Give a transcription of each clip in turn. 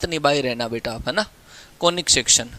निभाए रहना बेटा आप, है ना। Conic section,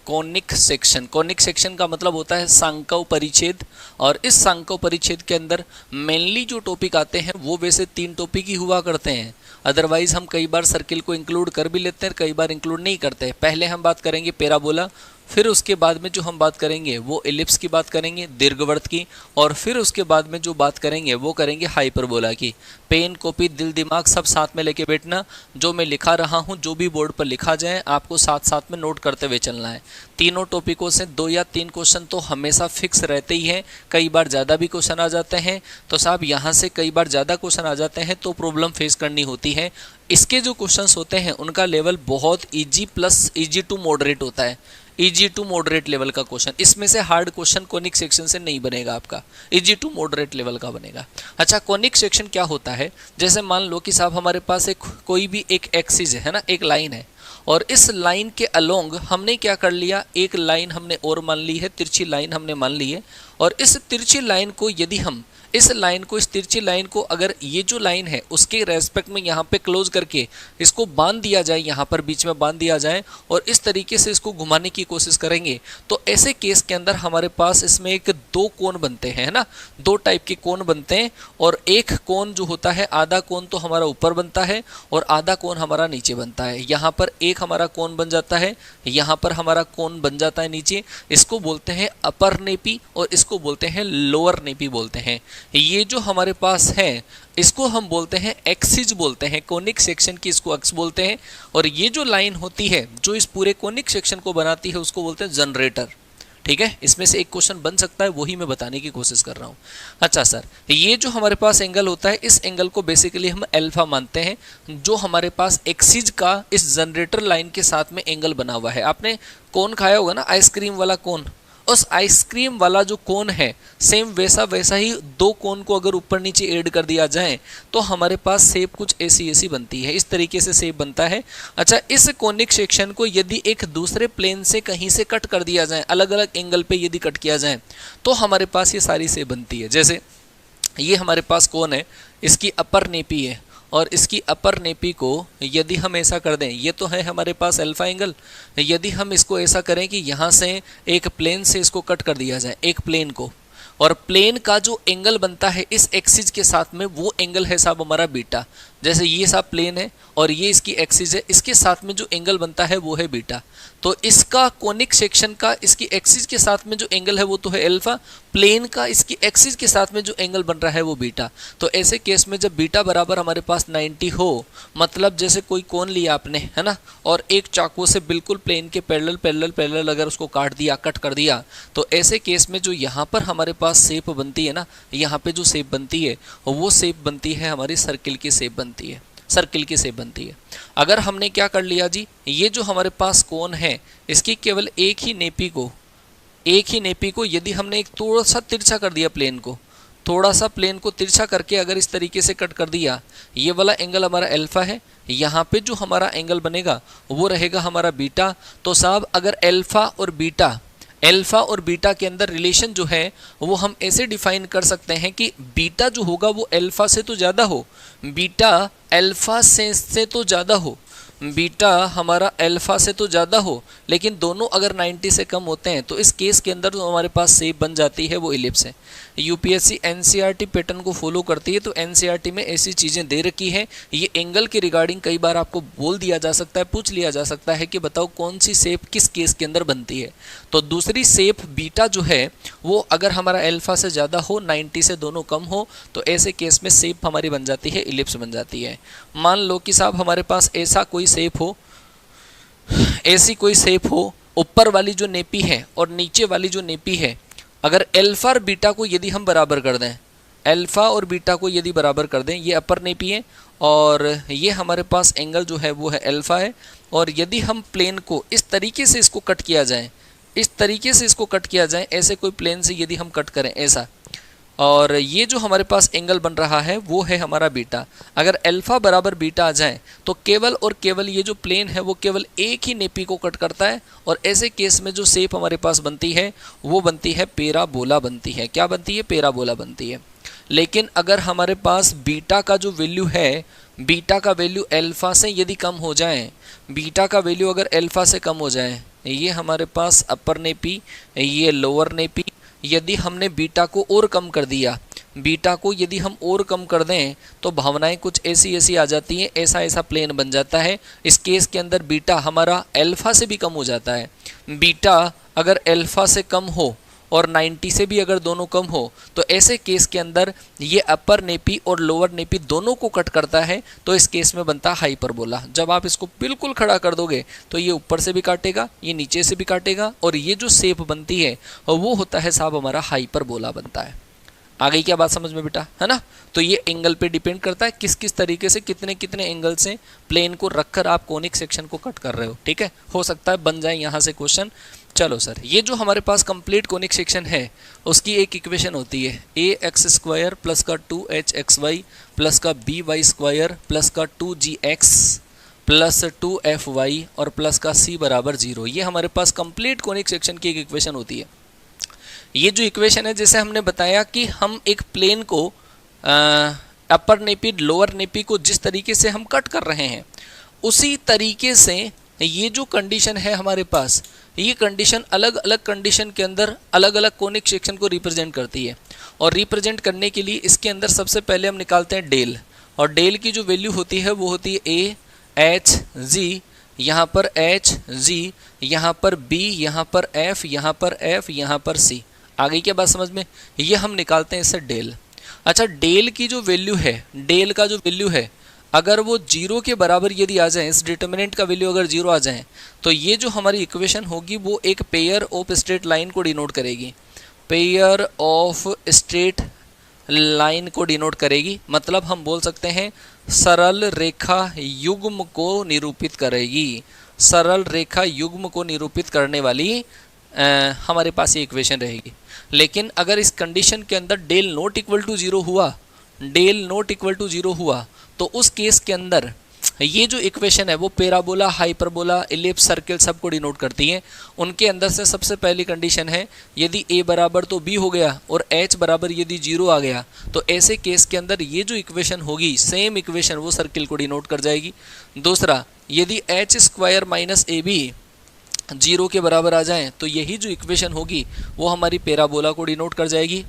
conic section, conic section का मतलब होता है सांकव परिच्छेद। और इस सांकव परिच्छेद के अंदर मेनली जो टॉपिक आते हैं वो वैसे 3 टॉपिक ही हुआ करते हैं, अदरवाइज हम कई बार सर्किल को इंक्लूड कर भी लेते हैं, कई बार इंक्लूड नहीं करते। पहले हम बात करेंगे पैराबोला, फिर उसके बाद में जो हम बात करेंगे वो एलिप्स की बात करेंगे, दीर्घवृत्त की, और फिर उसके बाद में जो बात करेंगे वो करेंगे हाइपरबोला की। पेन, कॉपी, दिल दिमाग सब साथ में लेके बैठना, जो मैं लिखा रहा हूँ जो भी बोर्ड पर लिखा जाए आपको साथ साथ में नोट करते हुए चलना है। तीनों टॉपिकों से 2 या 3 क्वेश्चन तो हमेशा फिक्स रहते ही हैं, कई बार ज़्यादा भी क्वेश्चन आ जाते हैं, तो साहब यहाँ से कई बार ज़्यादा क्वेश्चन आ जाते हैं तो प्रॉब्लम फेस करनी होती है। इसके जो क्वेश्चंस होते हैं उनका लेवल बहुत easy plus easy to moderate होता है, इजी टू मॉडरेट लेवल का क्वेश्चन। इसमें से हार्ड क्वेश्चन कोनिक सेक्शन से नहीं बनेगा आपका, इजी टू मॉडरेट लेवल का बनेगा। अच्छा, कोनिक सेक्शन क्या होता है, जैसे मान लो कि साहब हमारे पास एक कोई भी एक एक्सिस है ना, एक लाइन है, और इस लाइन के अलोंग हमने क्या कर लिया, एक लाइन हमने और मान ली है, तिरछी लाइन हमने मान ली है। और इस तिरछी लाइन को यदि हम इस लाइन को, इस तिरछी लाइन को अगर ये जो लाइन है उसके रेस्पेक्ट में यहाँ पे क्लोज करके इसको बांध दिया जाए, यहाँ पर बीच में बांध दिया जाए और इस तरीके से इसको घुमाने की कोशिश करेंगे, तो ऐसे केस के अंदर हमारे पास इसमें एक 2 कोण बनते हैं, है ना। 2 टाइप के कोण बनते हैं, और एक कोण जो होता है, आधा कोण तो हमारा ऊपर बनता है और आधा कोण हमारा नीचे बनता है। यहाँ पर एक हमारा कोण बन जाता है, यहाँ पर हमारा कोण बन जाता है नीचे। इसको बोलते हैं अपर नेपी और इसको बोलते हैं लोअर नेपी बोलते हैं। ये जो हमारे पास है इसको हम बोलते हैं एक्सिस बोलते हैं, कोनिक सेक्शन की इसको एक्स बोलते हैं। और ये जो लाइन होती है जो इस पूरे कोनिक सेक्शन को बनाती है उसको बोलते हैं जनरेटर। ठीक है, इसमें से एक क्वेश्चन बन सकता है, वही मैं बताने की कोशिश कर रहा हूँ। अच्छा सर, ये जो हमारे पास एंगल होता है इस एंगल को बेसिकली हम अल्फा मानते हैं, जो हमारे पास एक्सिस का इस जनरेटर लाइन के साथ में एंगल बना हुआ है। आपने कोन खाया होगा ना, आइसक्रीम वाला कोन, उस आइसक्रीम वाला जो कोन है सेम वैसा ही 2 कोन को अगर ऊपर नीचे ऐड कर दिया जाए तो हमारे पास शेप कुछ ऐसी बनती है, इस तरीके से शेप बनता है। अच्छा, इस कोनिक सेक्शन को यदि एक दूसरे प्लेन से कहीं से कट कर दिया जाए, अलग अलग एंगल पे यदि कट किया जाए तो हमारे पास ये सारी शेप बनती है। जैसे ये हमारे पास कोन है, इसकी अपर नेपी है और इसकी अपर नेपी को यदि हम ऐसा कर दें, ये तो है हमारे पास अल्फा एंगल, यदि हम इसको ऐसा करें कि यहाँ से एक प्लेन से इसको कट कर दिया जाए, एक प्लेन को, और प्लेन का जो एंगल बनता है इस एक्सिस के साथ में वो एंगल है साहब हमारा बीटा। जैसे ये साहब प्लेन है और ये इसकी एक्सिस है, इसके साथ में जो एंगल बनता है वो है बीटा। तो इसका कोनिक सेक्शन का इसकी एक्सिस के साथ में जो एंगल है वो तो है अल्फा, प्लेन का इसकी एक्सिस के साथ में जो एंगल बन रहा है वो बीटा। तो ऐसे केस में जब बीटा बराबर हमारे पास 90 हो, मतलब जैसे कोई कोन लिया आपने, है ना, और एक चाकू से बिल्कुल प्लेन के पैरेलल अगर उसको काट दिया, कट कर दिया, तो ऐसे केस में जो यहाँ पर हमारे पास शेप बनती है ना, यहाँ पे जो शेप बनती है वो शेप बनती है हमारी सर्किल की शेप बनती है, सर्किल की शेप बनती है। अगर हमने क्या कर लिया जी, ये जो हमारे पास कोन है इसकी केवल एक ही नेपी को यदि हमने एक थोड़ा सा तिरछा कर दिया, प्लेन को थोड़ा सा प्लेन को तिरछा करके अगर इस तरीके से कट कर दिया, ये वाला एंगल हमारा अल्फा है, यहाँ पे जो हमारा एंगल बनेगा वो रहेगा हमारा बीटा। तो साहब अगर अल्फा और बीटा के अंदर रिलेशन जो है वो हम ऐसे डिफाइन कर सकते हैं कि बीटा जो होगा वो अल्फा से तो ज़्यादा हो, बीटा अल्फा से तो ज़्यादा हो, बीटा हमारा अल्फा से तो ज़्यादा हो, लेकिन दोनों अगर 90 से कम होते हैं तो इस केस के अंदर जो हमारे पास शेप बन जाती है वो इलिप्स है। यूपीएससी एनसीईआरटी पैटर्न को फॉलो करती है, तो एनसीईआरटी में ऐसी चीज़ें दे रखी है। ये एंगल के रिगार्डिंग कई बार आपको बोल दिया जा सकता है, पूछ लिया जा सकता है कि बताओ कौन सी शेप किस केस के अंदर बनती है। तो दूसरी शेप बीटा जो है वो अगर हमारा अल्फा से ज़्यादा हो, 90 से दोनों कम हो, तो ऐसे केस में शेप हमारी बन जाती है इलिप्स बन जाती है। मान लो कि साहब हमारे पास ऐसा कोई शेप हो, ऐसी कोई शेप हो, ऊपर वाली जो नेपी है और नीचे वाली जो नेपी है, अगर अल्फा और बीटा को यदि हम बराबर कर दें, अल्फा और बीटा को यदि बराबर कर दें, ये अपर नेपी है और ये हमारे पास एंगल जो है वो है अल्फा है, और यदि हम प्लेन को इस तरीके से इसको कट किया जाए, इस तरीके से इसको कट किया जाए, ऐसे कोई प्लेन से यदि हम कट करें ऐसा, और ये जो हमारे पास एंगल बन रहा है वो है हमारा बीटा। अगर अल्फा बराबर बीटा आ जाए तो केवल और केवल ये जो प्लेन है वो केवल एक ही नेपी को कट करता है, और ऐसे केस में जो शेप हमारे पास बनती है वो बनती है पैराबोला बनती है। क्या बनती है? पैराबोला बनती है। लेकिन अगर हमारे पास बीटा का जो वैल्यू है, बीटा का वैल्यू अल्फा से यदि कम हो जाए, बीटा का वैल्यू अगर अल्फा से कम हो जाए, ये हमारे पास अपर नेपी, ये लोअर नेपी, यदि हमने बीटा को और कम कर दिया, बीटा को यदि हम और कम कर दें तो भावनाएं कुछ ऐसी ऐसी आ जाती हैं, ऐसा ऐसा प्लेन बन जाता है। इस केस के अंदर बीटा हमारा अल्फा से भी कम हो जाता है। बीटा अगर अल्फा से कम हो और 90 से भी अगर दोनों कम हो तो ऐसे केस के अंदर ये अपर नेपी और लोअर नेपी दोनों को कट करता है, तो इस केस में बनता है हाइपरबोला। जब आप इसको बिल्कुल खड़ा कर दोगे तो ये ऊपर से भी काटेगा, ये नीचे से भी काटेगा, और ये जो शेप बनती है वो होता है साहब हमारा हाइपरबोला बनता है। आ गई क्या बात समझ में बेटा, है ना। तो ये एंगल पे डिपेंड करता है किस किस तरीके से कितने कितने एंगल से प्लेन को रखकर आप कोनिक सेक्शन को कट कर रहे हो। ठीक है, हो सकता है बन जाए यहाँ से क्वेश्चन। चलो सर, ये जो हमारे पास कंप्लीट कोनिक सेक्शन है उसकी एक इक्वेशन होती है ax² प्लस का 2hxy प्लस का by² प्लस का 2gx प्लस 2fy और प्लस का c बराबर 0। ये हमारे पास कंप्लीट कोनिक सेक्शन की एक इक्वेशन होती है। ये जो इक्वेशन है, जैसे हमने बताया कि हम एक प्लेन को अपर नेपी लोअर नेपी को जिस तरीके से हम कट कर रहे हैं उसी तरीके से ये जो कंडीशन है हमारे पास, ये कंडीशन अलग अलग कंडीशन के अंदर अलग अलग कोनिक सेक्शन को रिप्रेजेंट करती है। और रिप्रेजेंट करने के लिए इसके अंदर सबसे पहले हम निकालते हैं डेल, और डेल की जो वैल्यू होती है वो होती है ए एच जी, यहाँ पर एच जी, यहाँ पर बी, यहाँ पर एफ, यहाँ पर एफ, यहाँ पर सी। आ गई क्या बात समझ में, ये हम निकालते हैं इससे डेल। अच्छा, डेल की जो वैल्यू है, डेल का जो वैल्यू है अगर वो 0 के बराबर यदि आ जाए, इस डिटर्मिनेंट का वैल्यू अगर 0 आ जाए तो ये जो हमारी इक्वेशन होगी वो एक पेयर ऑफ स्ट्रेट लाइन को डिनोट करेगी, पेयर ऑफ स्ट्रेट लाइन को डिनोट करेगी। मतलब हम बोल सकते हैं सरल रेखा युग्म को निरूपित करेगी, सरल रेखा युग्म को निरूपित करने वाली हमारे पास ये इक्वेशन रहेगी। लेकिन अगर इस कंडीशन के अंदर डेल नॉट इक्वल टू 0 हुआ, डेल नॉट इक्वल टू 0 हुआ तो उस केस के अंदर ये जो इक्वेशन है वो पैराबोला, हाइपरबोला, इलिप्स, सर्किल सबको डिनोट करती है। उनके अंदर से सबसे पहली कंडीशन है यदि a बराबर तो b हो गया और h बराबर यदि 0 आ गया तो ऐसे केस के अंदर ये जो इक्वेशन होगी सेम इक्वेशन वो सर्किल को डिनोट कर जाएगी। दूसरा, यदि h² माइनस AB 0 के बराबर आ जाए तो यही जो इक्वेशन होगी वो हमारी पैराबोला को डिनोट कर जाएगी।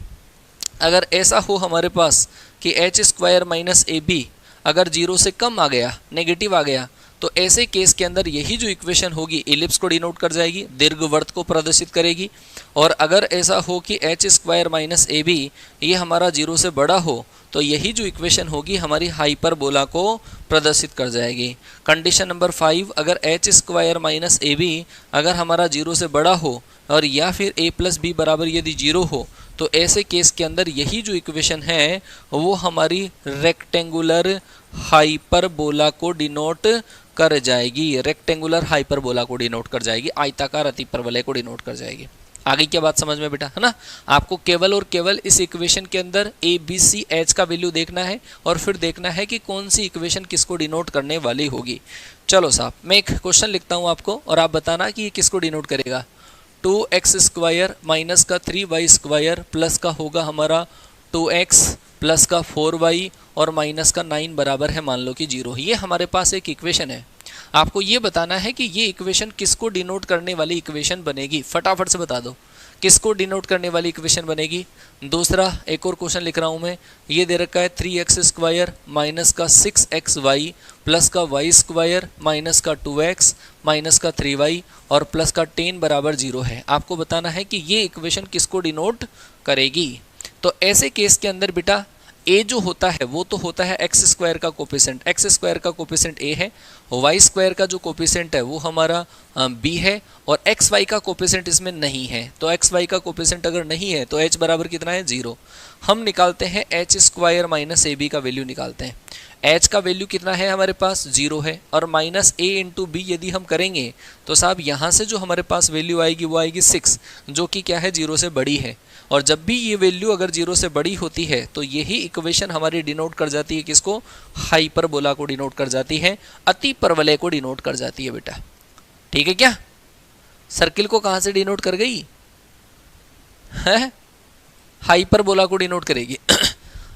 अगर ऐसा हो हमारे पास कि h² माइनस AB अगर 0 से कम आ गया, नेगेटिव आ गया, तो ऐसे केस के अंदर यही जो इक्वेशन होगी इलिप्स को डिनोट कर जाएगी, दीर्घवृत्त को प्रदर्शित करेगी। और अगर ऐसा हो कि h² माइनस AB ये हमारा 0 से बड़ा हो तो यही जो इक्वेशन होगी हमारी हाइपरबोला को प्रदर्शित कर जाएगी। कंडीशन नंबर 5, अगर h² माइनस AB अगर हमारा 0 से बड़ा हो और या फिर a प्लस बी बराबर यदि 0 हो तो ऐसे केस के अंदर यही जो इक्वेशन है वो हमारी रेक्टेंगुलर हाइपरबोला को डिनोट कर जाएगी, रेक्टेंगुलर हाइपरबोला को डिनोट कर जाएगी, आयताकार अतिपरवलय को डिनोट कर जाएगी। आगे क्या बात समझ में बेटा, है ना। आपको केवल और केवल इस इक्वेशन के अंदर ए बी सी एच का वैल्यू देखना है और फिर देखना है कि कौन सी इक्वेशन किसको डिनोट करने वाली होगी। चलो साहब, मैं एक क्वेश्चन लिखता हूँ आपको और आप बताना कि ये किसको डिनोट करेगा। 2x² माइनस का 3y² प्लस का होगा हमारा 2x प्लस का 4y और माइनस का 9 बराबर है मान लो कि 0। ये हमारे पास एक इक्वेशन है। आपको ये बताना है कि ये इक्वेशन किसको डिनोट करने वाली इक्वेशन बनेगी। फटाफट से बता दो किसको डिनोट करने वाली इक्वेशन बनेगी। दूसरा एक और क्वेश्चन लिख रहा हूँ मैं, ये दे रखा है 3x² माइनस का 6xy प्लस का y² माइनस का 2x माइनस का 3y और प्लस का 10 बराबर 0 है। आपको बताना है कि ये इक्वेशन किसको डिनोट करेगी। तो ऐसे केस के अंदर बेटा a जो होता है वो तो होता है x² का कोफिशिएंट, x² का कोफिशिएंट a है, y² का जो कोफिशिएंट है वो हमारा b है और xy का कोफिशिएंट इसमें नहीं है। तो xy का कोफिशिएंट अगर नहीं है तो h बराबर कितना है 0। हम निकालते हैं h² माइनस ab का वैल्यू निकालते हैं। h का वैल्यू कितना है हमारे पास 0 है और माइनस a इंटू बी यदि हम करेंगे तो साहब यहाँ से जो हमारे पास वैल्यू आएगी वो आएगी 6, जो कि क्या है 0 से बड़ी है। और जब भी ये वैल्यू अगर 0 से बड़ी होती है तो यही इक्वेशन हमारी डिनोट कर जाती है किसको, हाइपरबोला को डिनोट कर जाती है, अतिपरवलय को डिनोट कर जाती है बेटा। ठीक है क्या, सर्किल को कहाँ से डिनोट कर गई है, हाइपरबोला को डिनोट करेगी।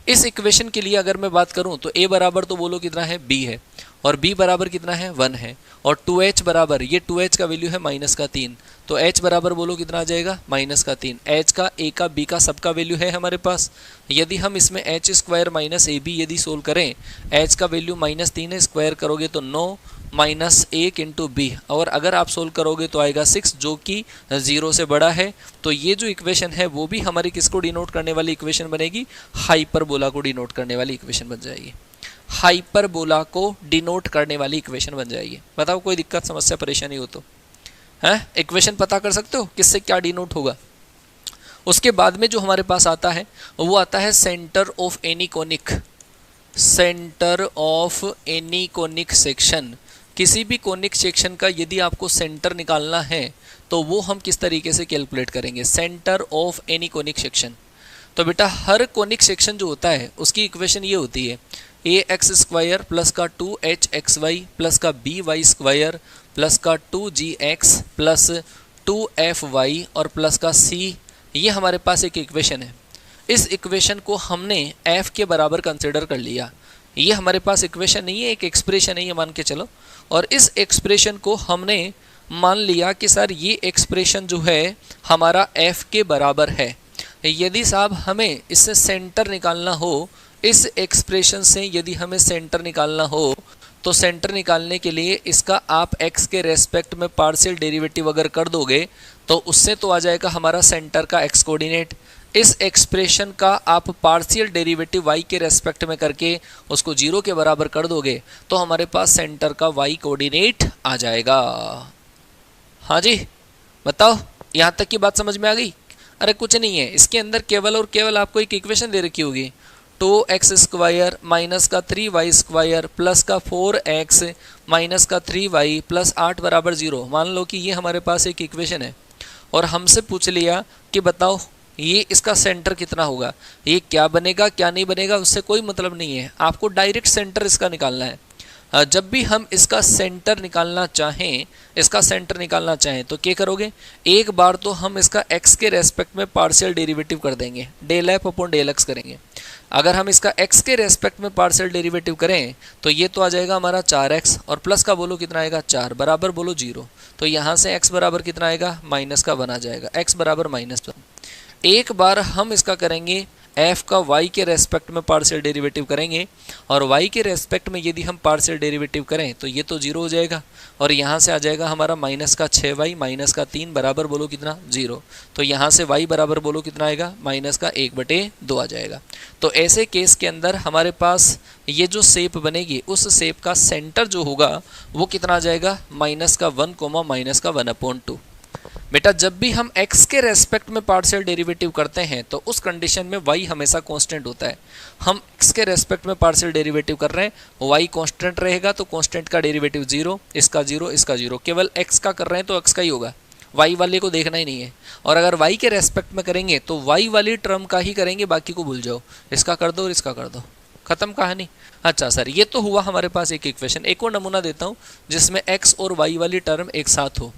इस इक्वेशन के लिए अगर मैं बात करूं तो a बराबर तो बोलो कितना है b है, और b बराबर कितना है 1 है, और 2h बराबर, ये 2h का वैल्यू है -3, तो h बराबर बोलो कितना आ जाएगा -3। h का a का b का सबका वैल्यू है हमारे पास। यदि हम इसमें h स्क्वायर माइनस ab यदि सोल्व करें, h का वैल्यू -3 है, स्क्वायर करोगे तो 9 -1 इंटू बी, और अगर आप सोल्व करोगे तो आएगा 6 जो कि 0 से बड़ा है। तो ये जो इक्वेशन है वो भी हमारी किसको डिनोट करने वाली इक्वेशन बनेगी, हाइपरबोला को डिनोट करने वाली इक्वेशन बन जाएगी। हाइपरबोला को डिनोट करने वाली इक्वेशन बन जाएगी। बताओ कोई दिक्कत समस्या परेशानी हो तो है, इक्वेशन पता कर सकते हो किससे क्या डिनोट होगा। उसके बाद में जो हमारे पास आता है वो आता है centre of any conic, centre of any conic section. किसी भी कोनिक सेक्शन का यदि आपको सेंटर निकालना है तो वो हम किस तरीके से कैलकुलेट करेंगे, centre of any conic section. तो बेटा हर कोनिक सेक्शन जो होता है उसकी इक्वेशन ये होती है ax स्क्वायर प्लस का 2hxy प्लस का by स्क्वायर प्लस का 2gx प्लस 2fy और प्लस का c। ये हमारे पास एक इक्वेशन है। इस इक्वेशन को हमने f के बराबर कंसिडर कर लिया। ये हमारे पास इक्वेशन नहीं है, एक एक्सप्रेशन है, ये मान के चलो। और इस एक्सप्रेशन को हमने मान लिया कि सर ये एक्सप्रेशन जो है हमारा f के बराबर है। यदि साहब हमें इससे सेंटर निकालना हो, इस एक्सप्रेशन से यदि हमें सेंटर निकालना हो तो सेंटर निकालने के लिए इसका आप x के रेस्पेक्ट में पार्शियल डेरिवेटिव अगर कर दोगे तो उससे तो आ जाएगा हमारा सेंटर का x कोऑर्डिनेट। इस एक्सप्रेशन का आप पार्शियल डेरिवेटिव y के रेस्पेक्ट में करके उसको 0 के बराबर कर दोगे तो हमारे पास सेंटर का y कोऑर्डिनेट आ जाएगा। हाँ जी बताओ, यहाँ तक की बात समझ में आ गई? अरे कुछ नहीं है, इसके अंदर केवल और केवल आपको एक इक्वेशन दे रखी होगी 2x स्क्वायर माइनस का 3y स्क्वायर प्लस का 4x माइनस का 3y प्लस 8 बराबर 0। मान लो कि ये हमारे पास एक इक्वेशन है और हमसे पूछ लिया कि बताओ ये इसका सेंटर कितना होगा, ये क्या बनेगा क्या नहीं बनेगा उससे कोई मतलब नहीं है, आपको डायरेक्ट सेंटर इसका निकालना है। जब भी हम इसका सेंटर निकालना चाहें, इसका सेंटर निकालना चाहें तो क्या करोगे, एक बार तो हम इसका x के रेस्पेक्ट में पार्शियल डेरिवेटिव कर देंगे, del f upon del x करेंगे। अगर हम इसका x के रेस्पेक्ट में पार्शियल डेरिवेटिव करें तो ये तो आ जाएगा हमारा 4x और प्लस का बोलो कितना आएगा 4 बराबर बोलो 0। तो यहाँ से x बराबर कितना आएगा -1 आ जाएगा, x बराबर -1। एक बार हम इसका करेंगे f का y के रेस्पेक्ट में पार्शियल डेरिवेटिव करेंगे और y के रेस्पेक्ट में यदि हम पार्शियल डेरिवेटिव करें तो ये तो 0 हो जाएगा और यहाँ से आ जाएगा हमारा -6y -3 बराबर बोलो कितना 0। तो यहाँ से y बराबर बोलो कितना आएगा -1/2 आ जाएगा। तो ऐसे केस के अंदर हमारे पास ये जो शेप बनेगी उस शेप का सेंटर जो होगा वो कितना आ जाएगा -1, -1/2। बेटा जब भी हम x के रेस्पेक्ट में पार्शियल डेरिवेटिव करते हैं तो उस कंडीशन में y हमेशा कांस्टेंट होता है। हम x के रेस्पेक्ट में पार्शियल डेरिवेटिव कर रहे हैं, y कांस्टेंट रहेगा तो कांस्टेंट का डेरिवेटिव 0, इसका 0, इसका 0। केवल x का कर रहे हैं तो x का ही होगा, y वाले को देखना ही नहीं है। और अगर y के रेस्पेक्ट में करेंगे तो y वाली टर्म का ही करेंगे, बाकी को भूल जाओ, इसका कर दो और इसका कर दो, खत्म कहानी। अच्छा सर ये तो हुआ हमारे पास एक इक्वेशन। एक और नमूना देता हूँ जिसमें x और y वाली टर्म एक साथ हो।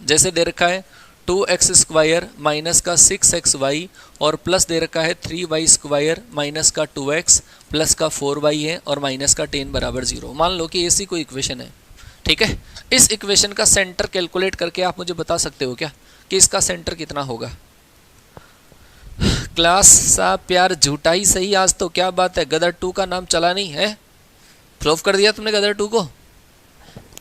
जैसे दे रखा है 2x स्क्वायर माइनस का 6xy और प्लस दे रखा है 3y स्क्वायर माइनस का 2x प्लस का 4y है और माइनस का 10 बराबर 0। मान लो कि ऐसी कोई इक्वेशन है, ठीक है। इस इक्वेशन का सेंटर कैलकुलेट करके आप मुझे बता सकते हो क्या कि इसका सेंटर कितना होगा? क्लास साहब प्यार झूठा ही सही आज तो, क्या बात है, गदर 2 का नाम चला नहीं है, प्रूफ कर दिया तुमने गदर 2 को।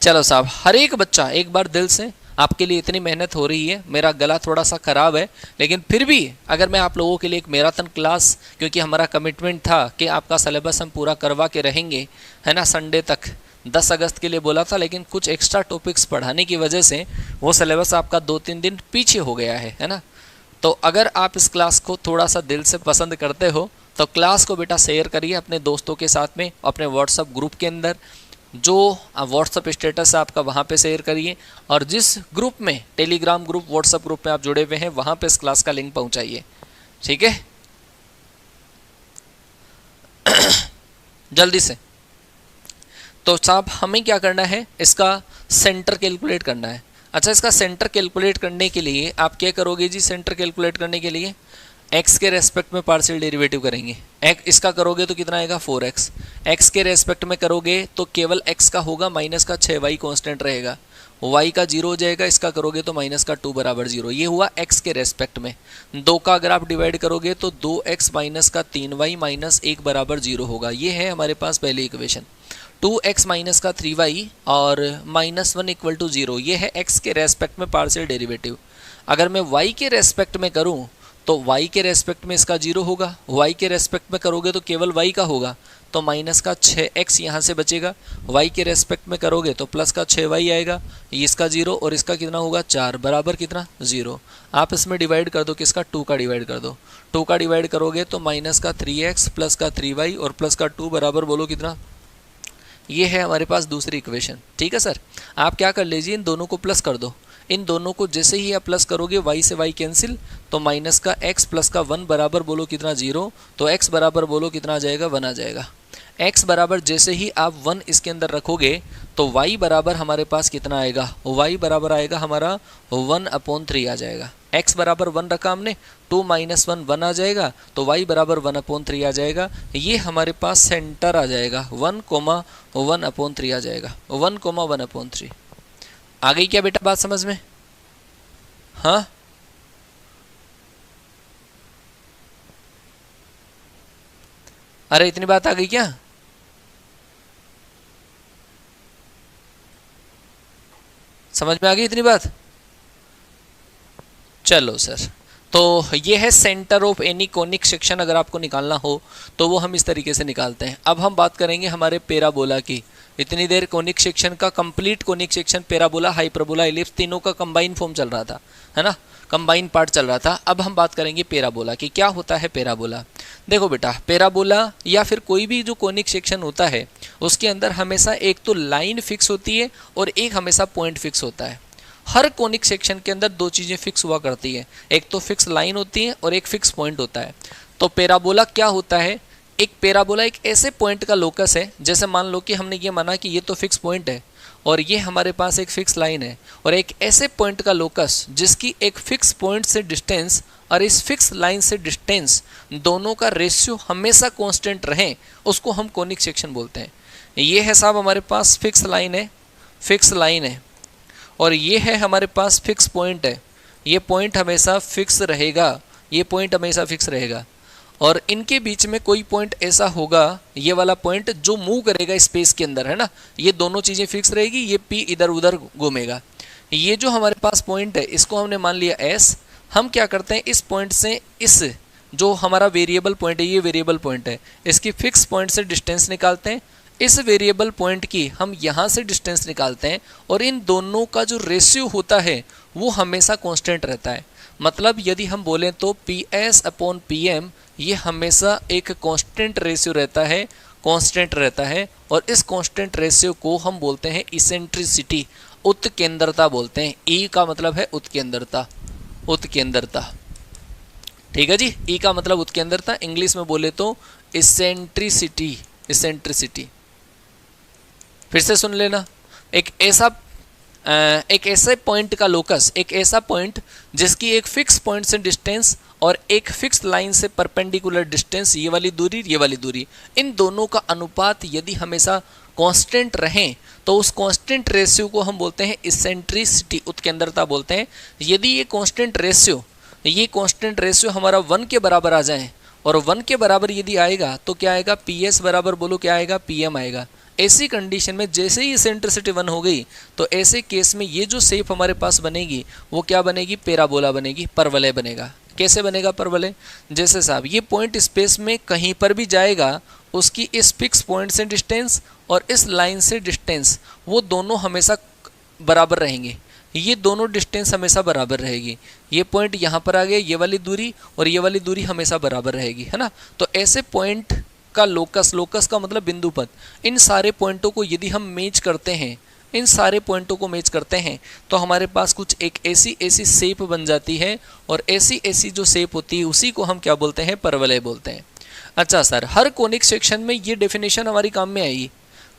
चलो साहब हर एक बच्चा एक बार दिल से, आपके लिए इतनी मेहनत हो रही है, मेरा गला थोड़ा सा ख़राब है लेकिन फिर भी अगर मैं आप लोगों के लिए एक मैराथन क्लास, क्योंकि हमारा कमिटमेंट था कि आपका सिलेबस हम पूरा करवा के रहेंगे, है ना, संडे तक 10 अगस्त के लिए बोला था, लेकिन कुछ एक्स्ट्रा टॉपिक्स पढ़ाने की वजह से वो सिलेबस आपका 2-3 दिन पीछे हो गया है ना। तो अगर आप इस क्लास को थोड़ा सा दिल से पसंद करते हो तो क्लास को बेटा शेयर करिए अपने दोस्तों के साथ में, अपने व्हाट्सअप ग्रुप के अंदर, जो व्हाट्सअप स्टेटस है आपका वहाँ पे शेयर करिए, और जिस ग्रुप में, टेलीग्राम ग्रुप, व्हाट्सअप ग्रुप में आप जुड़े हुए हैं वहाँ पे इस क्लास का लिंक पहुँचाइए, ठीक है जल्दी से। तो साहब हमें क्या करना है, इसका सेंटर कैलकुलेट करना है। अच्छा इसका सेंटर कैलकुलेट करने के लिए आप क्या करोगे जी, सेंटर कैलकुलेट करने के लिए x के रेस्पेक्ट में पार्शियल डेरिवेटिव करेंगे। इसका करोगे तो कितना आएगा 4x, x के रेस्पेक्ट में करोगे तो केवल x का होगा, माइनस का 6y कांस्टेंट रहेगा, y का 0 हो जाएगा, इसका करोगे तो माइनस का 2 बराबर 0। ये हुआ x के रेस्पेक्ट में। 2 का अगर आप डिवाइड करोगे तो 2x माइनस का 3y माइनस 1 बराबर 0 होगा। ये है हमारे पास पहली इक्वेशन। 2x माइनस का 3y और -1 इक्वल टू 0, ये है x के रेस्पेक्ट में पार्शियल डेरिवेटिव। अगर मैं y के रेस्पेक्ट में करूं तो y के रेस्पेक्ट में इसका 0 होगा, y के रेस्पेक्ट में करोगे तो केवल y का होगा, तो माइनस का 6x यहाँ से बचेगा। y के रेस्पेक्ट में करोगे तो प्लस का 6y आएगा, इसका 0 और इसका कितना होगा 4 बराबर कितना 0। आप इसमें डिवाइड कर दो, किसका 2 का डिवाइड कर दो, 2 का डिवाइड करोगे तो माइनस का 3x प्लस का 3y और प्लस का 2 बराबर बोलो कितना। ये है हमारे पास दूसरी इक्वेशन। ठीक है सर, आप क्या कर लीजिए, इन दोनों को प्लस कर दो। इन दोनों को जैसे ही आप प्लस करोगे y से y कैंसिल, तो माइनस का x प्लस का 1 बराबर बोलो कितना 0, तो x बराबर बोलो कितना आ जाएगा 1 आ जाएगा। x बराबर जैसे ही आप 1 इसके अंदर रखोगे तो y बराबर हमारे पास कितना आएगा, y बराबर आएगा हमारा 1/3 आ जाएगा। x बराबर 1 रखा हमने, 2 माइनस 1 1 आ जाएगा, तो y बराबर 1/3 आ जाएगा। ये हमारे पास सेंटर आ जाएगा, 1,1/3 आ जाएगा, 1,1/3। आ गई क्या बेटा बात समझ में? हाँ, अरे इतनी बात आ गई क्या? समझ में आ गई इतनी बात? चलो सर, तो ये है centre of any conic section. अगर आपको निकालना हो तो वो हम इस तरीके से निकालते हैं। अब हम बात करेंगे हमारे पैराबोला की। इतनी देर कोनिक सेक्शन का, complete conic section, parabola, hyperbola, ellipse, तीनों का कंबाइन फॉर्म चल रहा था, है ना, कंबाइन पार्ट चल रहा था। अब हम बात करेंगे पैराबोला की। क्या होता है पैराबोला? देखो बेटा, पैराबोला या फिर कोई भी जो कोनिक सेक्शन होता है उसके अंदर हमेशा एक तो लाइन फिक्स होती है और एक हमेशा पॉइंट फिक्स होता है। हर कोनिक सेक्शन के अंदर दो चीज़ें फिक्स हुआ करती है, एक तो फिक्स लाइन होती है और एक फिक्स पॉइंट होता है। तो पैराबोला क्या होता है? एक पैराबोला एक ऐसे पॉइंट का लोकस है, जैसे मान लो कि हमने ये माना कि ये तो फिक्स पॉइंट है और ये हमारे पास एक फिक्स लाइन है, और एक ऐसे पॉइंट का लोकस जिसकी एक फिक्स पॉइंट से डिस्टेंस और इस फिक्स लाइन से डिस्टेंस दोनों का रेशियो हमेशा कांस्टेंट रहे, उसको हम कोनिक सेक्शन बोलते हैं। ये है साहब हमारे पास फिक्स लाइन है, फिक्स लाइन है, और ये है हमारे पास फिक्स पॉइंट है। ये पॉइंट हमेशा फिक्स रहेगा, ये पॉइंट हमेशा फिक्स रहेगा, और इनके बीच में कोई पॉइंट ऐसा होगा, ये वाला पॉइंट जो मूव करेगा स्पेस के अंदर, है ना। ये दोनों चीज़ें फिक्स रहेगी, ये पी इधर उधर घूमेगा। ये जो हमारे पास पॉइंट है इसको हमने मान लिया एस। हम क्या करते हैं, इस पॉइंट से इस जो हमारा वेरिएबल पॉइंट है, ये वेरिएबल पॉइंट है, इसकी फिक्स पॉइंट से डिस्टेंस निकालते हैं। इस वेरिएबल पॉइंट की हम यहाँ से डिस्टेंस निकालते हैं, और इन दोनों का जो रेशियो होता है वो हमेशा कांस्टेंट रहता है। मतलब यदि हम बोलें तो P S upon P M ये हमेशा एक कांस्टेंट रेशियो रहता है, कांस्टेंट रहता है। और इस कांस्टेंट रेशियो को हम बोलते हैं इसेंट्रिसिटी, उत्केंद्रता बोलते हैं। ई का मतलब है उत्केंद्रता, उत्केंद्रता। ठीक है जी, ई का मतलब उत्केंद्रता, इंग्लिश में बोले तो इसेंट्रिसिटी, इसेंट्रिसिटी। फिर से सुन लेना, एक ऐसे पॉइंट का लोकस, एक ऐसा पॉइंट जिसकी एक फिक्स पॉइंट से डिस्टेंस और एक फिक्स लाइन से परपेंडिकुलर डिस्टेंस, ये वाली दूरी, ये वाली दूरी, इन दोनों का अनुपात यदि हमेशा कांस्टेंट रहे तो उस कांस्टेंट रेशियो को हम बोलते हैं इसेंट्रिसिटी, उत्केंद्रता बोलते हैं। यदि ये कांस्टेंट रेशियो हमारा 1 के बराबर आ जाए, और 1 के बराबर यदि आएगा तो क्या आएगा, पी एस बराबर बोलो क्या आएगा, पी एम आएगा। ऐसी कंडीशन में जैसे ही इसेंट्रिसिटी 1 हो गई तो ऐसे केस में ये जो शेप हमारे पास बनेगी वो क्या बनेगी, पैराबोला बनेगी, परवलय बनेगा। कैसे बनेगा परवलय? जैसे साहब ये पॉइंट स्पेस में कहीं पर भी जाएगा, उसकी इस फिक्स पॉइंट से डिस्टेंस और इस लाइन से डिस्टेंस वो दोनों हमेशा बराबर रहेंगे, ये दोनों डिस्टेंस हमेशा बराबर रहेगी। ये पॉइंट यहाँ पर आ गया, ये वाली दूरी और ये वाली दूरी हमेशा बराबर रहेगी, है ना। तो ऐसे पॉइंट का लोकस, लोकस का मतलब बिंदु पद, इन सारे पॉइंटों को यदि हम मैच करते हैं, इन सारे पॉइंटों को मैच करते हैं तो हमारे पास कुछ एक ऐसी शेप बन जाती है, और ऐसी जो शेप होती है उसी को हम क्या बोलते हैं, परवलय बोलते हैं। अच्छा सर, हर कोनिक सेक्शन में ये डेफिनेशन हमारी काम में आएगी।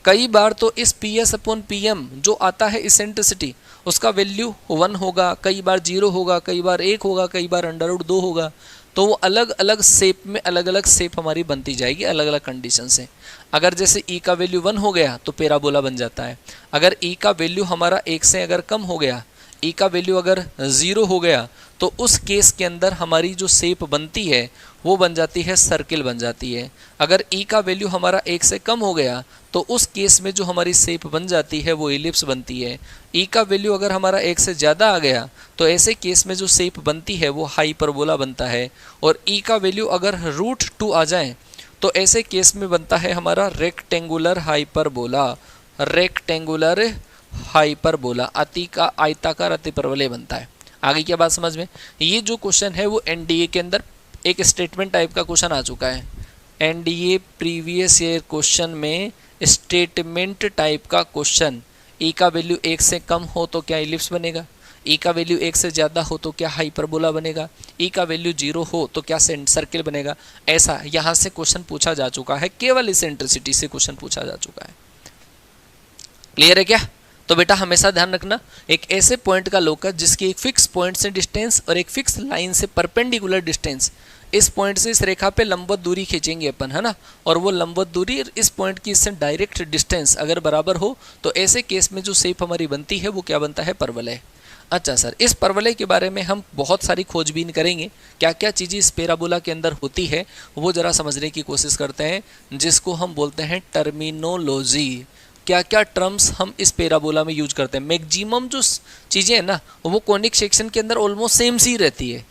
कई बार तो इस P S upon P M जो आता है इसेंट्रिसिटी, उसका वैल्यू 1 होगा, कई बार 0 होगा, कई बार 1 होगा, कई बार √2 होगा। तो वो अलग अलग शेप में अलग अलग शेप हमारी बनती जाएगी अलग अलग कंडीशन से। अगर जैसे ई का वैल्यू 1 हो गया तो पैराबोला बन जाता है। अगर ई का वैल्यू हमारा 1 से अगर कम हो गया, ई का वैल्यू अगर 0 हो गया, तो उस केस के अंदर हमारी जो शेप बनती है वो बन जाती है सर्किल बन जाती है। अगर ई का वैल्यू हमारा 1 से कम हो गया तो उस केस में जो हमारी शेप बन जाती है वो एलिप्स बनती है। ई का वैल्यू अगर हमारा 1 से ज़्यादा आ गया तो ऐसे केस में जो शेप बनती है वो हाइपरबोला बनता है। और ई का वैल्यू अगर √2 आ जाए तो ऐसे केस में बनता है हमारा रेक्टेंगुलर हाइपरबोला। रेक्टेंगुलर हाइपरबोला आयताकार अतिपरवलय बनता है। आगे क्या बात समझ में? ये जो क्वेश्चन है वो एनडीए के अंदर एक स्टेटमेंट टाइप का क्वेश्चन आ चुका है। एनडीए प्रीवियस ईयर क्वेश्चन में स्टेटमेंट टाइप का क्वेश्चन, ई का वैल्यू 1 से कम हो तो क्या इलिप्स बनेगा, ई का वैल्यू 1 से ज़्यादा हो तो क्या हाइपरबोला बनेगा, ई का वैल्यू 0 हो तो क्या सर्किल बनेगा। ऐसा यहाँ से क्वेश्चन पूछा जा चुका है, केवल इसेंट्रिसिटी से क्वेश्चन पूछा जा चुका है। क्लियर है क्या? तो बेटा हमेशा ध्यान रखना, एक ऐसे पॉइंट का लोकस जिसकी एक फिक्स पॉइंट से डिस्टेंस और एक फिक्स लाइन से परपेंडिकुलर डिस्टेंस, इस पॉइंट से इस रेखा पे लंबवत दूरी खींचेंगे अपन, है ना, और वो लंबवत दूरी इस पॉइंट की इससे डायरेक्ट डिस्टेंस अगर बराबर हो तो ऐसे केस में जो शेप हमारी बनती है वो क्या बनता है, परवलय। अच्छा सर, इस परवलय के बारे में हम बहुत सारी खोजबीन करेंगे, क्या क्या चीज़ें इस पैराबोला के अंदर होती है वो ज़रा समझने की कोशिश करते हैं, जिसको हम बोलते हैं टर्मिनोलॉजी। क्या क्या टर्म्स हम इस पैराबोला में यूज करते हैं। मैक्सिमम जो चीज़ें हैं ना वो कोनिक सेक्शन के अंदर ऑलमोस्ट सेम सी रहती है,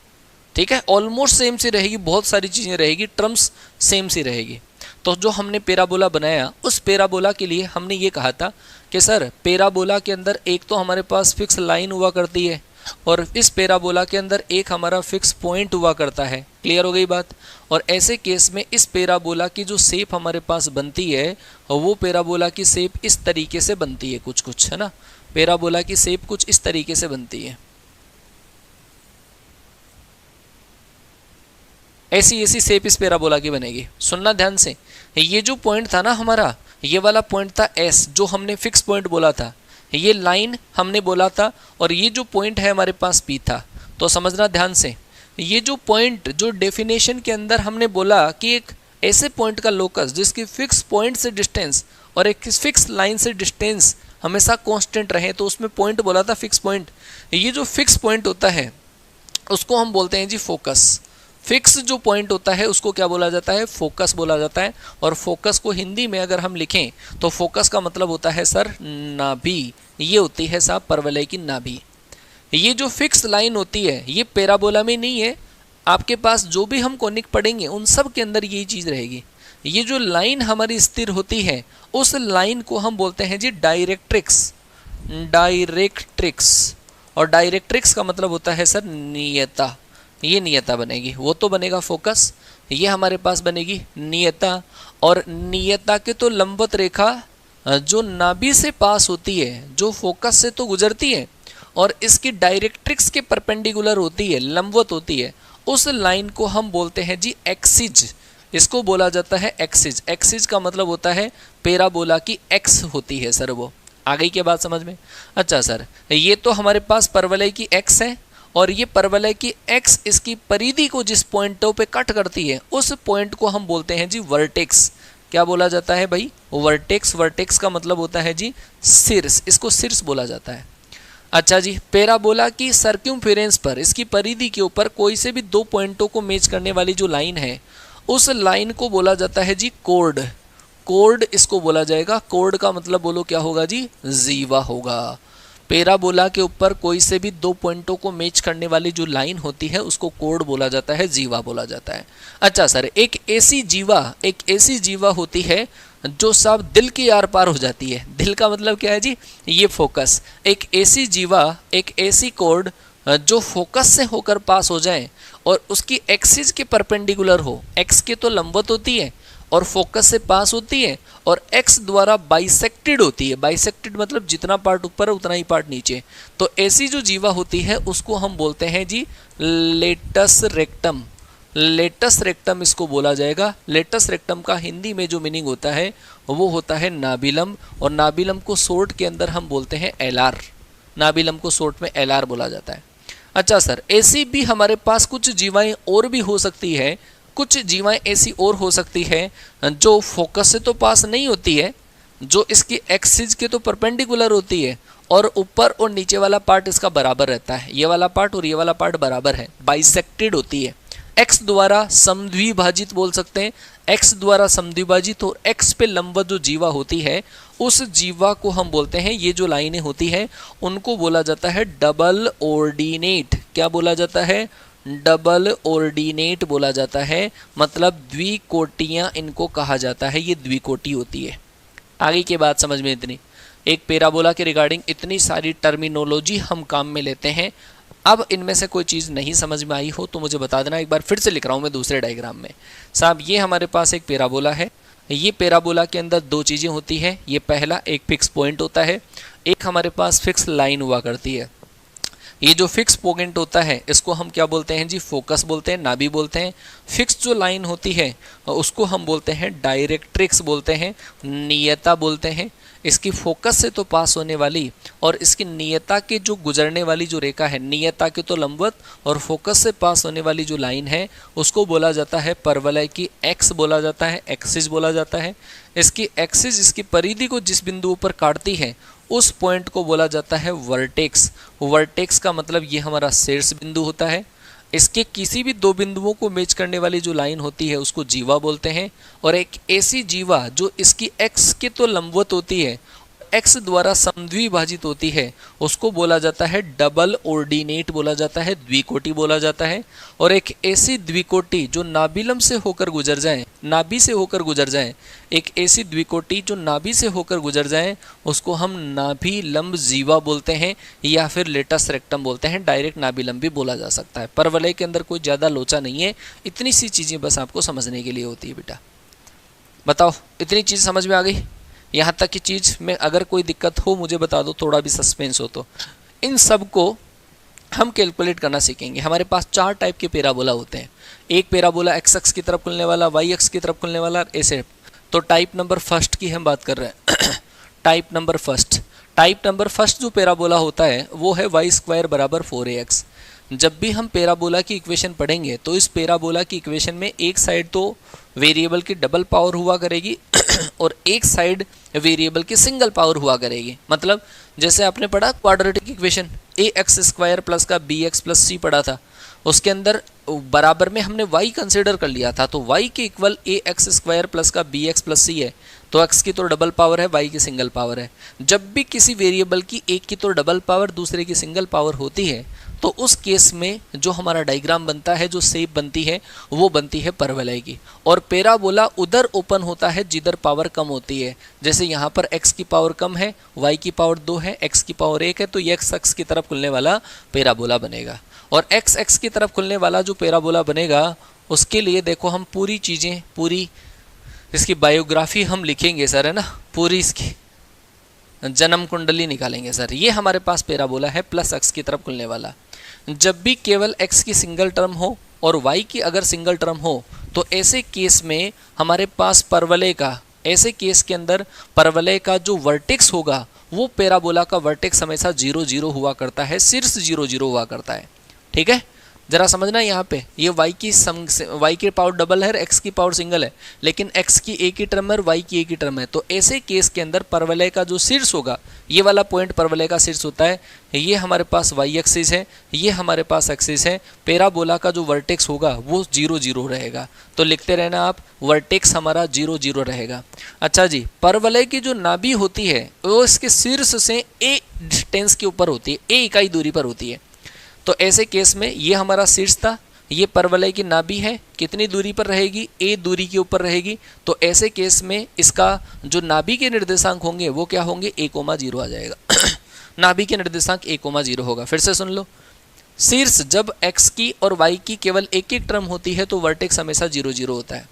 ठीक है, ऑलमोस्ट सेम सी रहेगी, बहुत सारी चीज़ें रहेगी, टर्म्स सेम सी रहेगी। तो जो हमने पैराबोला बनाया उस पैराबोला के लिए हमने ये कहा था कि सर पैराबोला के अंदर एक तो हमारे पास फिक्स लाइन हुआ करती है और इस पैराबोला के अंदर एक हमारा फिक्स पॉइंट हुआ करता है। क्लियर हो गई बात? और ऐसे केस में इस पैराबोला की जो शेप हमारे पास बनती है वो पैराबोला की शेप इस तरीके से बनती है, कुछ कुछ, है ना, पैराबोला की शेप कुछ इस तरीके से बनती है। ऐसी ऐसी शेप इस पैराबोला की बनेगी। सुनना ध्यान से, ये जो पॉइंट था ना हमारा, ये वाला पॉइंट था एस, जो हमने फिक्स पॉइंट बोला था, ये लाइन हमने बोला था, और ये जो पॉइंट है हमारे पास पी था। तो समझना ध्यान से, ये जो पॉइंट जो डेफिनेशन के अंदर हमने बोला कि एक ऐसे पॉइंट का लोकस जिसकी फिक्स पॉइंट से डिस्टेंस और एक फिक्स लाइन से डिस्टेंस हमेशा कांस्टेंट रहे, तो उसमें पॉइंट बोला था फिक्स पॉइंट। ये जो फिक्स पॉइंट होता है उसको हम बोलते हैं जी फोकस। फिक्स जो पॉइंट होता है उसको क्या बोला जाता है, फोकस बोला जाता है। और फोकस को हिंदी में अगर हम लिखें तो फोकस का मतलब होता है सर नाभि। ये होती है साहब परवलय की नाभि। ये जो फिक्स लाइन होती है ये पैराबोला में नहीं है, आपके पास जो भी हम कोनिक पढ़ेंगे उन सब के अंदर यही चीज़ रहेगी। ये जो लाइन हमारी स्थिर होती है उस लाइन को हम बोलते हैं जी डायरेक्ट्रिक्स। डायरेक्ट्रिक्स, और डायरेक्ट्रिक्स का मतलब होता है सर नियता। ये नियता बनेगी, वो तो बनेगा फोकस, ये हमारे पास बनेगी नियता। और नियता के तो लंबवत रेखा जो नाभि से पास होती है, जो फोकस से तो गुजरती है और इसकी डायरेक्ट्रिक्स के परपेंडिकुलर होती है, लंबवत होती है, उस लाइन को हम बोलते हैं जी एक्सिज। इसको बोला जाता है एक्सिज। एक्सिज का मतलब होता है पैराबोला की एक्स होती है सर वो। आ गई क्या बात समझ में? अच्छा सर, ये तो हमारे पास परवलय की एक्स है, और ये परवलय की एक्स इसकी परिधि को जिस पॉइंटों पे कट करती है उस पॉइंट को हम बोलते हैं जी वर्टेक्स। क्या बोला जाता है भाई? वर्टेक्स। वर्टेक्स का मतलब होता है जी शीर्ष, इसको शीर्ष बोला जाता है। अच्छा जी, पैराबोला की सर्क्यूम्फेरेंस पर, इसकी परिधि के ऊपर कोई से भी दो पॉइंटों को मैच करने वाली जो लाइन है उस लाइन को बोला जाता है जी कोर्ड। कोर्ड इसको बोला जाएगा। कोर्ड का मतलब बोलो क्या होगा जी? जीवा होगा। पैराबोला के ऊपर कोई से भी दो पॉइंटों को मैच करने वाली जो लाइन होती है उसको कोर्ड बोला जाता है, जीवा बोला जाता है। अच्छा सर, एक ऐसी जीवा होती है जो साहब दिल के आर पार हो जाती है। दिल का मतलब क्या है जी? ये फोकस। एक ऐसी जीवा, एक ऐसी कोर्ड जो फोकस से होकर पास हो जाए और उसकी एक्सिस के परपेंडिकुलर हो। एक्स के तो लंबवत होती है और फोकस से पास होती है और एक्स द्वारा बाइसेक्टेड होती है। बाइसेक्टेड मतलब जितना पार्ट ऊपर है उतना ही पार्ट नीचे। तो ऐसी जो जीवा होती है उसको हम बोलते हैं जी लेटस रेक्टम। लेटस रेक्टम इसको बोला जाएगा। लेटस रेक्टम का हिंदी में जो मीनिंग होता है वो होता है नाभिलम, और नाभिलम को शॉर्ट के अंदर हम बोलते हैं एलआर। नाभिलम को शॉर्ट में एलआर बोला जाता है। अच्छा सर, ऐसी भी हमारे पास कुछ जीवाएं और भी हो सकती है, कुछ जीवाएं ऐसी और हो सकती है जो फोकस से तो पास नहीं होती है, जो इसकी एक्सिस के तो परपेंडिकुलर होती है और ऊपर और नीचे वाला पार्ट इसका बराबर रहता है, ये वाला पार्ट और ये वाला पार्ट बराबर है, बाइसेक्टेड होती है, एक्स द्वारा समद्विभाजित बोल सकते हैं, एक्स द्वारा समद्विभाजित और एक्स पे लंबवत जो जीवा होती है उस जीवा को हम बोलते हैं, ये जो लाइनें होती हैं उनको बोला जाता है डबल ऑर्डिनेट। क्या बोला जाता है? डबल ऑर्डिनेट बोला जाता है, मतलब द्विकोटियां इनको कहा जाता है, ये द्विकोटि होती है। आगे की बात समझ में इतनी, एक पैराबोला के रिगार्डिंग इतनी सारी टर्मिनोलॉजी हम काम में लेते हैं। अब इनमें से कोई चीज़ नहीं समझ में आई हो तो मुझे बता देना, एक बार फिर से लिख रहा हूँ मैं दूसरे डायग्राम में। साहब ये हमारे पास एक पैराबोला है, ये पैराबोला के अंदर दो चीज़ें होती हैं, ये पहला एक फिक्स पॉइंट होता है, एक हमारे पास फिक्स लाइन हुआ करती है। ये जो फिक्स पॉइंट होता है इसको हम क्या बोलते हैं जी? फोकस बोलते हैं, नाभि बोलते हैं। फिक्स जो लाइन होती है उसको हम बोलते हैं डायरेक्ट्रिक्स बोलते हैं, नियता बोलते हैं। इसकी फोकस से तो पास होने वाली और इसकी नियता के जो गुजरने वाली जो रेखा है, नियता के तो लंबवत और फोकस से पास होने वाली जो लाइन है उसको बोला जाता है परवलय की एक्स बोला जाता है, एक्सिस बोला जाता है। इसकी एक्सिस इसकी परिधि को जिस बिंदु पर काटती है उस पॉइंट को बोला जाता है वर्टेक्स। वर्टेक्स का मतलब ये हमारा शीर्ष बिंदु होता है। इसके किसी भी दो बिंदुओं को मैच करने वाली जो लाइन होती है उसको जीवा बोलते हैं, और एक ऐसी जीवा जो इसकी एक्स के तो लंबवत होती है, एक्स द्वारा समद्विभाजित होती है, उसको बोला जाता है डबल ऑर्डिनेट बोला जाता है, द्विकोटि बोला जाता है। और एक ऐसी द्विकोटि जो नाभिलंब से होकर गुजर जाए, नाभि से होकर गुजर जाए, एक ऐसी द्विकोटि जो नाभि से होकर गुजर जाए उसको हम नाभिलंब जीवा बोलते हैं या फिर लेटस रेक्टम बोलते हैं, डायरेक्ट नाभिलंब भी बोला जा सकता है। परवलय के अंदर कोई ज़्यादा लोचा नहीं है, इतनी सी चीज़ें बस आपको समझने के लिए होती है बेटा। बताओ, इतनी चीज़ समझ में आ गई? यहाँ तक की चीज़ में अगर कोई दिक्कत हो मुझे बता दो, थोड़ा भी सस्पेंस हो तो। इन सब को हम कैलकुलेट करना सीखेंगे। हमारे पास चार टाइप के पैराबोला होते हैं, एक पैराबोला एक्स एक्स की तरफ खुलने वाला, वाई एक्स की तरफ खुलने वाला, ऐसे। तो टाइप नंबर फर्स्ट की हम बात कर रहे हैं। टाइप नंबर फर्स्ट जो पैराबोला होता है वो है वाई स्क्वायर बराबर 4ax। जब भी हम पैराबोला की इक्वेशन पढ़ेंगे तो इस पैराबोला की इक्वेशन में एक साइड तो वेरिएबल की डबल पावर हुआ करेगी और एक साइड वेरिएबल की सिंगल पावर हुआ करेगी। मतलब जैसे आपने पढ़ा क्वाड्रेटिक इक्वेशन ax² प्लस का bx प्लस c पढ़ा था, उसके अंदर बराबर में हमने y कंसिडर कर लिया था, तो y के इक्वल ax² प्लस का bx प्लस c है, तो x की तो डबल पावर है, y की सिंगल पावर है। जब भी किसी वेरिएबल की एक की तो डबल पावर दूसरे की सिंगल पावर होती है तो उस केस में जो हमारा डायग्राम बनता है, जो शेप बनती है वो बनती है परवलय की। और पैराबोला उधर ओपन होता है जिधर पावर कम होती है। जैसे यहाँ पर x की पावर कम है, y की पावर 2 है, x की पावर 1 है, तो ये x एक्स की तरफ खुलने वाला पैराबोला बनेगा। और x एक्स की तरफ खुलने वाला जो पैराबोला बनेगा उसके लिए देखो हम पूरी चीज़ें, पूरी इसकी बायोग्राफी हम लिखेंगे सर, है ना, पूरी इसकी जन्म कुंडली निकालेंगे सर। ये हमारे पास पैराबोला है प्लस x की तरफ खुलने वाला। जब भी केवल x की सिंगल टर्म हो और y की अगर सिंगल टर्म हो तो ऐसे केस में हमारे पास परवलय का, ऐसे केस के अंदर परवलय का जो वर्टेक्स होगा वो पैराबोला का वर्टेक्स हमेशा 0 0 हुआ करता है, शीर्ष 0 0 हुआ करता है। ठीक है, जरा समझना यहाँ पे, ये y की पावर डबल है, x की पावर सिंगल है, लेकिन x की एक ही टर्म है और y की एक ही टर्म है। तो ऐसे केस के अंदर परवलय का जो शीर्ष होगा, ये वाला पॉइंट परवलय का शीर्ष होता है, ये हमारे पास y एक्सिस है, ये हमारे पास एक्सिस है। पैराबोला का जो वर्टेक्स होगा वो 0 0 रहेगा। तो लिखते रहना आप, वर्टेक्स हमारा 0 0 रहेगा। अच्छा जी, परवलय की जो नाभि होती है वो इसके शीर्ष से a डिस्टेंस के ऊपर होती है, a इकाई दूरी पर होती है। तो ऐसे केस में ये हमारा शीर्ष था, ये परवलय की नाभि है, कितनी दूरी पर रहेगी? a दूरी के ऊपर रहेगी। तो ऐसे केस में इसका जो नाभि के निर्देशांक होंगे वो क्या होंगे? a,0 आ जाएगा। नाभि के निर्देशांक a,0 होगा। फिर से सुन लो, शीर्ष जब x की और y की केवल एक एक टर्म होती है तो वर्टेक्स हमेशा 0 0 होता है।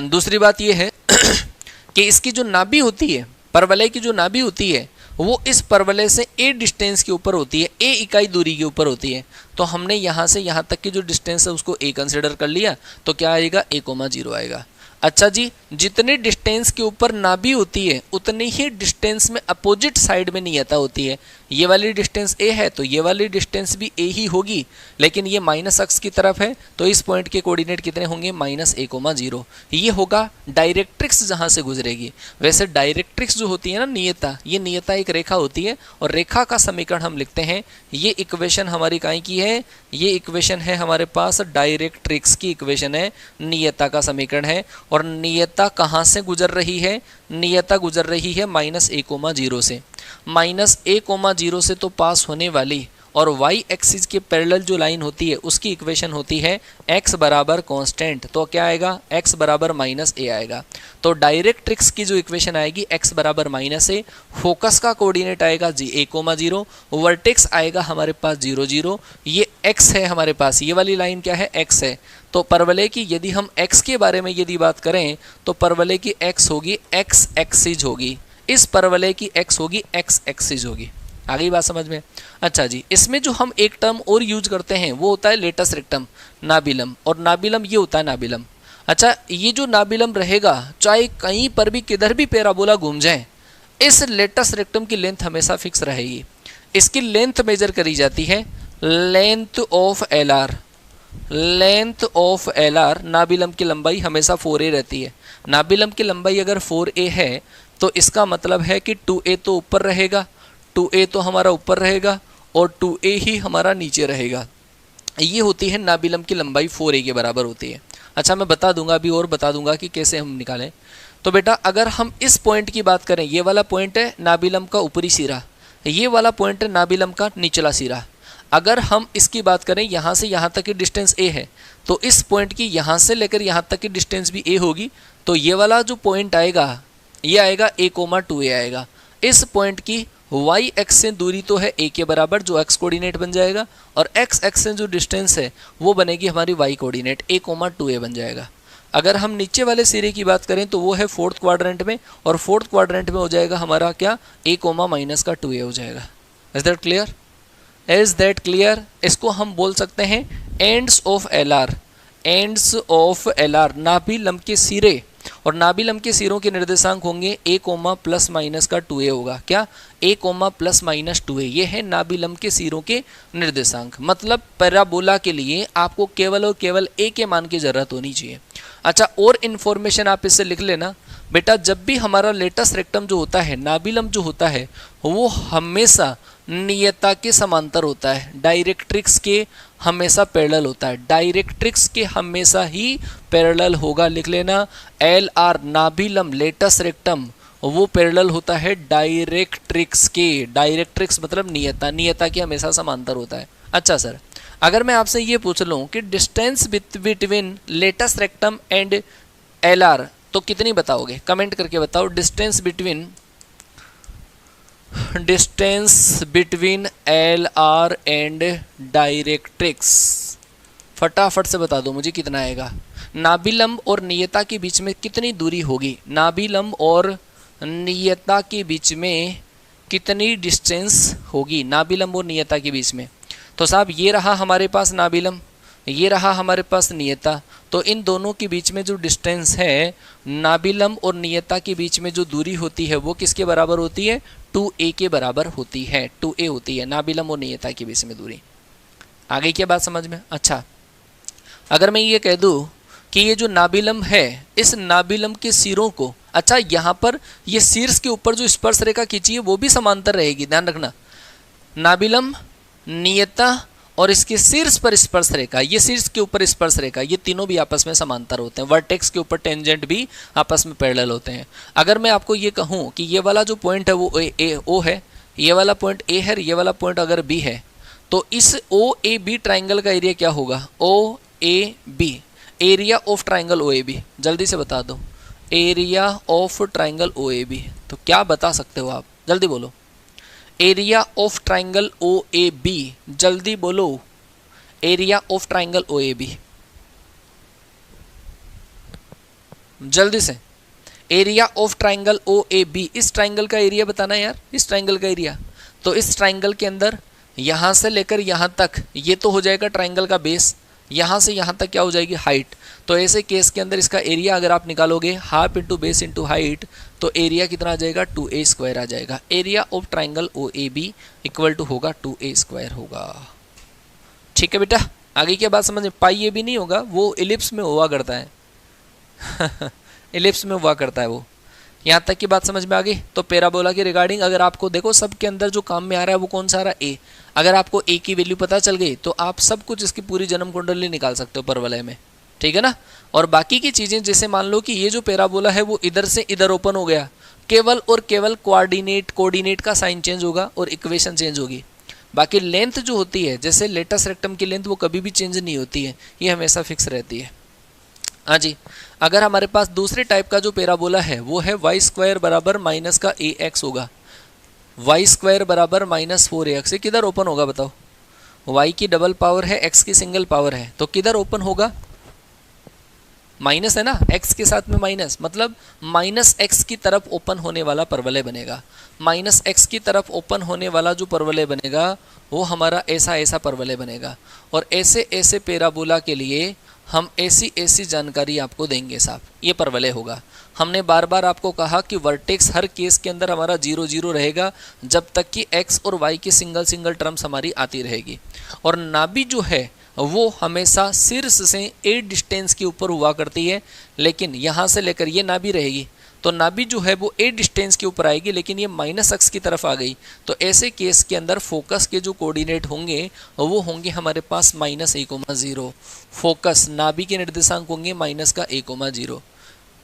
दूसरी बात ये है कि इसकी जो नाभि होती है, परवलय की जो नाभि होती है वो इस परवलय से a डिस्टेंस के ऊपर होती है, a इकाई दूरी के ऊपर होती है। तो हमने यहाँ से यहाँ तक की जो डिस्टेंस है उसको a कंसिडर कर लिया, तो क्या आएगा? a,0 आएगा। अच्छा जी, जितने डिस्टेंस डिस्टेंस के ऊपर नाभि होती है उतनी ही डिस्टेंस में अपोजिट साइड में नियता होती है। ये वाली डिस्टेंस ए है तो ये वाली डिस्टेंस भी ए ही होगी, लेकिन ये माइनस अक्स की तरफ है तो इस पॉइंट के कोऑर्डिनेट कितने होंगे, -a,0। ये होगा डायरेक्ट्रिक्स जहाँ से गुजरेगी। वैसे डायरेक्ट्रिक्स जो होती है ना नियता, ये नियता एक रेखा होती है और रेखा का समीकरण हम लिखते हैं। ये इक्वेशन हमारी काई की है, ये इक्वेशन है हमारे पास डायरेक्ट्रिक्स की इक्वेशन है, नियता का समीकरण है। और नियता कहाँ से गुजर रही है, नियता गुजर रही है -a,0 से। -a,0 से तो पास होने वाली और y एक्सिस के पैरेलल जो लाइन होती है उसकी इक्वेशन होती है x बराबर कांस्टेंट। तो क्या आएगा, x बराबर -a आएगा। तो डायरेक्ट्रिक्स की जो इक्वेशन आएगी x बराबर -a, फोकस का कोऑर्डिनेट आएगा a,0, वर्टेक्स आएगा हमारे पास 0 0। ये x है हमारे पास, ये वाली लाइन क्या है, x है। तो परवलय की यदि हम x के बारे में यदि बात करें तो परवलय की x होगी x एक्सिस होगी, इस परवलय की x होगी x एक्सिस होगी। आ गई बात समझ में। अच्छा जी, इसमें जो हम एक टर्म और यूज करते हैं वो होता है लेटस रेक्टम, नाबिलम। और नाबिलम ये होता है नाबिलम। अच्छा, ये जो नाबिलम रहेगा चाहे कहीं पर भी किधर भी पैराबोला घूम जाए, इस लेटस रेक्टम की लेंथ हमेशा फिक्स रहेगी। इसकी लेंथ मेजर करी जाती है length of L R. Length of L R, नाबिलम की लंबाई हमेशा 4a रहती है। नाबिलम की लंबाई अगर 4a है तो इसका मतलब है कि 2a तो ऊपर रहेगा, 2a तो हमारा ऊपर रहेगा और 2a ही हमारा नीचे रहेगा। ये होती है नाबिलम की लंबाई 4a के बराबर होती है। अच्छा, मैं बता दूंगा अभी और बता दूंगा कि कैसे हम निकालें। तो बेटा अगर हम इस पॉइंट की बात करें, ये वाला पॉइंट है नाबिलम का ऊपरी सिरा, ये वाला पॉइंट है नाबिलम का निचला सिरा। अगर हम इसकी बात करें यहाँ से यहाँ तक की डिस्टेंस a है तो इस पॉइंट की यहाँ से लेकर यहाँ तक की डिस्टेंस भी a होगी। तो ये वाला जो पॉइंट आएगा ये आएगा a,2a आएगा। इस पॉइंट की y एक्स से दूरी तो है a के बराबर जो x कोऑर्डिनेट बन जाएगा, और x एक्स से जो डिस्टेंस है वो बनेगी हमारी y कोऑर्डिनेट a,2a बन जाएगा। अगर हम नीचे वाले सिरे की बात करें तो वो है 4th क्वाड्रेंट में, और 4th क्वाड्रेंट में हो जाएगा हमारा क्या, a,-2a हो जाएगा। Is that clear, is that clear. इसको हम बोल सकते हैं ends of L R, ends of L R, नाभिलम के सिरे। और नाभिलम के सिरों के निर्देशांक होंगे a,±2a होगा। क्या, a,±2a, ये है नाभिलम के सिरों के निर्देशांक। मतलब पैराबोला के लिए आपको केवल और केवल a के मान की जरूरत होनी चाहिए। अच्छा, और इन्फॉर्मेशन आप इससे लिख लेना बेटा, जब भी हमारा लेटस रेक्टम जो होता है, नाभिलम जो होता है, वो हमेशा नियता के समांतर होता है, डायरेक्ट्रिक्स के हमेशा पैरेलल होता है, डायरेक्ट्रिक्स के हमेशा ही पैरेलल होगा। लिख लेना, एल आर नाभिलम लेटस रेक्टम वो पैरेलल होता है डायरेक्ट्रिक्स के। डायरेक्ट्रिक्स मतलब नियता, नियता के हमेशा समांतर होता है। अच्छा सर, अगर मैं आपसे ये पूछ लूँ कि distance between latus rectum and L R तो कितनी बताओगे, कमेंट करके बताओ। Distance between L R and directrix, फटाफट से बता दो मुझे कितना आएगा। नाभिलम और नियता के बीच में कितनी दूरी होगी, नाभिलम और नियता के बीच में कितनी डिस्टेंस होगी, नाभिलम और नियता के बीच में। तो साहब ये रहा हमारे पास नाभिलम, ये रहा हमारे पास नियता। तो इन दोनों के बीच में जो डिस्टेंस है, नाभिलम और नियता के बीच में जो दूरी होती है वो किसके बराबर होती है, 2a के बराबर होती है, 2a होती है नाभिलम और नियता के बीच में दूरी। आ गई क्या बात समझ में। अच्छा, अगर मैं ये कह दूं कि ये जो नाभिलम है, इस नाभिलम के सिरों को, अच्छा यहाँ पर ये शीर्ष के ऊपर जो स्पर्श रेखा खींची है वो भी समांतर रहेगी, ध्यान रखना। नाभिलम, नियता और इसके शीर्ष पर स्पर्श रेखा, ये शीर्ष के ऊपर स्पर्श रेखा, ये तीनों भी आपस में समांतर होते हैं। वर्टेक्स के ऊपर टेंजेंट भी आपस में पैरेलल होते हैं। अगर मैं आपको ये कहूँ कि ये वाला जो पॉइंट है वो ओ है, ये वाला पॉइंट ए है, ये वाला पॉइंट अगर बी है, तो इस ओ ए बी ट्राइंगल का एरिया क्या होगा, O A B, area of triangle O A B. जल्दी से बता दो, area of triangle O A B. तो क्या बता सकते हो आप, जल्दी बोलो। Area of triangle O A B, जल्दी बोलो, area of triangle O A B, जल्दी से। Area of triangle O A B, इस ट्राइंगल का एरिया बताना यार, इस ट्राइंगल का एरिया। तो इस ट्राइंगल के अंदर यहाँ से लेकर यहाँ तक ये तो हो जाएगा ट्राइंगल का बेस, यहाँ से यहाँ तक क्या हो जाएगी, हाइट। तो ऐसे केस के अंदर इसका एरिया अगर आप निकालोगे half into base into height, तो एरिया कितना आ जाएगा, 2a स्क्वायर आ जाएगा। Area of triangle O A B equal to होगा 2a स्क्वायर होगा। ठीक है बेटा, आगे क्या बात समझ में, पाई ए भी नहीं होगा, वो इलिप्स में हुआ करता है इलिप्स में हुआ करता है वो। यहाँ तक की बात समझ में आ गई। तो पैराबोला के रिगार्डिंग अगर आपको देखो सबके अंदर जो काम में आ रहा है वो कौन सा आ रहा है, ए। अगर आपको ए की वैल्यू पता चल गई तो आप सब कुछ इसकी पूरी जन्म कुंडली निकाल सकते हो परवलय में, ठीक है ना। और बाकी की चीज़ें जैसे मान लो कि ये जो पैराबोला है वो इधर से इधर ओपन हो गया, केवल और केवल कोऑर्डिनेट का साइन चेंज होगा और इक्वेशन चेंज होगी। बाकी लेंथ जो होती है, जैसे लेटस रेक्टम की लेंथ वो कभी भी चेंज नहीं होती है, ये हमेशा फिक्स रहती है। हाँ जी, अगर हमारे पास दूसरे टाइप का जो पैराबोला है वो है वाई स्क्वायर बराबर माइनस का ए एक्स होगा, वाई स्क्वायर बराबर -4ax। ये किधर ओपन होगा बताओ, y की डबल पावर है, x की सिंगल पावर है, तो किधर ओपन होगा, माइनस है ना, x के साथ में माइनस, मतलब -x की तरफ ओपन होने वाला परवलय बनेगा। -x की तरफ ओपन होने वाला जो परवलय बनेगा वो हमारा ऐसा ऐसा परवलय बनेगा। और ऐसे ऐसे पैराबोला के लिए हम ऐसी ऐसी जानकारी आपको देंगे साहब, ये परवलय होगा। हमने बार बार आपको कहा कि वर्टेक्स हर केस के अंदर हमारा 0 0 रहेगा जब तक कि x और y की सिंगल सिंगल टर्म्स हमारी आती रहेगी। और नाभि जो है वो हमेशा शीर्ष से ए डिस्टेंस के ऊपर हुआ करती है, लेकिन यहाँ से लेकर ये नाभि रहेगी तो नाभि जो है वो ए डिस्टेंस के ऊपर आएगी, लेकिन ये -x की तरफ आ गई। तो ऐसे केस के अंदर फोकस के जो कोऑर्डिनेट होंगे वो होंगे हमारे पास -a,0। फोकस नाभि के निर्देशांक होंगे -a,0।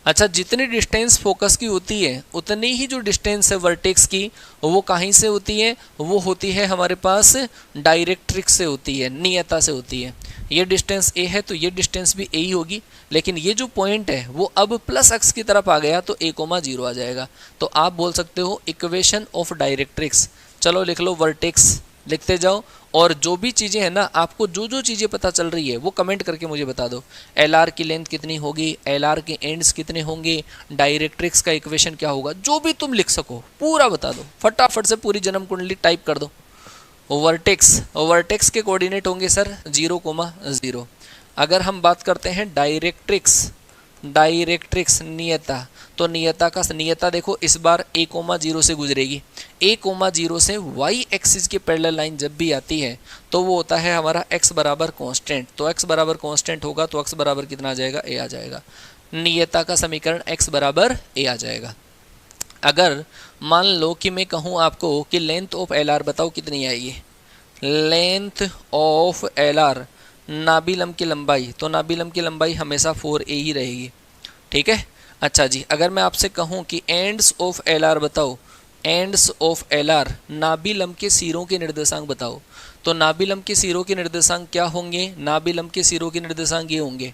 अच्छा, जितनी डिस्टेंस फोकस की होती है उतनी ही जो डिस्टेंस है वर्टेक्स की वो कहीं से होती है, वो होती है हमारे पास डायरेक्ट्रिक्स से होती है, नियता से होती है। ये डिस्टेंस a है तो ये डिस्टेंस भी a ही होगी, लेकिन ये जो पॉइंट है वो अब +x की तरफ आ गया तो a,0 आ जाएगा। तो आप बोल सकते हो इक्वेशन ऑफ डायरेक्ट्रिक्स। चलो लिख लो, वर्टेक्स लिखते जाओ, और जो भी चीज़ें हैं ना, आपको जो जो चीज़ें पता चल रही है वो कमेंट करके मुझे बता दो। LR की लेंथ कितनी होगी, LR के एंड्स कितने होंगे, डायरेक्ट्रिक्स का इक्वेशन क्या होगा, जो भी तुम लिख सको पूरा बता दो, फटाफट से पूरी जन्म कुंडली टाइप कर दो। वर्टेक्स के कोऑर्डिनेट होंगे सर 0,0। अगर हम बात करते हैं डायरेक्ट्रिक्स नियता, तो नियता देखो इस बार a,0 से गुजरेगी। a,0 से y एक्सिस की पैरेलल लाइन जब भी आती है तो वो होता है हमारा x बराबर कांस्टेंट। तो x बराबर कांस्टेंट होगा तो x बराबर कितना आ जाएगा, a आ जाएगा। नियता का समीकरण x बराबर a आ जाएगा। अगर मान लो कि मैं कहूँ आपको कि लेंथ ऑफ LR बताओ कितनी आएगी, लेंथ ऑफ LR नाभि लंब की लंबाई, तो नाभि लंब की लंबाई हमेशा 4a ही रहेगी, ठीक है। अच्छा जी, अगर मैं आपसे कहूँ कि एंड्स ऑफ LR बताओ, एंड्स ऑफ LR नाभि लंब के सिरों के निर्देशांक बताओ, तो नाभि लंब के सिरों के निर्देशांक क्या होंगे, नाभि लंब के सिरों के निर्देशांक ये होंगे।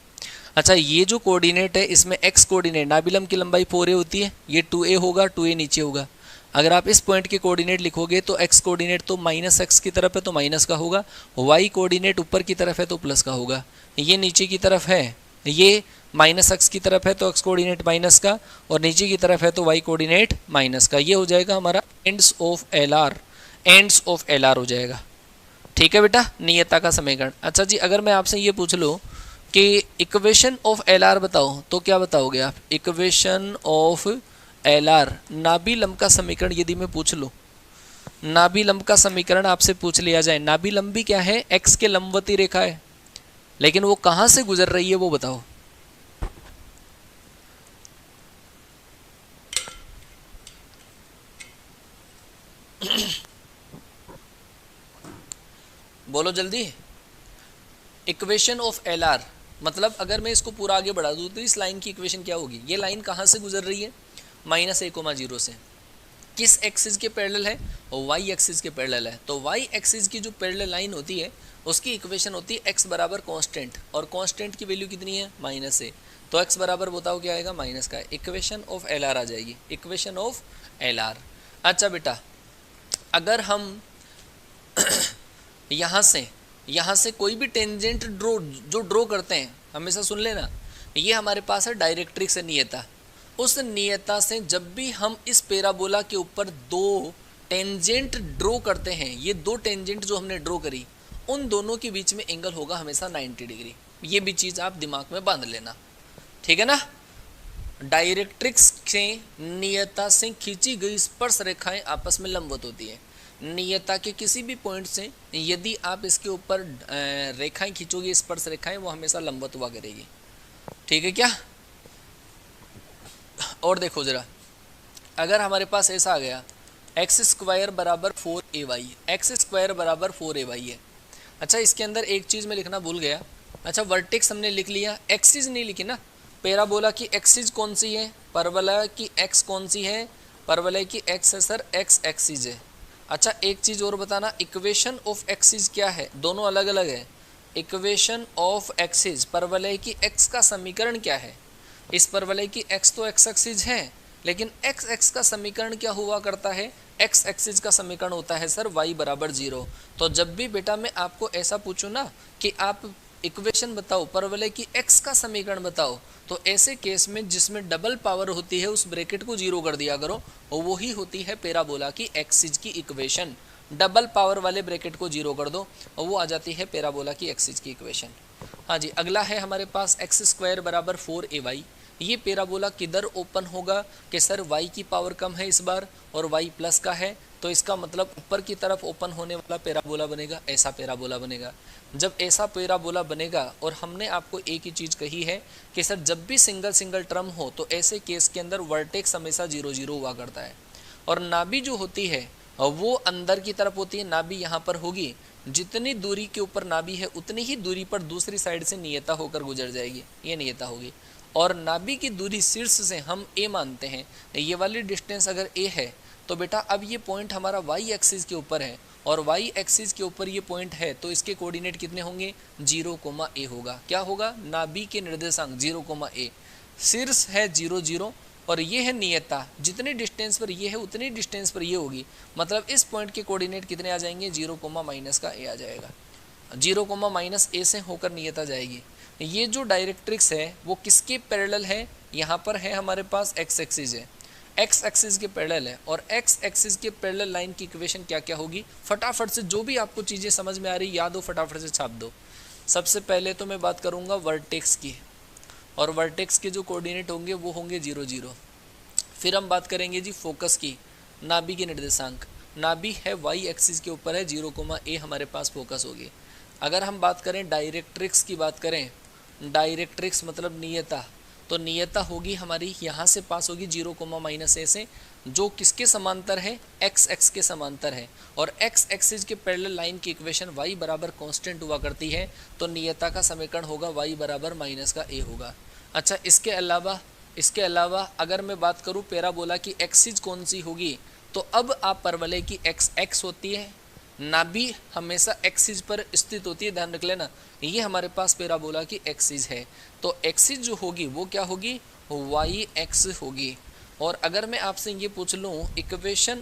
अच्छा, ये जो कोऑर्डिनेट है इसमें x कोऑर्डिनेट, नाभि लंब की लंबाई 4a होती है, ये 2a होगा, 2a नीचे होगा। अगर आप इस पॉइंट के कोऑर्डिनेट लिखोगे तो x कोऑर्डिनेट तो -x की तरफ है तो माइनस का होगा, y कोऑर्डिनेट ऊपर की तरफ है तो प्लस का होगा, ये नीचे की तरफ है, ये -x की तरफ है तो x कोऑर्डिनेट माइनस का, और नीचे की तरफ है तो y कोऑर्डिनेट माइनस का। ये हो जाएगा हमारा एंड्स ऑफ LR हो जाएगा, ठीक है बेटा, नियता का समीकरण। अच्छा जी, अगर मैं आपसे ये पूछ लूँ कि इक्वेशन ऑफ LR बताओ तो क्या बताओगे आप, इक्वेशन ऑफ LR नाभि लंब का समीकरण यदि मैं पूछ लूँ, नाभि लंब का समीकरण आपसे पूछ लिया जाए, नाभि लंबी क्या है, x के लंबवती रेखा है, लेकिन वो कहाँ से गुजर रही है वो बताओ। बोलो जल्दी। इक्वेशन ऑफ LR मतलब अगर मैं इसको पूरा आगे बढ़ा दूँ तो इस लाइन की इक्वेशन क्या होगी, ये लाइन कहाँ से गुजर रही है, -a,0 से। किस एक्सिस के पैरेलल है, y एक्सिस के पैरेलल है। तो y एक्सिस की जो पैरेलल लाइन होती है उसकी इक्वेशन होती है x बराबर कांस्टेंट, और कांस्टेंट की वैल्यू कितनी है, -a। तो x बराबर बताओ क्या आएगा, माइनस का। इक्वेशन ऑफ LR आ जाएगी, इक्वेशन ऑफ LR। अच्छा बेटा, अगर हम यहाँ से कोई भी टेंजेंट ड्रॉ करते हैं, हमेशा सुन लेना, ये हमारे पास है डायरेक्ट्रिक्स नियता। उस नियता से जब भी हम इस पैराबोला के ऊपर 2 टेंजेंट ड्रॉ करते हैं, ये 2 टेंजेंट जो हमने ड्रॉ करी उन दोनों के बीच में एंगल होगा हमेशा 90 डिग्री। ये भी चीज़ आप दिमाग में बांध लेना, ठीक है ना। डायरेक्ट्रिक्स से नियता से खींची गई स्पर्श रेखाएं आपस में लंबवत होती है। नियता के किसी भी पॉइंट से यदि आप इसके ऊपर रेखाएं खींचोगे, स्पर्श रेखाएं, वो हमेशा लंबवत हुआ करेगी, ठीक है क्या। और देखो जरा, अगर हमारे पास ऐसा आ गया एक्स स्क्वायर बराबर 4ay, एक्स स्क्वायर बराबर 4ay है। अच्छा, इसके अंदर एक चीज़ मैं लिखना भूल गया। अच्छा, वर्टेक्स हमने लिख लिया, एक्सिस नहीं लिखी ना। पैराबोला की एक्सिस कौन सी है, परवलय की एक्स कौन सी है, परवलय की एक्स है सर एक्स एक्सिस है। अच्छा, एक चीज़ और बताना, इक्वेशन ऑफ एक्सिस क्या है, दोनों अलग अलग है। इक्वेशन ऑफ एक्सिस, परवलय की एक्स का समीकरण क्या है। इस परवलय की एक्स तो एक्स एक्सिस है, लेकिन एक्स एक्स का समीकरण क्या हुआ करता है, एक्स एक्सिस का समीकरण होता है सर y बराबर 0। तो जब भी बेटा मैं आपको ऐसा पूछूं ना कि आप इक्वेशन बताओ, परवलय की एक्स का समीकरण बताओ, तो ऐसे केस में जिसमें डबल पावर होती है उस ब्रैकेट को 0 कर दिया करो, और वही होती है पैराबोला की एक्सिस की इक्वेशन। डबल पावर वाले ब्रैकेट को 0 कर दो और वो आ जाती है पैराबोला की एक्सिस की इक्वेशन। हाँ जी, अगला है हमारे पास एक्स स्क्वायर बराबर 4ay। ये पैराबोला किधर ओपन होगा कि सर y की पावर कम है इस बार और y प्लस का है, तो इसका मतलब ऊपर की तरफ ओपन होने वाला पैराबोला बनेगा, ऐसा पैराबोला बनेगा। जब ऐसा पैराबोला बनेगा, और हमने आपको एक ही चीज़ कही है कि सर जब भी सिंगल सिंगल टर्म हो तो ऐसे केस के अंदर वर्टेक्स हमेशा 0 0 हुआ करता है, और नाभि जो होती है वो अंदर की तरफ होती है। नाभि यहाँ पर होगी, जितनी दूरी के ऊपर नाभि है उतनी ही दूरी पर दूसरी साइड से नियता होकर गुजर जाएगी, ये नियता होगी। और नाभि की दूरी शीर्ष से हम a मानते हैं, ये वाली डिस्टेंस अगर a है तो बेटा अब ये पॉइंट हमारा y एक्सिस के ऊपर है, और y एक्सिस के ऊपर ये पॉइंट है, तो इसके कोऑर्डिनेट कितने होंगे, 0, a होगा। क्या होगा, नाभि के निर्देशांक 0, a। शीर्ष है 0 0 और ये है नियता, जितनी डिस्टेंस पर ये है उतनी डिस्टेंस पर ये होगी, मतलब इस पॉइंट के कोऑर्डिनेट कितने आ जाएंगे, 0, a आ जाएगा। 0, a से होकर नियता जाएगी। ये जो डायरेक्ट्रिक्स है वो किसके पैरेलल है, यहाँ पर है हमारे पास एक्स एक्सिस है, एक्स एक्सिस के पैरेलल है, और एक्स एक्सिस के पैरेलल लाइन की इक्वेशन क्या क्या होगी, फटाफट से जो भी आपको चीज़ें समझ में आ रही याद हो फटाफट से छाप दो। सबसे पहले तो मैं बात करूँगा वर्टेक्स की, और वर्टेक्स के जो कोऑर्डिनेट होंगे वो होंगे 0 0। फिर हम बात करेंगे जी फोकस की, नाभि के निर्देशांक, नाभि है y एक्सिस के ऊपर है, 0, a हमारे पास फोकस होगी। अगर हम बात करें डायरेक्ट्रिक्स की, बात करें डायरेक्ट्रिक्स मतलब नियता, तो नियता होगी हमारी यहाँ से पास होगी 0, a से, जो किसके समांतर है, एक्स एक्स के समांतर है, और एक्स एक्सिस के पैरेलल लाइन की इक्वेशन y बराबर कांस्टेंट हुआ करती है, तो नियता का समीकरण होगा y बराबर -a होगा। अच्छा, इसके अलावा अगर मैं बात करूँ पैराबोला की एक्सिस कौन सी होगी, तो अब आप परवलय की एक्स होती है, नाभि हमेशा एक्सिस पर स्थित होती है, ध्यान रख लेना, ये हमारे पास पैराबोला की एक्सिस है। तो एक्सिस जो होगी वो क्या होगी, वाई एक्स होगी। और अगर मैं आपसे ये पूछ लूँ इक्वेशन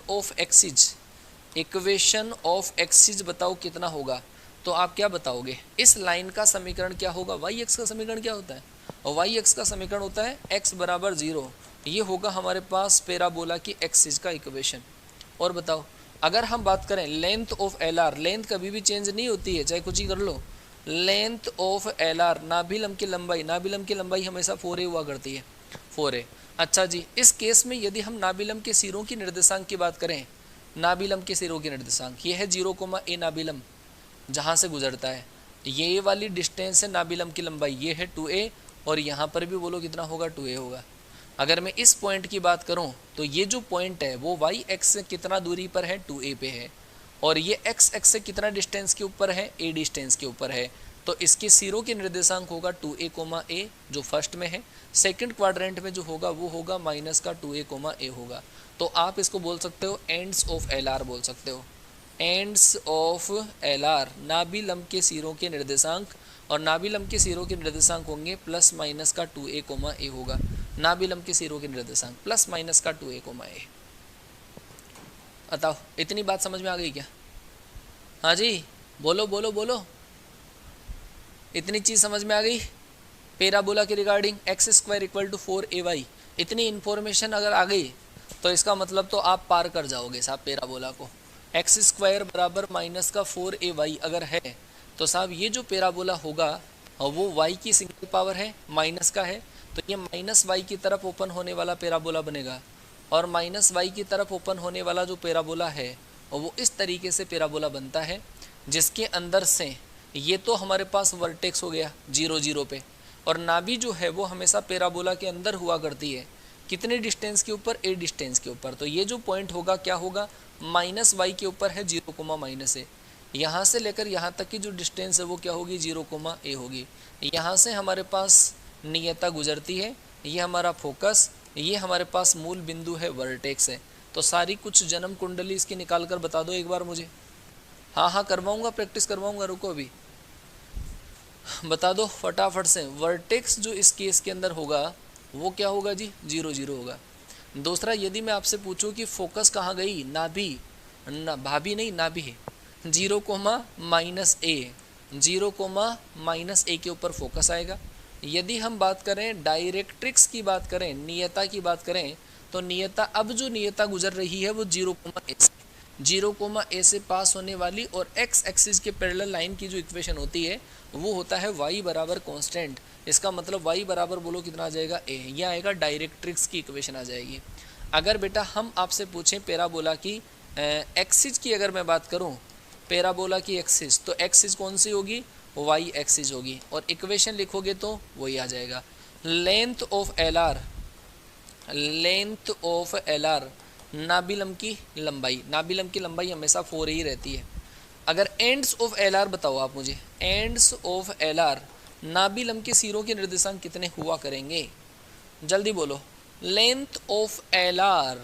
ऑफ एक्सिस बताओ कितना होगा, तो आप क्या बताओगे, इस लाइन का समीकरण क्या होगा, वाई एक्स का समीकरण क्या होता है, और वाई एक्स का समीकरण होता है एक्स बराबर 0। ये होगा हमारे पास पैराबोला की एक्सिस का इक्वेशन। और बताओ, अगर हम बात करें length of L R, length कभी भी चेंज नहीं होती है चाहे कुछ ही कर लो, लेंथ ऑफ एल आर, नाभिलम की लंबाई, नाभिलम की लंबाई हमेशा 4a हुआ करती है, 4a। अच्छा जी, इस केस में यदि हम नाभिलम के सिरों की निर्देशांक की बात करें, नाभिलम के सिरों की निर्देशांक ये है 0, a नाभिलम जहाँ से गुजरता है, ये वाली डिस्टेंस है नाभिलम की लंबाई, ये है 2a, और यहाँ पर भी बोलो कितना होगा, 2a होगा। अगर मैं इस पॉइंट की बात करूं तो ये जो पॉइंट है वो y एक्स से कितना दूरी पर है, 2a पे है, और ये x एक्स से कितना डिस्टेंस के ऊपर है, a डिस्टेंस के ऊपर है, तो इसके सिरों के निर्देशांक होगा 2a, a जो फर्स्ट में है, सेकंड क्वाड्रेंट में जो होगा वो होगा माइनस का 2a, a होगा। तो आप इसको बोल सकते हो एंड्स ऑफ एल आर बोल सकते हो, एंड्स ऑफ एल आर, नाभिलम के सिरों के निर्देशांक, और नाभिलम के सिरों के निर्देशांक होंगे प्लस माइनस का 2a, a होगा, नाभिलम के सिरों के निर्देशांक प्लस माइनस का 2a, a। बताओ इतनी बात समझ में आ गई क्या, हाँ जी बोलो बोलो बोलो, इतनी चीज़ समझ में आ गई पैराबोला के regarding, x square equal to 4ay, इतनी इन्फॉर्मेशन अगर आ गई तो इसका मतलब तो आप पार कर जाओगे साहब पैराबोला को। एक्स स्क्वायर बराबर माइनस का 4ay अगर है तो साहब ये जो पैराबोला होगा वो y की सिंगल पावर है, माइनस का है, तो ये माइनस वाई की तरफ ओपन होने वाला पैराबोला बनेगा। और माइनस वाई की तरफ ओपन होने वाला जो पैराबोला है वो इस तरीके से पैराबोला बनता है, जिसके अंदर से ये तो हमारे पास वर्टेक्स हो गया 0 0 पे, और नाभि जो है वो हमेशा पैराबोला के अंदर हुआ करती है। कितने डिस्टेंस के ऊपर? a डिस्टेंस के ऊपर। तो ये जो पॉइंट होगा क्या होगा? माइनस वाई के ऊपर है 0, माइनस ए। यहाँ से लेकर यहाँ तक की जो डिस्टेंस है वो क्या होगी? 0, a होगी। यहाँ से हमारे पास नियता गुजरती है, ये हमारा फोकस, ये हमारे पास मूल बिंदु है, वर्टेक्स है। तो सारी कुछ जन्म कुंडली इसकी निकाल कर बता दो एक बार मुझे। हाँ हाँ करवाऊँगा, प्रैक्टिस करवाऊँगा, रुको अभी बता दो फटाफट से। वर्टेक्स जो इस केस के अंदर होगा वो क्या होगा जी? 0 0 होगा। दूसरा, यदि मैं आपसे पूछूं कि फोकस कहाँ गई? नाभि, भाभी नहीं, नाभि है। 0, -a, 0, -a के ऊपर फोकस आएगा। यदि हम बात करें डायरेक्ट्रिक्स की बात करें, नियता की बात करें, तो नियता, अब जो नियता गुजर रही है वो 0, a से पास होने वाली और x एक्सिस के पैरेलल लाइन की जो इक्वेशन होती है वो होता है y बराबर कांस्टेंट। इसका मतलब y बराबर बोलो कितना आ जाएगा? a। यह आएगा डायरेक्ट्रिक्स की इक्वेशन आ जाएगी। अगर बेटा हम आपसे पूछें पैराबोला की एक्सिस की, अगर मैं बात करूं पैराबोला की एक्सिस, तो एक्सिस कौन सी होगी? y एक्सिस होगी। और इक्वेशन लिखोगे तो वही आ जाएगा, लेंथ ऑफ एल आर, नाभिलम की लंबाई। नाभिलम की लंबाई हमेशा 4 ही रहती है। अगर एंड्स ऑफ एल आर बताओ आप मुझे, एंड्स ऑफ एल आर, नाभिलम के सिरों के निर्देशांक कितने हुआ करेंगे? जल्दी बोलो। Length of L R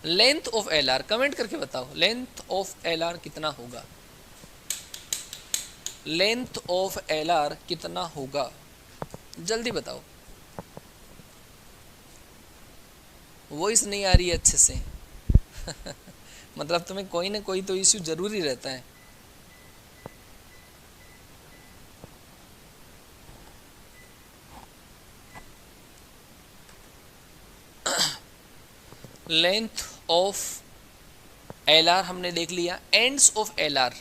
length of L are comment करके बताओ, लेंथ ऑफ एल आर कितना होगा? लेंथ ऑफ एल आर कितना होगा? जल्दी बताओ। वॉइस नहीं आ रही है अच्छे से मतलब तुम्हें कोई ना कोई तो इश्यू जरूरी रहता है। लेंथ ऑफ एल आर हमने देख लिया। एंड्स ऑफ एल आर,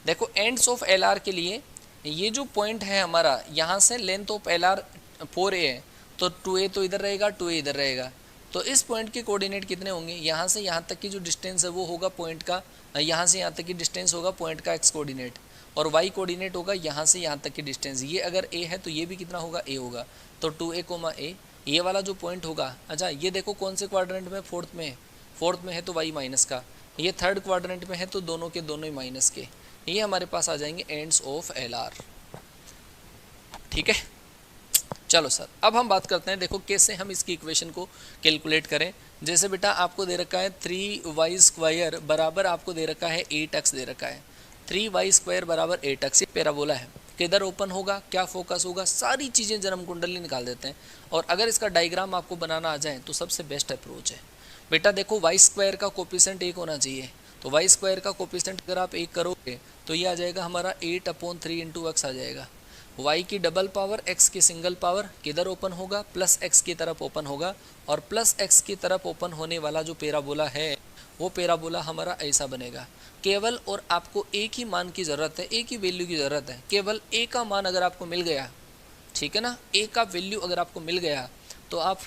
देखो एंड्स ऑफ एल आर के लिए ये जो पॉइंट है हमारा, यहाँ से length of L are 4a है, तो 2a तो इधर रहेगा, 2a इधर रहेगा। तो इस पॉइंट के कोऑर्डिनेट कितने होंगे? यहाँ से यहाँ तक की जो डिस्टेंस है वो होगा पॉइंट का, यहाँ से यहाँ तक की डिस्टेंस होगा पॉइंट का x कोऑर्डिनेट, और y कोऑर्डिनेट होगा यहाँ से यहाँ तक की डिस्टेंस। ये अगर a है तो ये भी कितना होगा? a होगा। तो 2a, a ये वाला जो पॉइंट होगा, अच्छा ये देखो कौन से क्वाड्रेंट में? फोर्थ में है। फोर्थ में है तो y माइनस का, ये थर्ड क्वाड्रेंट में है तो दोनों के दोनों ही माइनस के। ये हमारे पास आ जाएंगे एंड्स ऑफ एल आर। ठीक है, चलो सर अब हम बात करते हैं, देखो कैसे हम इसकी इक्वेशन को कैलकुलेट करें। जैसे बेटा आपको दे रखा है 3y² बराबर आपको दे रखा है 8x दे रखा है। 3y² बराबर 8x, ये पैराबोला है। किधर ओपन होगा, क्या फोकस होगा, सारी चीज़ें जन्म कुंडली निकाल देते हैं। और अगर इसका डायग्राम आपको बनाना आ जाए तो सबसे बेस्ट अप्रोच है। बेटा देखो y² का कोफिशिएंट 1 होना चाहिए, तो y² का कोफिशिएंट अगर आप 1 करोगे तो ये आ जाएगा हमारा 8/3 × x आ जाएगा। y की डबल पावर x की सिंगल पावर किधर ओपन होगा? प्लस x की तरफ ओपन होगा। और प्लस x की तरफ ओपन होने वाला जो पैराबोला है वो पैराबोला हमारा ऐसा बनेगा। केवल और आपको एक ही मान की ज़रूरत है, एक ही वैल्यू की ज़रूरत है। केवल a का मान अगर आपको मिल गया, ठीक है ना, a का वैल्यू अगर आपको मिल गया तो आप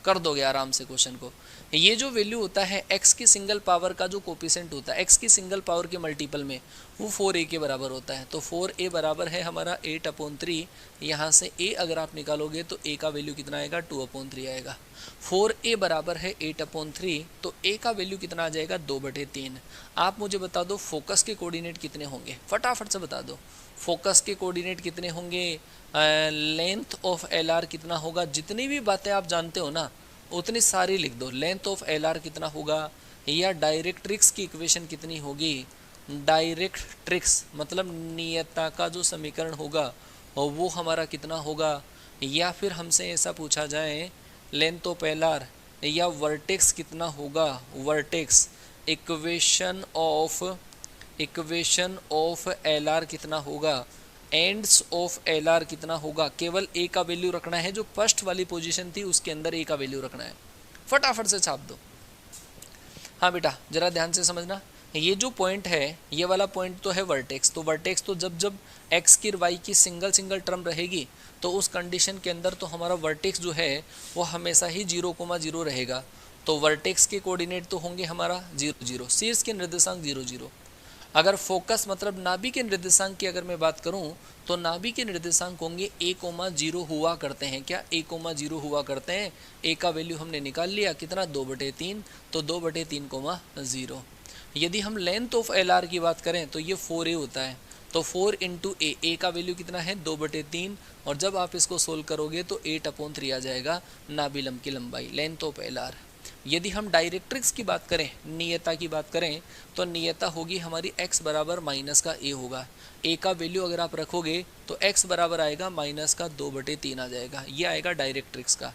कर दोगे आराम से क्वेश्चन को। ये जो वैल्यू होता है x की सिंगल पावर का जो कोफिशिएंट होता है x की सिंगल पावर के मल्टीपल में, वो 4a के बराबर होता है। तो 4a बराबर है हमारा 8/3। यहाँ से a अगर आप निकालोगे तो a का वैल्यू कितना आएगा? 2/3 आएगा। 4a बराबर है 8/3, तो a का वैल्यू कितना आ जाएगा? 2/3। आप मुझे बता दो फोकस के कोऑर्डिनेट कितने होंगे, फटाफट से बता दो। फोकस के कोऑर्डिनेट कितने होंगे? लेंथ ऑफ एल आर कितना होगा? जितनी भी बातें आप जानते हो ना उतनी सारी लिख दो। लेंथ ऑफ एल आर कितना होगा, या डायरेक्ट्रिक्स की इक्वेशन कितनी होगी? डायरेक्ट्रिक्स मतलब नियता का जो समीकरण होगा और वो हमारा कितना होगा? या फिर हमसे ऐसा पूछा जाए लेंथ ऑफ एल आर या वर्टेक्स कितना होगा? Vertex equation of L are कितना होगा? एंड्स ऑफ एल आर कितना होगा? केवल ए का वैल्यू रखना है, जो फर्स्ट वाली पोजीशन थी उसके अंदर ए का वैल्यू रखना है। फटाफट से छाप दो। हाँ बेटा जरा ध्यान से समझना, ये जो पॉइंट है, ये वाला पॉइंट तो है वर्टेक्स। तो वर्टेक्स तो जब जब एक्स की वाई की सिंगल सिंगल टर्म रहेगी तो उस कंडीशन के अंदर तो हमारा वर्टेक्स जो है वो हमेशा ही 0,0 रहेगा। तो वर्टेक्स के कोऑर्डिनेट तो होंगे हमारा 0 0, शीर्ष के निर्देशांक 0 0। अगर फोकस मतलब नाभि के निर्देशांक की अगर मैं बात करूं तो नाभि के निर्देशांक होंगे a,0 हुआ करते हैं। क्या a,0 हुआ करते हैं। a का वैल्यू हमने निकाल लिया कितना 2/3, तो 2/3,0। यदि हम लेंथ ऑफ एल आर की बात करें तो ये 4a होता है। तो 4 इंटू ए का वैल्यू कितना है 2/3, और जब आप इसको सोल्व करोगे तो 8/3 आ जाएगा नाभि लंब की लंबाई, लेंथ ऑफ एल आर। यदि हम डायरेक्ट्रिक्स की बात करें, नियता की बात करें, तो नियता होगी हमारी x बराबर माइनस का a होगा। a का वैल्यू अगर आप रखोगे तो x बराबर आएगा माइनस का 2/3 आ जाएगा, ये आएगा डायरेक्ट्रिक्स का।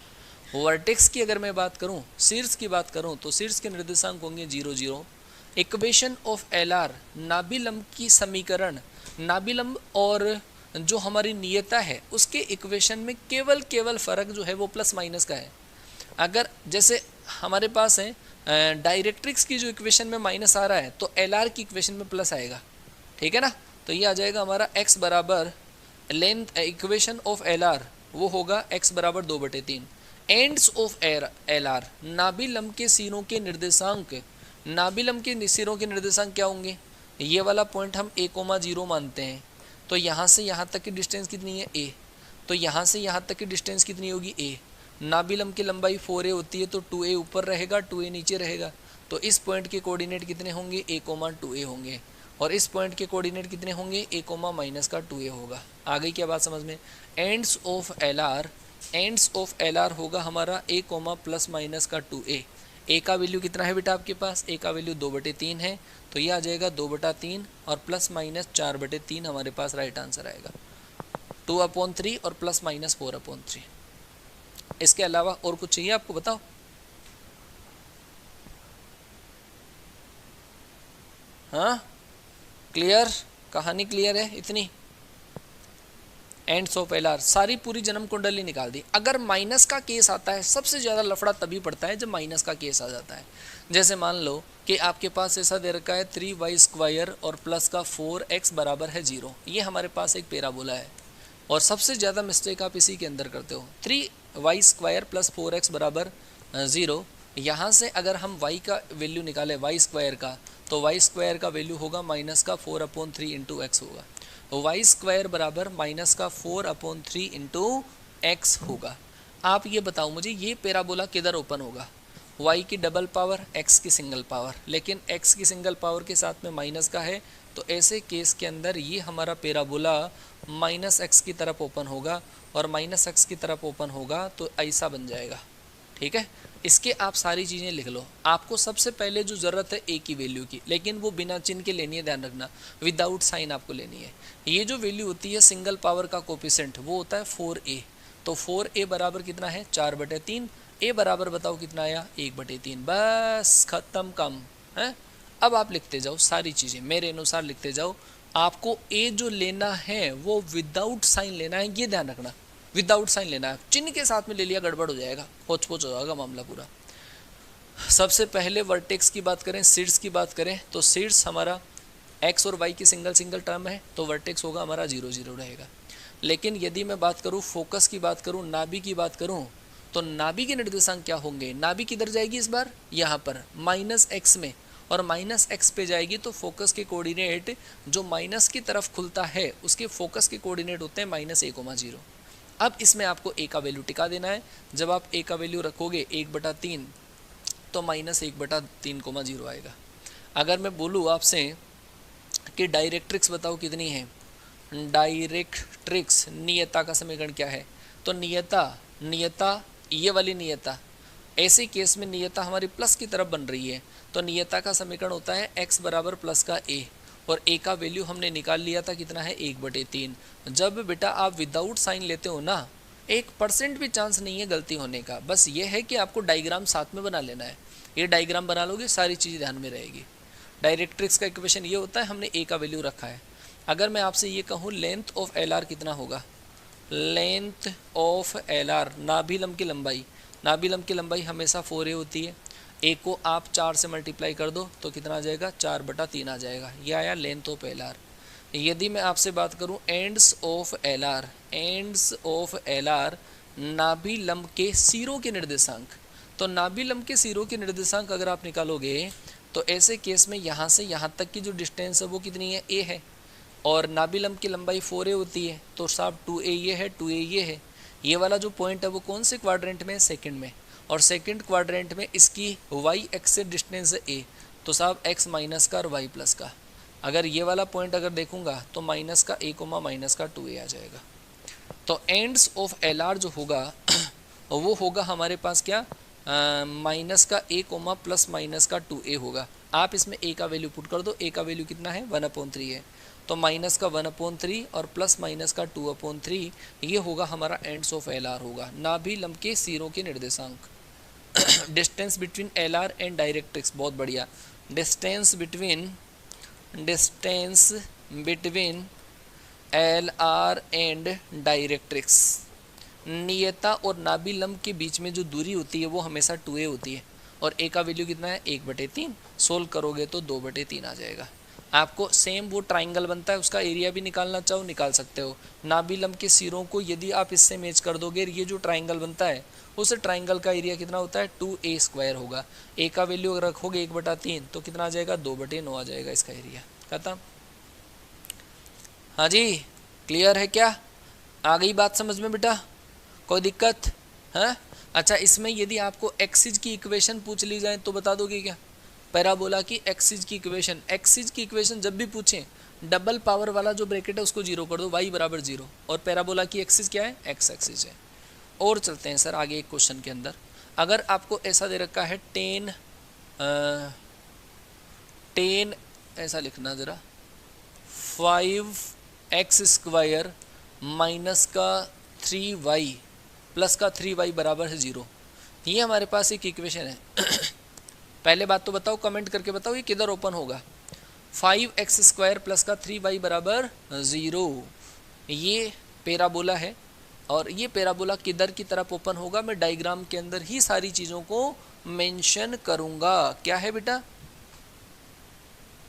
वर्टेक्स की अगर मैं बात करूं, शीर्ष की बात करूं, तो शीर्ष के निर्देशांक होंगे 0 0। इक्वेशन ऑफ एल आर, नाभि लंब की समीकरण, नाभि लंब और जो हमारी नियता है उसके इक्वेशन में केवल फर्क जो है वो प्लस माइनस का है। अगर जैसे हमारे पास है डायरेक्ट्रिक्स की जो इक्वेशन में माइनस आ रहा है तो एल आर की इक्वेशन में प्लस आएगा, ठीक है ना। तो ये आ जाएगा हमारा x बराबर length, equation of L are वो होगा x बराबर 2/3। एंड्स ऑफ एल आर, नाभि लंब के सिरों के निर्देशांक, नाभि लंब के सिरों के निर्देशांक क्या होंगे, ये वाला पॉइंट हम a,0 मानते हैं। तो यहाँ से यहाँ तक की डिस्टेंस कितनी है a, तो यहाँ से यहाँ तक की डिस्टेंस कितनी होगी a। नाभि लंब की लंबाई 4a होती है तो 2a ऊपर रहेगा 2a नीचे रहेगा। तो इस पॉइंट के कोऑर्डिनेट कितने होंगे a,2a होंगे, और इस पॉइंट के कोऑर्डिनेट कितने होंगे a,-2a होगा। आ गई क्या बात समझ में। Ends of L R, ends of L are होगा हमारा a,+-2a। a का वैल्यू कितना है बेटा आपके पास, a का वैल्यू 2/3 है, तो ये आ जाएगा 2/3 और +-4/3 हमारे पास राइट आंसर आएगा। 2/3 और +-4/3। इसके अलावा और कुछ चाहिए आपको, बताओ। हाँ क्लियर, कहानी क्लियर है इतनी। एंड्स ऑफ एल आर, सारी पूरी जन्म कुंडली निकाल दी। अगर माइनस का केस आता है, सबसे ज़्यादा लफड़ा तभी पड़ता है जब माइनस का केस आ जाता है। जैसे मान लो कि आपके पास ऐसा दे रखा है 3y² और प्लस का 4x बराबर है 0। ये हमारे पास एक पैराबोला है और सबसे ज़्यादा मिस्टेक आप इसी के अंदर करते हो। 3y² + 4x बराबर 0। यहाँ से अगर हम y का वैल्यू निकालें y² का, तो y² का वैल्यू होगा माइनस का 4/3 इंटू x होगा। y² बराबर माइनस का 4/3 इंटू x होगा। आप ये बताओ मुझे, ये पैराबोला किधर ओपन होगा, y की डबल पावर x की सिंगल पावर, लेकिन x की सिंगल पावर के साथ में माइनस का है, तो ऐसे केस के अंदर ये हमारा पैराबोला -x की तरफ ओपन होगा, और -x की तरफ ओपन होगा तो ऐसा बन जाएगा, ठीक है। इसके आप सारी चीज़ें लिख लो। आपको सबसे पहले जो ज़रूरत है a की वैल्यू की, लेकिन वो बिना चिन्ह के लेनी है, ध्यान रखना, विदाउट साइन आपको लेनी है। ये जो वैल्यू होती है सिंगल पावर का कोफिशिएंट वो होता है 4a। तो 4a बराबर कितना है 4/3। a बराबर बताओ कितना आया 1/3। बस खत्म काम है। अब आप लिखते जाओ सारी चीज़ें मेरे अनुसार लिखते जाओ। आपको a जो लेना है वो विदाउट साइन लेना है, ये ध्यान रखना, विदाउट साइन लेना है। चिन्ह के साथ में ले लिया गड़बड़ हो जाएगा, पोच पोच हो जाएगा मामला पूरा। सबसे पहले वर्टेक्स की बात करें, शीर्ष की बात करें, तो शीर्ष हमारा x और y की सिंगल सिंगल टर्म है, तो वर्टेक्स होगा हमारा 0 0 रहेगा। लेकिन यदि मैं बात करूं फोकस की बात करूं, नाभि की बात करूं, तो नाभि के निर्देशांक क्या होंगे, नाभि किधर जाएगी इस बार, यहाँ पर -x में, और -x पे जाएगी तो फोकस के कोऑर्डिनेट जो माइनस की तरफ खुलता है उसके फोकस के कोऑर्डिनेट होते हैं -a,0। अब इसमें आपको a का वैल्यू टिका देना है। जब आप a का वैल्यू रखोगे 1/3 तो -1/3,0 आएगा। अगर मैं बोलूँ आपसे कि डायरेक्ट्रिक्स बताओ कितनी है, डायरेक्ट्रिक्स नियता का समीकरण क्या है, तो नियता ये वाली नियता, ऐसे केस में नियता हमारी प्लस की तरफ बन रही है, तो नियता का समीकरण होता है x बराबर प्लस का a, और a का वैल्यू हमने निकाल लिया था कितना है 1/3। जब बेटा आप विदाउट साइन लेते हो ना, 1% भी चांस नहीं है गलती होने का, बस ये है कि आपको डायग्राम साथ में बना लेना है। ये डायग्राम बना लोगे सारी चीज़ ध्यान में रहेगी। डायरेक्ट्रिक्स का इक्वेशन ये होता है, हमने a का वैल्यू रखा है। अगर मैं आपसे ये कहूँ लेंथ ऑफ एल आर कितना होगा, लेंथ ऑफ एल आर नाभि लंब की लंबाई, नाभि लंब की लंबाई हमेशा 4a होती है। ए को आप 4 से मल्टीप्लाई कर दो तो कितना आ जाएगा, 4/3 आ जाएगा। ये आया लेंथ ऑफ एल आर। यदि मैं आपसे बात करूं ends of L R, ends of L are नाभि लंब के सिरों के निर्देशांक, तो नाभि लंब के सिरों के निर्देशांक अगर आप निकालोगे तो ऐसे केस में यहाँ से यहाँ तक की जो डिस्टेंस है वो कितनी है, ए है, और नाभि लंब की लंबाई 4a होती है, तो साहब 2a ये है, 2a ये है। ये वाला जो पॉइंट है वो कौन से क्वाड्रेंट में है, सेकंड में, और सेकंड क्वाड्रेंट में इसकी वाई एक्स से डिस्टेंस है a, तो साहब x माइनस का और वाई प्लस का। अगर ये वाला पॉइंट अगर देखूंगा तो माइनस का a कोमा माइनस का 2a आ जाएगा। तो एंड्स ऑफ एल आर जो होगा वो होगा हमारे पास क्या, माइनस का a कोमा प्लस माइनस का 2a होगा। आप इसमें a का वैल्यू पुट कर दो, a का वैल्यू कितना है 1/3 है, तो माइनस का 1/3 और प्लस माइनस का 2/3, ये होगा हमारा एंड्स ऑफ एल आर होगा, नाभि लंब के सिरों के निर्देशांक। Distance between L R and directrix, बहुत बढ़िया, distance between L R and directrix, नियता और नाभि लंब के बीच में जो दूरी होती है वो हमेशा 2a होती है, और a का वैल्यू कितना है 1/3, सोल्व करोगे तो 2/3 आ जाएगा। आपको सेम वो ट्राइंगल बनता है उसका एरिया भी निकालना चाहो निकाल सकते हो। नाभि लंब के सिरों को यदि आप इससे मैच कर दोगे, ये जो ट्राइंगल बनता है उस ट्राइंगल का एरिया कितना होता है 2a² होगा। a का वैल्यू अगर रखोगे 1/3 तो कितना आ जाएगा 2/9 आ जाएगा इसका एरिया, खत्म। हाँ जी, क्लियर है क्या, आ गई बात समझ में बेटा, कोई दिक्कत है? अच्छा, इसमें यदि आपको एक्सिस की इक्वेशन पूछ ली जाए तो बता दोगे क्या, पैराबोला की एक्सिस की इक्वेशन, एक्सिस की इक्वेशन जब भी पूछें डबल पावर वाला जो ब्रैकेट है उसको 0 कर दो, y = 0, और पैराबोला की एक्सिस क्या है, x एक्सिस है। और चलते हैं सर आगे एक क्वेश्चन के अंदर। अगर आपको ऐसा दे रखा है टेन ऐसा लिखना ज़रा, 5x² माइनस का 3y प्लस का 3y बराबर है 0, ये हमारे पास एक इक्वेशन है। पहले बात तो बताओ, कमेंट करके बताओ ये किधर ओपन होगा। 5x² प्लस का 3y बराबर 0, ये पैराबोला है, और ये पैराबोला किधर की तरफ ओपन होगा मैं डायग्राम के अंदर ही सारी चीज़ों को मेंशन करूंगा। क्या है बेटा,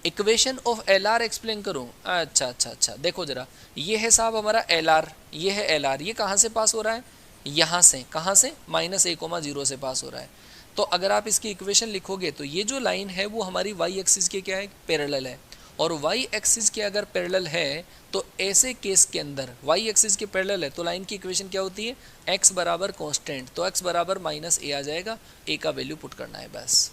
equation of L are explain करूं। अच्छा, देखो जरा, ये है साहब हमारा एल आर, ये है एल आर, ये कहाँ से पास हो रहा है, यहाँ से, कहाँ से, -a,0 से पास हो रहा है। तो अगर आप इसकी इक्वेशन लिखोगे तो ये जो लाइन है वो हमारी y एक्सिस के क्या है, पैरेलल है, और y एक्सिस के अगर पैरेलल है तो ऐसे केस के अंदर y एक्सिस के पैरेलल है तो लाइन की इक्वेशन क्या होती है, x बराबर कांस्टेंट, तो x बराबर -a आ जाएगा, a का वैल्यू पुट करना है बस।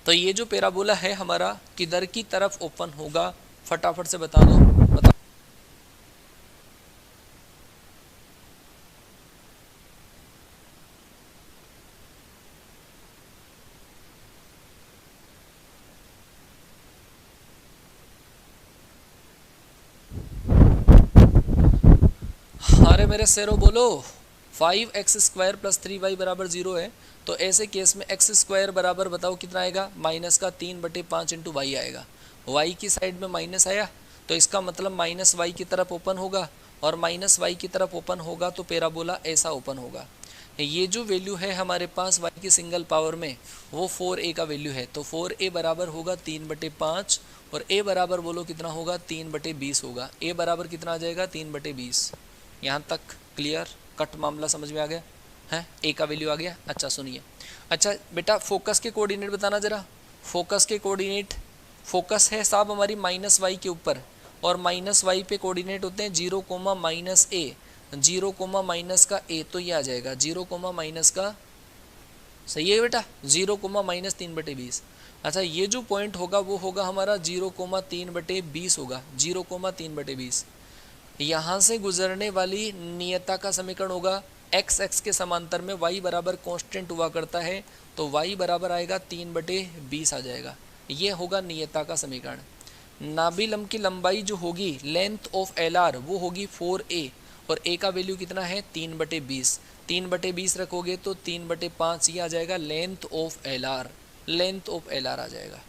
तो ये जो पैराबोला है हमारा किधर की तरफ ओपन होगा, फटाफट से बता दो, बता। अरे मेरे शेरों बोलो, 5x² प्लस 3y बराबर 0 है, तो ऐसे केस में x² बराबर बताओ कितना आएगा, -3/5 इंटू y आएगा। y की साइड में माइनस आया तो इसका मतलब -y की तरफ ओपन होगा, और -y की तरफ ओपन होगा तो पैराबोला ऐसा ओपन होगा। ये जो वैल्यू है हमारे पास y की सिंगल पावर में वो 4a का वैल्यू है, तो 4a बराबर होगा 3/5, और a बराबर बोलो कितना होगा 3/20 होगा। a बराबर कितना आ जाएगा 3/20। यहाँ तक क्लियर कट मामला समझ में आ गया है, a का वैल्यू आ गया। अच्छा सुनिए, अच्छा बेटा फोकस के कोऑर्डिनेट बताना ज़रा, फोकस के कोऑर्डिनेट, फोकस है साहब हमारी -y के ऊपर, और -y पे कोऑर्डिनेट होते हैं 0, -a, 0, माइनस का a, तो ये आ जाएगा 0, माइनस का, सही है बेटा, 0, -3/20। अच्छा, ये जो पॉइंट होगा वो होगा हमारा 0,3/20 होगा, 0,3/20। यहाँ से गुजरने वाली नियता का समीकरण होगा x के समांतर में y बराबर कांस्टेंट हुआ करता है, तो y बराबर आएगा 3/20 आ जाएगा, ये होगा नियता का समीकरण। नाभि लंब की लंबाई जो होगी लेंथ ऑफ एल आर वो होगी 4a, और a का वैल्यू कितना है 3/20, 3/20 रखोगे तो 3/5 ये आ जाएगा length of L R, length of L R आ जाएगा।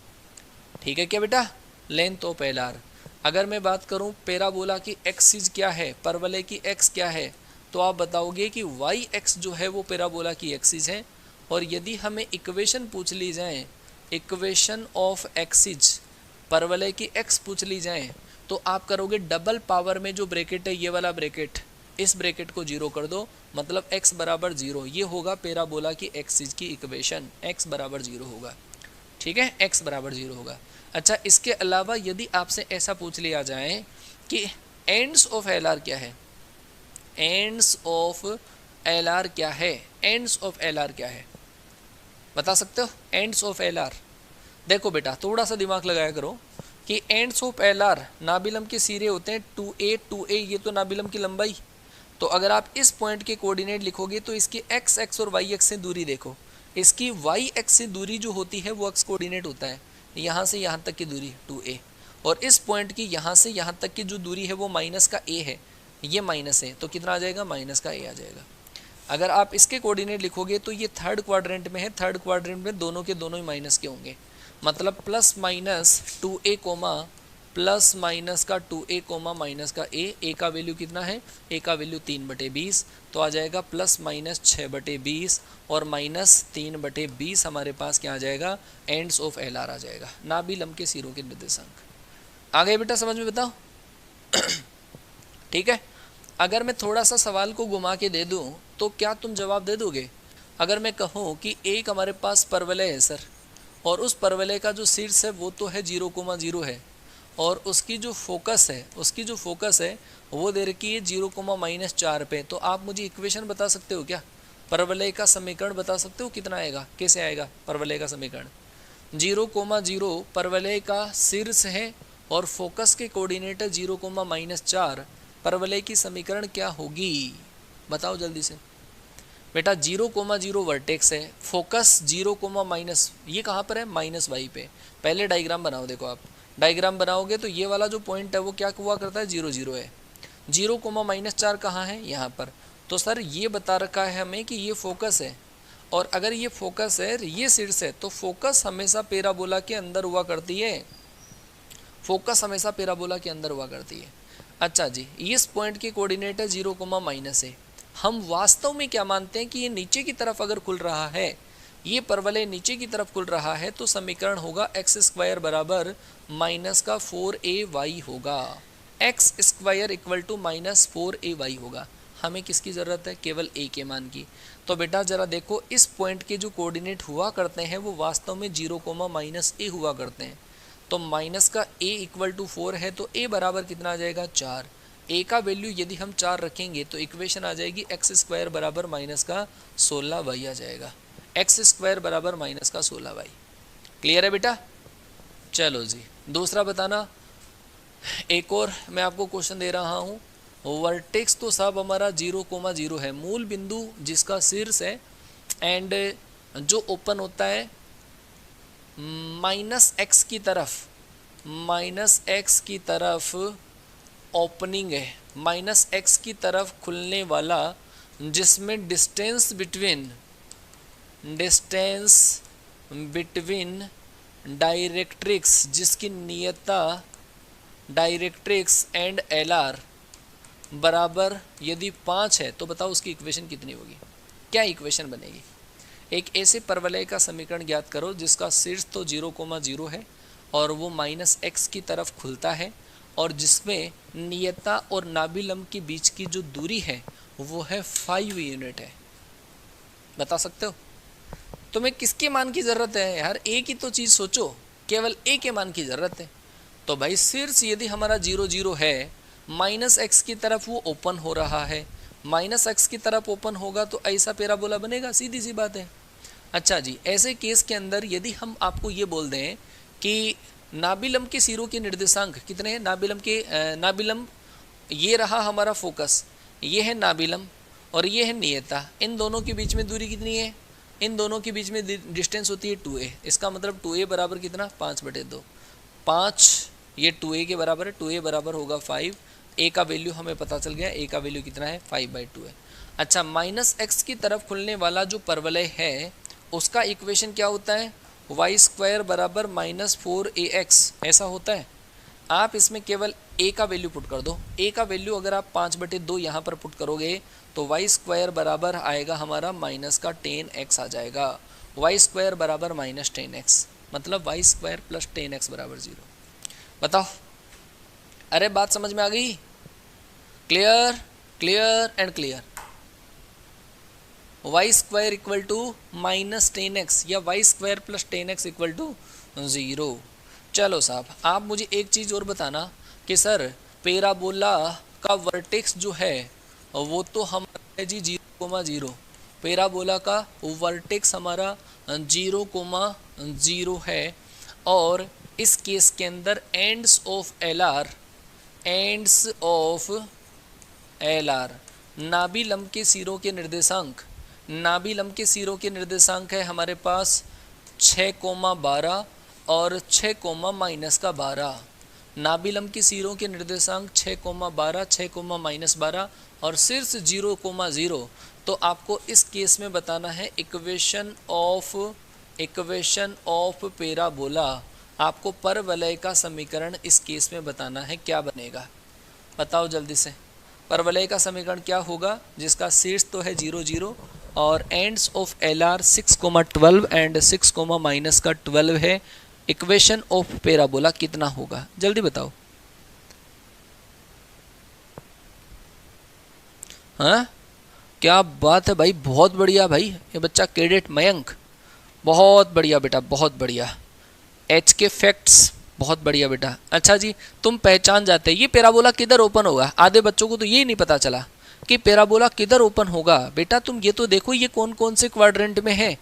ठीक है क्या बेटा, लेंथ ऑफ एल आर। अगर मैं बात करूं पैराबोला की एक्सिस क्या है, परवलय की एक्स क्या है, तो आप बताओगे कि वाई एक्स जो है वो पैराबोला की एक्सिस है, और यदि हमें इक्वेशन पूछ ली जाए, इक्वेशन ऑफ एक्सिज, परवलय की एक्स पूछ ली जाए, तो आप करोगे डबल पावर में जो ब्रैकेट है ये वाला ब्रैकेट, इस ब्रैकेट को जीरो कर दो, मतलब x बराबर जीरो। ये होगा पैराबोला की एक्सिज की इक्वेशन, x बराबर जीरो होगा। ठीक है, x बराबर जीरो होगा। अच्छा, इसके अलावा यदि आपसे ऐसा पूछ लिया जाए कि एंड्स ऑफ एल आर क्या है, एंड्स ऑफ एल आर क्या है, एंड्स ऑफ एल आर क्या है, बता सकते हो? एंड्स ऑफ एल आर, देखो बेटा थोड़ा सा दिमाग लगाया करो कि एंड्स ऑफ एल आर नाबिलम के सिरे होते हैं 2a, ये तो नाबिलम की लंबाई। तो अगर आप इस पॉइंट के कोऑर्डिनेट लिखोगे तो इसकी एक्स एक्स और वाई एक्स से दूरी देखो, इसकी वाई एक्स से दूरी जो होती है वो एक्स कोऑर्डिनेट होता है, यहाँ से यहाँ तक की दूरी 2a, और इस पॉइंट की यहाँ से यहाँ तक की जो दूरी है वो माइनस का a है, ये माइनस है, तो कितना आ जाएगा? माइनस का a आ जाएगा। अगर आप इसके कोऑर्डिनेट लिखोगे तो ये थर्ड क्वाड्रेंट में है, थर्ड क्वाड्रेंट में दोनों के दोनों ही माइनस के होंगे, मतलब plus minus 2a coma plus minus का 2a कोमा माइनस का a का वैल्यू कितना है? a का वैल्यू 3/20, तो आ जाएगा प्लस माइनस 6/20 और माइनस 3/20 हमारे पास क्या आ जाएगा? एंड्स ऑफ एल आर आ जाएगा, नाबिलम के सिरों के निर्देशांक। आ गए बेटा समझ में? बताओ। ठीक है, अगर मैं थोड़ा सा सवाल को घुमा के दे दूं तो क्या तुम जवाब दे दोगे? अगर मैं कहूं कि एक हमारे पास परवलय है सर, और उस परवलय का जो शीर्ष है वो तो है 0,0 है, और उसकी जो फोकस है वो दे रखी है 0,-4 पे, तो आप मुझे इक्वेशन बता सकते हो क्या? परवलय का समीकरण बता सकते हो कितना आएगा, कैसे आएगा परवलय का समीकरण? 0,0 परवलय का शीर्ष है और फोकस के कोऑर्डिनेट है 0,-4, परवलय की समीकरण क्या होगी बताओ जल्दी से। बेटा 0,0 वर्टेक्स है, फोकस 0, ये कहाँ पर है? माइनस वाई पे। पहले डायग्राम बनाओ, देखो आप डायग्राम बनाओगे तो ये वाला जो पॉइंट है वो क्या हुआ करता है? 0,0 है। 0,-4 कहाँ है? यहाँ पर। तो सर ये बता रखा है हमें कि ये फोकस है, और अगर ये फोकस है, ये शीर्ष है, तो फोकस हमेशा पैराबोला के अंदर हुआ करती है, फोकस हमेशा पैराबोला के अंदर हुआ करती है। अच्छा जी, इस पॉइंट के कोऑर्डिनेट है 0, है। हम वास्तव में क्या मानते हैं कि ये नीचे की तरफ अगर खुल रहा है, ये परवलय नीचे की तरफ खुल रहा है, तो समीकरण होगा x² बराबर -4ay होगा, x² इक्वल टू -4ay होगा। हमें किसकी ज़रूरत है? केवल a के मान की। तो बेटा ज़रा देखो, इस पॉइंट के जो कोऑर्डिनेट हुआ करते हैं वो वास्तव में 0, -a हुआ करते हैं, तो माइनस का a इक्वल टू 4 है, तो a बराबर कितना आ जाएगा? 4। a का वैल्यू यदि हम 4 रखेंगे तो इक्वेशन आ जाएगी x² बराबर -16y आ जाएगा, x² बराबर -16y। क्लियर है बेटा? चलो जी, दूसरा बताना। एक और मैं आपको क्वेश्चन दे रहा हूँ। वर्टेक्स तो सब हमारा 0,0 है, मूल बिंदु जिसका शीर्ष है, एंड जो ओपन होता है -x की तरफ ओपनिंग है, -x की तरफ खुलने वाला, जिसमें डिस्टेंस बिटवीन डायरेक्ट्रिक्स, जिसकी नियता डायरेक्ट्रिक्स एंड एल आर बराबर यदि 5 है, तो बताओ उसकी इक्वेशन कितनी होगी? क्या इक्वेशन बनेगी? एक ऐसे परवलय का समीकरण ज्ञात करो जिसका शीर्ष तो 0,0 है और वो -x की तरफ खुलता है, और जिसमें नियता और नाभिलंब के बीच की जो दूरी है वो है 5 यूनिट है। बता सकते हो? तुम्हें किसके मान की ज़रूरत है यार? a की तो चीज़ सोचो, केवल a के मान की ज़रूरत है। तो भाई शीर्ष यदि हमारा 0,0 है, -x की तरफ वो ओपन हो रहा है, -x की तरफ ओपन होगा तो ऐसा पैराबोला बनेगा, सीधी सी बात है। अच्छा जी, ऐसे केस के अंदर यदि हम आपको ये बोल दें कि नाभिलंब के सिरों के निर्देशांक कितने हैं? नाभिलंब ये रहा हमारा फोकस, ये है नाभिलंब और ये है नियता, इन दोनों के बीच में दूरी कितनी है? इन दोनों के बीच में डिस्टेंस होती है 2a। इसका मतलब 2a बराबर कितना? 5/2। 5 ये 2a के बराबर है, 2a बराबर होगा 5। a का वैल्यू हमें पता चल गया, a का वैल्यू कितना है? 5/2 है। अच्छा, -x की तरफ खुलने वाला जो परवलय है उसका इक्वेशन क्या होता है? y² बराबर -4ax, ऐसा होता है। आप इसमें केवल a का वैल्यू पुट कर दो। a का वैल्यू अगर आप 5/2 यहाँ पर पुट करोगे तो वाई स्क्वायर बराबर आएगा हमारा माइनस का 10x आ जाएगा। वाई स्क्वायर बराबर माइनस 10x, मतलब वाई स्क्वायर प्लस 10x बराबर 0। बताओ, अरे बात समझ में आ गई? Clear, clear and clear. Y square equal to minus 10x या y square plus 10x equal to 0। चलो साहब, आप मुझे एक चीज़ और बताना कि सर पेराबोला का वर्टेक्स जो है वो तो हमारा है जी 0,0। पेराबोला का वर्टेक्स हमारा 0,0 है और इस केस के अंदर एंड्स ऑफ एल आर नाभिलंब के सिरों के निर्देशांक, नाभिलंब के सिरों के निर्देशांक है हमारे पास 6,12 और 6,-12। नाभिलंब की सिरों के निर्देशांक 6,12, 6,-12 और शीर्ष 0,0। तो आपको इस केस में बताना है इक्वेशन ऑफ पेराबोला। आपको परवलय का समीकरण इस केस में बताना है, क्या बनेगा बताओ जल्दी से। परवलय का समीकरण क्या होगा जिसका शीर्ष तो है 0, 0 और ends of L are 6,12 and 6,-12 है। इक्वेशन ऑफ पेराबोला कितना होगा जल्दी बताओ। हाँ, क्या बात है भाई, बहुत बढ़िया भाई, ये बच्चा कैडेट मयंक, बहुत बढ़िया बेटा, बहुत बढ़िया। एच के फैक्ट्स, बहुत बढ़िया बेटा। अच्छा जी, तुम पहचान जाते ये पेराबोला किधर ओपन होगा। आधे बच्चों को तो ये नहीं पता चला कि पेराबोला किधर ओपन होगा। बेटा तुम ये तो देखो ये कौन कौन से क्वाड्रेंट में है।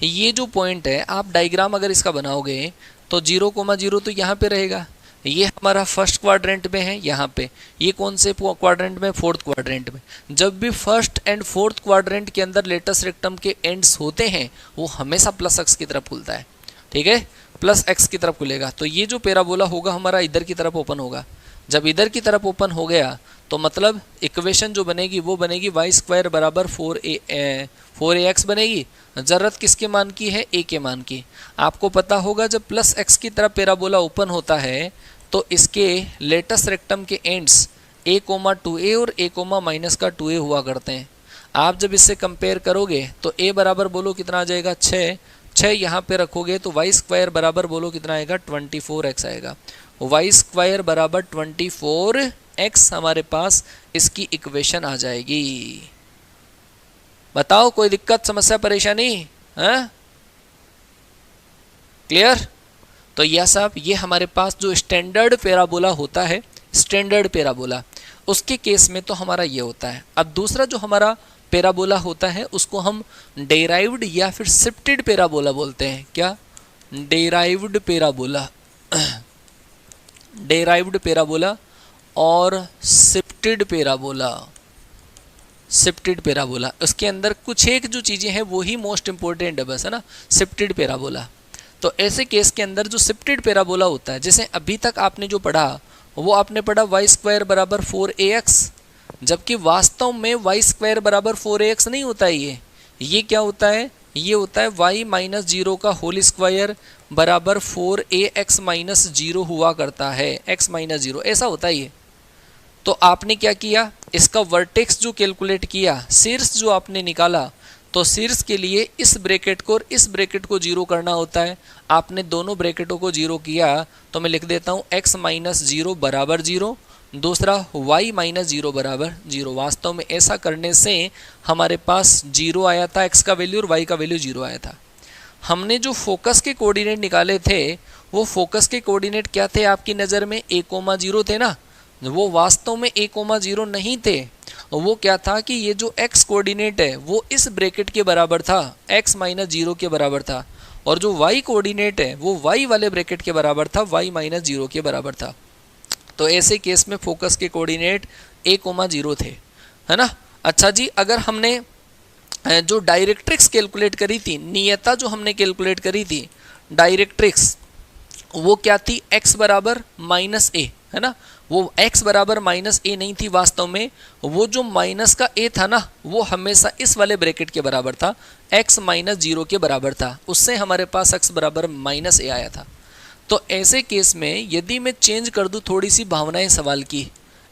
ये जो पॉइंट है, आप डायग्राम अगर इसका बनाओगे तो 0,0 तो यहाँ पे रहेगा। ये हमारा फर्स्ट क्वाड्रेंट में है यहाँ पे। ये कौन से क्वाड्रेंट में? फोर्थ क्वाड्रेंट में। जब भी फर्स्ट एंड फोर्थ क्वाड्रेंट के अंदर लेटस रेक्टम के एंड्स होते हैं वो हमेशा प्लस एक्स की तरफ खुलता है, ठीक है, प्लस एक्स की तरफ खुलेगा। तो ये जो पेराबोला होगा हमारा इधर की तरफ ओपन होगा। जब इधर की तरफ ओपन हो गया तो मतलब इक्वेशन जो बनेगी वो बनेगी वाई स्क्वायर बराबर 4ax बनेगी। ज़रूरत किसके मान की है? a के मान की। आपको पता होगा जब प्लस x की तरफ पेराबोला ओपन होता है तो इसके लेटस रेक्टम के एंड्स a,2a और a,-2a हुआ करते हैं। आप जब इससे कंपेयर करोगे तो a बराबर बोलो कितना आ जाएगा? 6 यहाँ पे रखोगे तो वाई स्क्वायर बराबर बोलो कितना आएगा? 24x आएगा। वाई स्क्वायर बराबर 24x हमारे पास इसकी इक्वेशन आ जाएगी। बताओ कोई दिक्कत, समस्या, परेशानी? हाँ, क्लियर? तो यह सब ये हमारे पास जो स्टैंडर्ड पेराबोला होता है, स्टैंडर्ड पेराबोला, उसके केस में तो हमारा ये होता है। अब दूसरा जो हमारा पेराबोला होता है उसको हम डेराइव्ड या फिर शिफ्टेड पेराबोला बोलते हैं। क्या? Derived parabola. डेराइव्ड पेराबोला और शिफ्टेड पेराबोला। शिफ्टेड पेराबोला, उसके अंदर कुछ एक जो चीज़ें हैं वो ही मोस्ट इंपॉर्टेंट है बस, है ना, शिफ्टेड पेराबोला। तो ऐसे केस के अंदर जो शिफ्टेड पेराबोला होता है, जैसे अभी तक आपने जो पढ़ा वो आपने पढ़ा वाई स्क्वायर बराबर 4ax, जबकि वास्तव में वाई स्क्वायर बराबर 4ax नहीं होता है। ये क्या होता है? ये होता है y-0 का होल स्क्वायर बराबर 4ax-0 हुआ करता है। x-0 ऐसा होता है ये। तो आपने क्या किया? इसका वर्टेक्स जो कैलकुलेट किया, शीर्ष जो आपने निकाला, तो शीर्ष के लिए इस ब्रैकेट को और इस ब्रैकेट को 0 करना होता है। आपने दोनों ब्रैकेटों को 0 किया तो मैं लिख देता हूँ x-0 बराबर 0, दूसरा y-0 बराबर 0। वास्तव में ऐसा करने से हमारे पास 0 आया था x का वैल्यू और y का वैल्यू 0 आया था। हमने जो फोकस के कोऑर्डिनेट निकाले थे वो फोकस के कोऑर्डिनेट क्या थे आपकी नज़र में? a,0 थे ना। वो वास्तव में a,0 नहीं थे। वो क्या था कि ये जो x कोऑर्डिनेट है वो इस ब्रैकेट के बराबर था, x-0 के बराबर था, और जो y कोऑर्डिनेट है वो y वाले ब्रैकेट के बराबर था, y-0 के बराबर था। तो ऐसे केस में फोकस के कोऑर्डिनेट a,0 थे, है ना। अच्छा जी, अगर हमने जो डायरेक्ट्रिक्स कैलकुलेट करी थी, नियता जो हमने कैलकुलेट करी थी डायरेक्ट्रिक्स, वो क्या थी? x बराबर -a, है ना। वो x बराबर -a नहीं थी, वास्तव में वो जो माइनस का a था ना वो हमेशा इस वाले ब्रैकेट के बराबर था, x-0 के बराबर था। उससे हमारे पास x बराबर -a आया था। तो ऐसे केस में यदि मैं चेंज कर दूं थोड़ी सी भावनाएं सवाल की,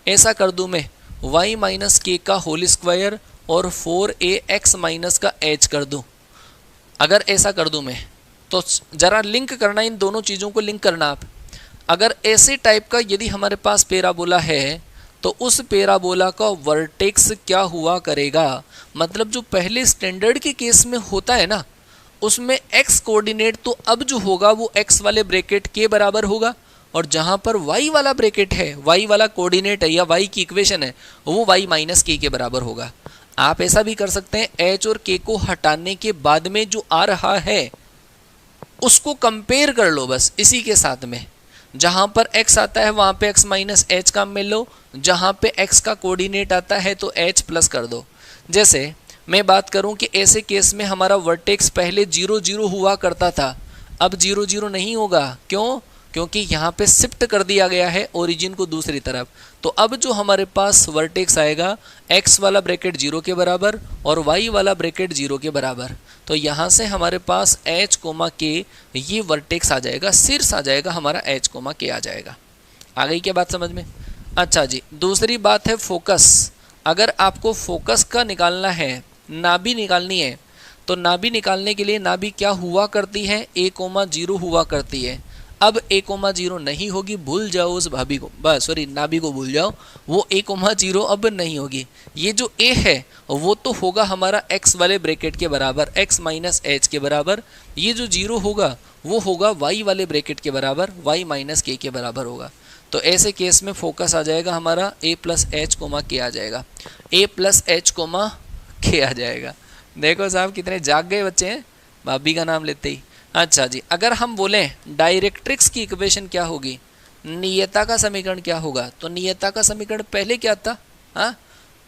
ऐसा कर दूं मैं y माइनस के का होल स्क्वायर और 4ax माइनस का h कर दूं, अगर ऐसा कर दूं मैं, तो जरा लिंक करना, इन दोनों चीज़ों को लिंक करना आप। अगर ऐसे टाइप का यदि हमारे पास पैराबोला है तो उस पैराबोला का वर्टेक्स क्या हुआ करेगा, मतलब जो पहले स्टैंडर्ड के केस में होता है ना, उसमें x कोऑर्डिनेट तो अब जो होगा वो x वाले ब्रैकेट के बराबर होगा, और जहां पर y वाला ब्रैकेट है, y वाला कोऑर्डिनेट है या y की इक्वेशन है, वो y माइनस के बराबर होगा। आप ऐसा भी कर सकते हैं, h और k को हटाने के बाद में जो आ रहा है उसको कंपेयर कर लो बस इसी के साथ में, जहां पर x आता है वहां पे x माइनस h का मिल लो, जहां पे x का कोऑर्डिनेट आता है तो h प्लस कर दो। जैसे मैं बात करूं कि ऐसे केस में हमारा वर्टेक्स पहले 0 0 हुआ करता था, अब 0 0 नहीं होगा। क्यों? क्योंकि यहाँ पे शिफ्ट कर दिया गया है ओरिजिन को दूसरी तरफ। तो अब जो हमारे पास वर्टेक्स आएगा, x वाला ब्रैकेट 0 के बराबर और y वाला ब्रैकेट 0 के बराबर। तो यहाँ से हमारे पास h कोमा के ये वर्टेक्स आ जाएगा, शीर्ष आ जाएगा हमारा h कोमा के आ जाएगा। आ गई क्या बात समझ में? अच्छा जी, दूसरी बात है फोकस। अगर आपको फोकस का निकालना है, नाभि निकालनी है, तो नाभि निकालने के लिए नाभि क्या हुआ करती है, a,0 हुआ करती है। अब a,0 नहीं होगी, भूल जाओ उस भाभी को, बस सॉरी नाभि को भूल जाओ, वो a,0 अब नहीं होगी। ये जो a है वो तो होगा हमारा x वाले ब्रैकेट के बराबर, x माइनस h के बराबर। ये जो 0 होगा वो होगा y वाले ब्रैकेट के बराबर, y माइनस k के बराबर होगा। तो ऐसे केस में फोकस आ जाएगा हमारा a प्लस एच कोमा के आ जाएगा, a प्लस एच कोमा के आ जाएगा। देखो साहब कितने जाग गए बच्चे हैं भाभी का नाम लेते ही। अच्छा जी, अगर हम बोलें डायरेक्ट्रिक्स की इक्वेशन क्या होगी, नियता का समीकरण क्या होगा, तो नियता का समीकरण पहले क्या था? हाँ,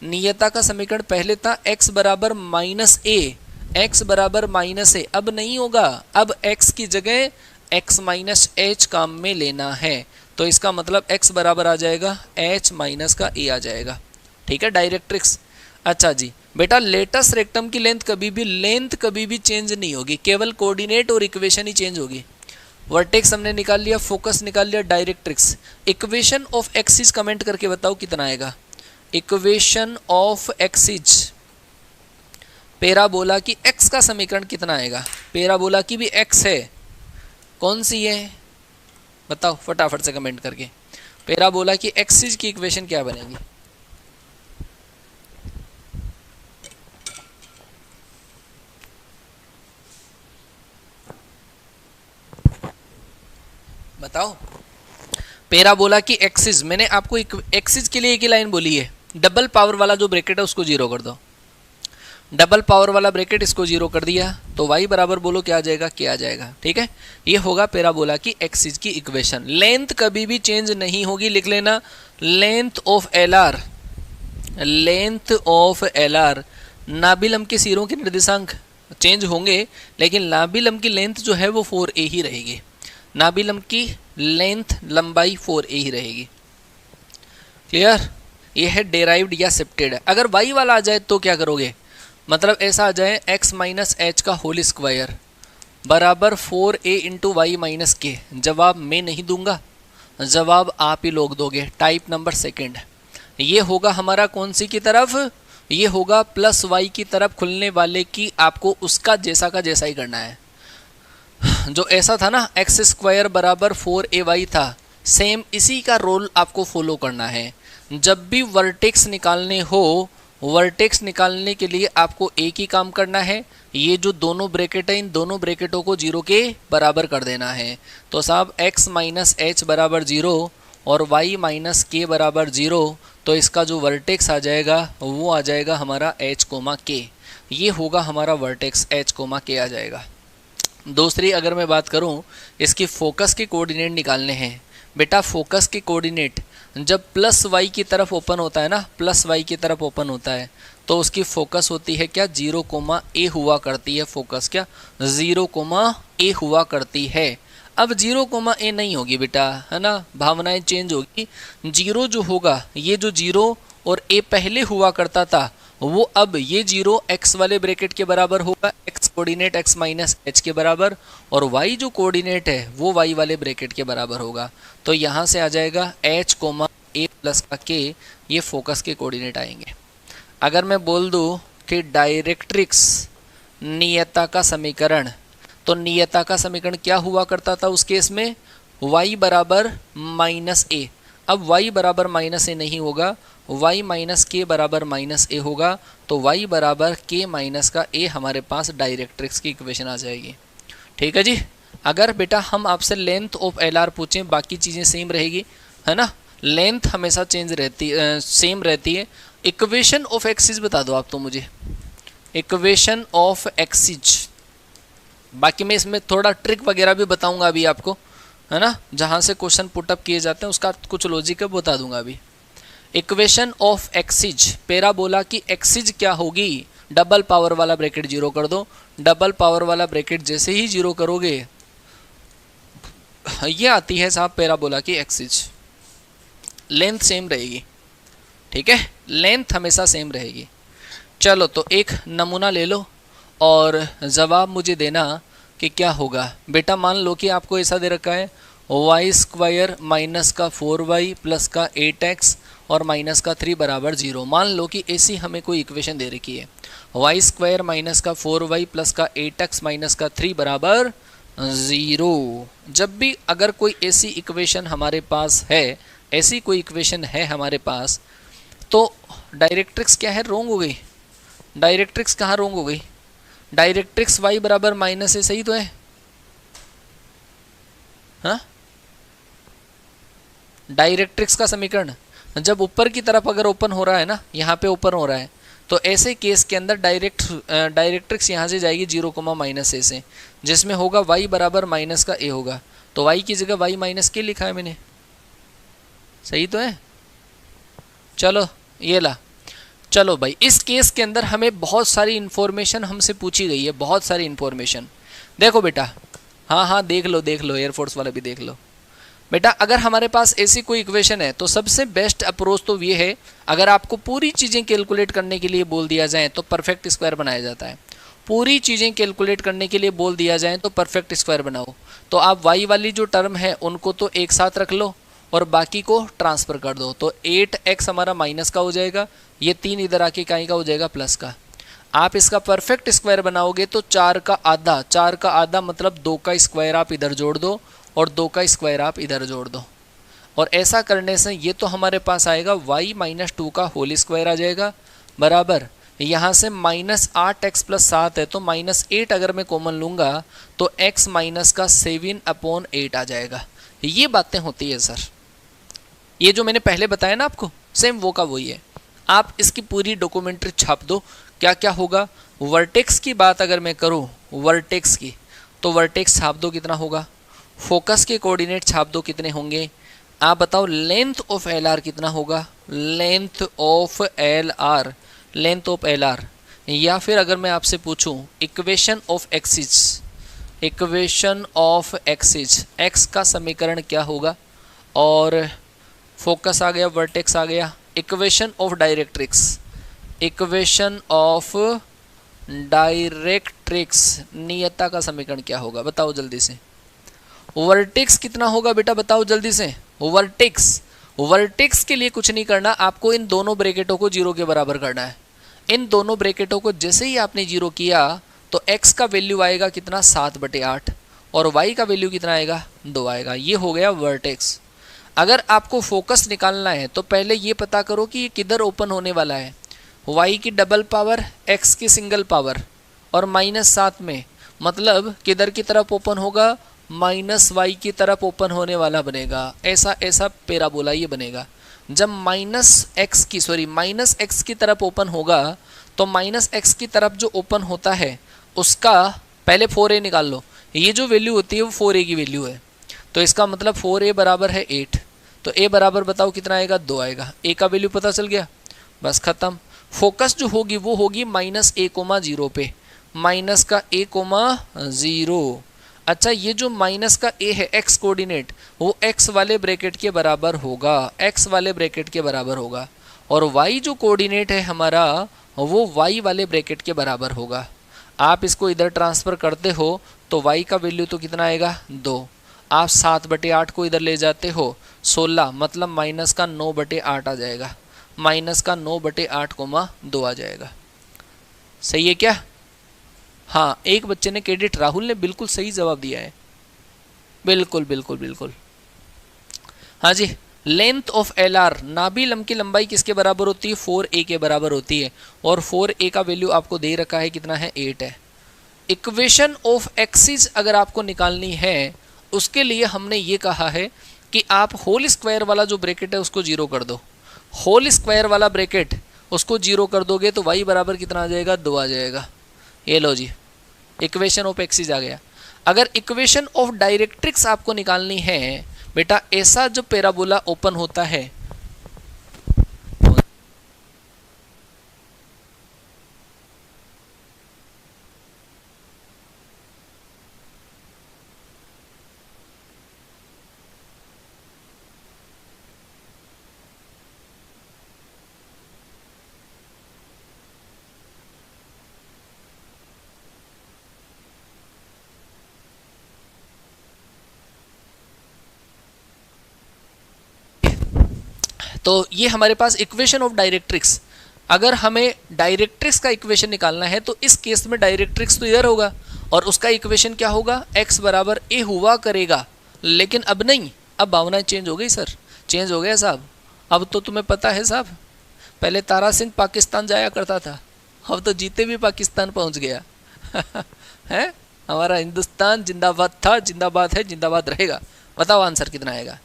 नियता का समीकरण पहले था x बराबर माइनस ए, एक्स बराबर माइनस ए। अब नहीं होगा, अब x की जगह x माइनस एच काम में लेना है, तो इसका मतलब x बराबर आ जाएगा h माइनस का a आ जाएगा। ठीक है, डायरेक्ट्रिक्स। अच्छा जी बेटा, लेटस रेक्टम की लेंथ कभी भी चेंज नहीं होगी, केवल कोऑर्डिनेट और इक्वेशन ही चेंज होगी। वर्टेक्स हमने निकाल लिया, फोकस निकाल लिया, directrix. Equation of axis comment करके बताओ कितना आएगा। इक्वेशन ऑफ एक्सिस, पैराबोला की x का समीकरण कितना आएगा? पैराबोला की भी x है, कौन सी है बताओ फटाफट से कमेंट करके। पैराबोला की एक्सिस की इक्वेशन क्या बनेगी? बताओ। पैराबोला की एक्सिस, मैंने आपको एक्सिस के लिए एक ही लाइन बोली है, डबल पावर वाला जो ब्रैकेट है उसको 0 कर दो। डबल पावर वाला ब्रैकेट इसको 0 कर दिया तो y बराबर बोलो क्या आ जाएगा, क्या आ जाएगा। ठीक है, ये होगा पैराबोला की एक्सिस की इक्वेशन। लेंथ कभी भी चेंज नहीं होगी, लिख लेना length of L R, length of L R. नाभिलम के सिरों के निर्देशांक चेंज होंगे लेकिन नाभिलम की लेंथ जो है वो 4a ही रहेगी, नाभिलम की लेंथ लंबाई 4a ही रहेगी। क्लियर? ये है डेराइव्ड या शिफ्टेड। अगर y वाला आ जाए तो क्या करोगे, मतलब ऐसा आ जाए x माइनस एच का होल स्क्वायर बराबर 4a इंटू वाई माइनस के। जवाब मैं नहीं दूंगा, जवाब आप ही लोग दोगे। टाइप नंबर सेकंड, ये होगा हमारा कौन सी की तरफ, ये होगा प्लस y की तरफ खुलने वाले की, आपको उसका जैसा का जैसा ही करना है। जो ऐसा था ना एक्स स्क्वायर बराबर 4ay था, सेम इसी का रोल आपको फॉलो करना है। जब भी वर्टेक्स निकालने हो, वर्टेक्स निकालने के लिए आपको एक ही काम करना है, ये जो दोनों ब्रैकेट है इन दोनों ब्रैकेटों को 0 के बराबर कर देना है। तो साहब x माइनस एच बराबर 0 और y माइनस के बराबर 0, तो इसका जो वर्टेक्स आ जाएगा वो आ जाएगा हमारा h कोमा के। ये होगा हमारा वर्टेक्स, h कोमा के आ जाएगा। दूसरी अगर मैं बात करूं, इसकी फोकस के कोऑर्डिनेट निकालने हैं। बेटा फोकस के कोऑर्डिनेट जब प्लस y की तरफ ओपन होता है ना, प्लस y की तरफ ओपन होता है तो उसकी फोकस होती है क्या, 0,a हुआ करती है। फोकस क्या 0,a हुआ करती है। अब 0,a नहीं होगी बेटा, है ना, भावनाएं चेंज होगी। 0 जो होगा, ये जो 0 और a पहले हुआ करता था वो अब ये जीरो x वाले ब्रैकेट के बराबर होगा, x coordinate x minus h के बराबर, और y जो कोऑर्डिनेट है वो y वाले ब्रैकेट के बराबर होगा। तो यहाँ से आ जाएगा h कोमा a प्लस का k, ये फोकस के कोऑर्डिनेट आएंगे। अगर मैं बोल दूँ कि डायरेक्ट्रिक्स नियता का समीकरण, तो नियता का समीकरण क्या हुआ करता था उस केस में, y बराबर माइनस ए। अब y बराबर माइनस ए नहीं होगा, y माइनस के बराबर माइनस ए होगा, तो y बराबर के माइनस का ए हमारे पास डायरेक्ट्रिक्स की इक्वेशन आ जाएगी। ठीक है जी। अगर बेटा हम आपसे लेंथ ऑफ एल आर पूछें, बाकी चीज़ें सेम रहेगी, है ना, लेंथ हमेशा सेम रहती है। इक्वेशन ऑफ एक्सिस बता दो आप तो मुझे, इक्वेशन ऑफ एक्सिस। बाकी मैं इसमें थोड़ा ट्रिक वगैरह भी बताऊंगा अभी आपको, है ना, जहाँ से क्वेश्चन पुटअप किए जाते हैं उसका कुछ लॉजिक बता दूंगा अभी। इक्वेशन ऑफ एक्सिज, पैराबोला की एक्सिज क्या होगी, डबल पावर वाला ब्रैकेट जीरो कर दो। डबल पावर वाला ब्रैकेट जैसे ही जीरो करोगे ये आती है साहब पैराबोला की एक्सिज। लेंथ सेम रहेगी, ठीक है, लेंथ हमेशा सेम रहेगी। चलो तो एक नमूना ले लो और जवाब मुझे देना कि क्या होगा। बेटा मान लो कि आपको ऐसा दे रखा है वाई स्क्वायर माइनस का 4y प्लस का 8x और माइनस का 3 बराबर 0। मान लो कि ऐसी हमें कोई इक्वेशन दे रखी है, वाई स्क्वायर माइनस का 4y प्लस का 8x माइनस का 3 बराबर 0। जब भी अगर कोई ऐसी इक्वेशन हमारे पास है, ऐसी कोई इक्वेशन है हमारे पास, तो डायरेक्ट्रिक्स क्या है, रोंग हो गई। डायरेक्ट्रिक्स कहाँ रोंग हो गई, डायरेक्ट्रिक्स y बराबर माइनस है, सही तो है, हाँ। डायरेक्ट्रिक्स का समीकरण जब ऊपर की तरफ अगर ओपन हो रहा है ना, यहाँ पे ओपन हो रहा है, तो ऐसे केस के अंदर डायरेक्ट्रिक्स यहाँ से जाएगी 0, माइनस ए से, जिसमें होगा y बराबर माइनस का a होगा। तो y की जगह y माइनस के लिखा है मैंने, सही तो है। चलो ये ला, चलो भाई इस केस के अंदर हमें बहुत सारी इन्फॉर्मेशन हमसे पूछी गई है, बहुत सारी इन्फॉर्मेशन। देखो बेटा, हाँ देख लो एयरफोर्स वाला भी देख लो बेटा। अगर हमारे पास ऐसी कोई इक्वेशन है तो सबसे बेस्ट अप्रोच तो ये है, अगर आपको पूरी चीज़ें कैलकुलेट करने के लिए बोल दिया जाए तो परफेक्ट स्क्वायर बनाया जाता है। पूरी चीज़ें कैलकुलेट करने के लिए बोल दिया जाए तो परफेक्ट स्क्वायर बनाओ। तो आप y वाली जो टर्म है उनको तो एक साथ रख लो और बाकी को ट्रांसफ़र कर दो। तो 8x हमारा माइनस का हो जाएगा, ये 3 इधर आके कहीं का हो जाएगा प्लस का। आप इसका परफेक्ट स्क्वायर बनाओगे तो 4 का आधा मतलब 2 का स्क्वायर आप इधर जोड़ दो और 2 का स्क्वायर आप इधर जोड़ दो। और ऐसा करने से ये तो हमारे पास आएगा y माइनस 2 का होल स्क्वायर आ जाएगा, बराबर यहाँ से माइनस 8x प्लस 7 है, तो माइनस 8 अगर मैं कॉमन लूँगा तो x माइनस का 7/8 आ जाएगा। ये बातें होती है सर, ये जो मैंने पहले बताया ना आपको, सेम वो का वही है। आप इसकी पूरी डॉक्यूमेंट्री छाप दो, क्या क्या होगा। वर्टेक्स की बात अगर मैं करूँ, वर्टेक्स की, तो वर्टेक्स छाप दो कितना होगा, फोकस के कोऑर्डिनेट छाप दो कितने होंगे। आप बताओ लेंथ ऑफ एल आर कितना होगा, length of L R, length of L are. या फिर अगर मैं आपसे पूछूं equation of axis, equation of axis, x का समीकरण क्या होगा, और फोकस आ गया, वर्टेक्स आ गया। Equation of directrix, equation of directrix, नियता का समीकरण क्या होगा बताओ जल्दी से। वर्टेक्स कितना होगा बेटा बताओ जल्दी से। वर्टेक्स, वर्टेक्स के लिए कुछ नहीं करना, आपको इन दोनों ब्रैकेटों को 0 के बराबर करना है। इन दोनों ब्रैकेटों को जैसे ही आपने 0 किया तो x का वैल्यू आएगा कितना 7/8 और y का वैल्यू कितना आएगा 2 आएगा। ये हो गया वर्टेक्स। अगर आपको फोकस निकालना है तो पहले ये पता करो कि ये किधर ओपन होने वाला है, y की डबल पावर x की सिंगल पावर और -7 में, मतलब किधर की तरफ ओपन होगा, -y की तरफ ओपन होने वाला बनेगा। ऐसा पैराबोला ये बनेगा। जब माइनस एक्स की तरफ ओपन होगा तो -x की तरफ जो ओपन होता है उसका पहले 4a निकाल लो। ये जो वैल्यू होती है वो 4a की वैल्यू है, तो इसका मतलब 4a बराबर है 8। तो a बराबर बताओ कितना आएगा 2 आएगा। a का वैल्यू पता चल गया, बस ख़त्म। फोकस जो होगी वो होगी -a,0 पे, माइनस का a,0। अच्छा, ये जो माइनस का a है x कोऑर्डिनेट, वो x वाले ब्रैकेट के बराबर होगा, x वाले ब्रैकेट के बराबर होगा। और y जो कोऑर्डिनेट है हमारा वो y वाले ब्रैकेट के बराबर होगा। आप इसको इधर ट्रांसफ़र करते हो तो y का वैल्यू तो कितना आएगा 2। आप 7/8 को इधर ले जाते हो 16, मतलब माइनस का 9/8 आ जाएगा, माइनस का 9/8, 2 आ जाएगा। सही है क्या? हाँ, एक बच्चे ने क्रेडिट राहुल ने बिल्कुल सही जवाब दिया है। बिल्कुल बिल्कुल बिल्कुल। हाँ जी, लेंथ ऑफ एल आर, नाभि लंब की लंबाई किसके बराबर होती है? 4a के बराबर होती है। और 4a का वैल्यू आपको दे रखा है कितना है? 8 है। इक्वेशन ऑफ एक्सिस अगर आपको निकालनी है उसके लिए हमने ये कहा है कि आप होल स्क्वायर वाला जो ब्रैकेट है उसको जीरो कर दो। होल स्क्वायर वाला ब्रैकेट उसको जीरो कर दोगे तो y बराबर कितना आ जाएगा? 2 आ जाएगा। ये लो जी, इक्वेशन ऑफ एक्सिस आ गया। अगर इक्वेशन ऑफ डायरेक्ट्रिक्स आपको निकालनी है बेटा, ऐसा जब पैराबोला ओपन होता है तो ये हमारे पास इक्वेशन ऑफ डायरेक्ट्रिक्स। अगर हमें डायरेक्ट्रिक्स का इक्वेशन निकालना है तो इस केस में डायरेक्ट्रिक्स तो इधर होगा और उसका इक्वेशन क्या होगा? x बराबर a हुआ करेगा। लेकिन अब नहीं, अब भावनाएं चेंज हो गई सर, चेंज हो गया साहब। अब तो तुम्हें पता है साहब, पहले तारा सिंह पाकिस्तान जाया करता था, अब तो जीते भी पाकिस्तान पहुंच गया है। हमारा हिंदुस्तान जिंदाबाद था, जिंदाबाद है, जिंदाबाद रहेगा। बताओ आंसर कितना आएगा?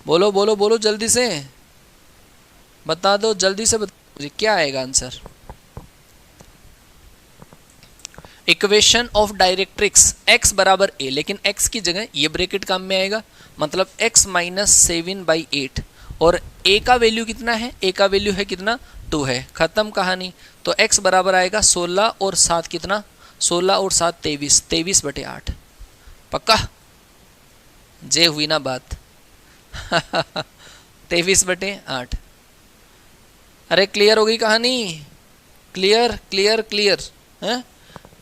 बोलो बोलो बोलो, जल्दी से बता दो, जल्दी से बताओ क्या आएगा answer. Equation of directrix x बराबर a, लेकिन x की जगह ये ब्रैकेट काम में आएगा, मतलब x माइनस 7/8। और a का वैल्यू कितना है? a का वैल्यू है कितना? 2 है। खत्म कहानी। तो x बराबर आएगा 16 और 7 कितना? 16 और 7 23, 23/8। पक्का? जे हुई ना बात 23/8। अरे क्लियर हो गई कहानी? क्लियर क्लियर क्लियर है?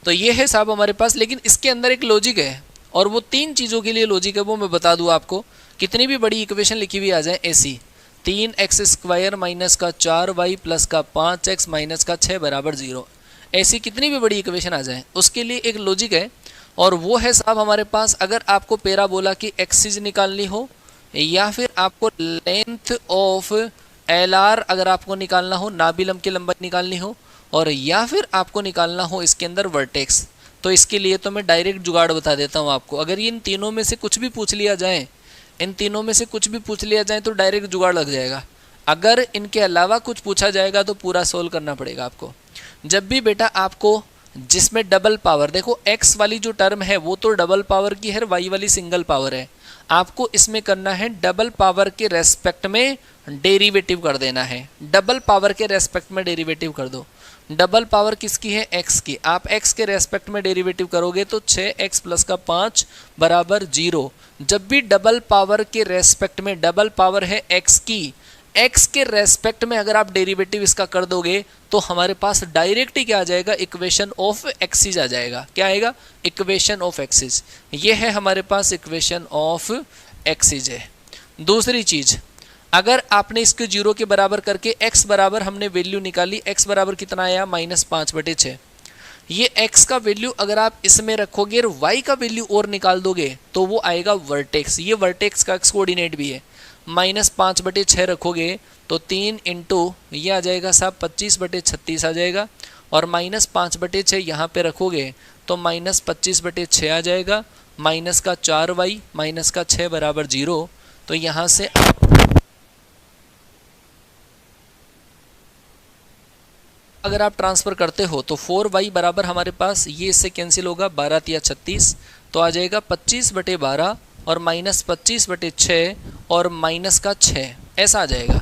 तो ये है साहब हमारे पास, लेकिन इसके अंदर एक लॉजिक है और वो 3 चीज़ों के लिए लॉजिक है, वो मैं बता दूँ आपको। कितनी भी बड़ी इक्वेशन लिखी हुई आ जाए ऐसी, 3x² माइनस का 4y प्लस का 5x माइनस का 6 बराबर 0, ऐसी कितनी भी बड़ी इक्वेशन आ जाए उसके लिए एक लॉजिक है। और वो है साहब हमारे पास, अगर आपको पैराबोला की एक्सिस निकालनी हो या फिर आपको लेंथ ऑफ एल आर अगर आपको निकालना हो, नाभि लंब की लंबाई निकालनी हो, और या फिर आपको निकालना हो इसके अंदर वर्टेक्स, तो इसके लिए तो मैं डायरेक्ट जुगाड़ बता देता हूँ आपको। अगर ये इन तीनों में से कुछ भी पूछ लिया जाए, इन तीनों में से कुछ भी पूछ लिया जाए तो डायरेक्ट जुगाड़ लग जाएगा। अगर इनके अलावा कुछ पूछा जाएगा तो पूरा सोल्व करना पड़ेगा आपको। जब भी बेटा आपको जिसमें डबल पावर, देखो x वाली जो टर्म है वो तो डबल पावर की है, y वाली सिंगल पावर है, आपको इसमें करना है डबल पावर के रेस्पेक्ट में डेरिवेटिव कर देना है। डबल पावर के रेस्पेक्ट में डेरिवेटिव कर दो। डबल पावर किसकी है? x की। आप x के रेस्पेक्ट में डेरिवेटिव करोगे तो 6x प्लस का 5 बराबर 0। जब भी डबल पावर के रेस्पेक्ट में, डबल पावर है x की, x के रेस्पेक्ट में अगर आप डेरिवेटिव इसका कर दोगे तो हमारे पास डायरेक्ट ही क्या आ जाएगा? इक्वेशन ऑफ एक्सिस आ जाएगा। क्या आएगा? Equation of axis. ये है हमारे पास इक्वेशन ऑफ एक्सिस है। दूसरी चीज, अगर आपने इसको 0 के बराबर करके x बराबर हमने वैल्यू निकाली, x बराबर कितना आया? -5/6। ये x का वैल्यू अगर आप इसमें रखोगे और y का वैल्यू और निकाल दोगे तो वो आएगा वर्टेक्स। ये वर्टेक्स का x कोऑर्डिनेट भी है। -5/6 रखोगे तो 3 इंटू ये आ जाएगा साहब 25/36 आ जाएगा, और -5/6 यहाँ पे रखोगे तो -25/6 आ जाएगा, माइनस का 4y माइनस का 6 बराबर 0। तो यहाँ से अगर आप ट्रांसफ़र करते हो तो 4y बराबर हमारे पास ये इससे कैंसिल होगा, 12 या 36, तो आ जाएगा 25/12 और -25/6 और माइनस का 6, ऐसा आ जाएगा।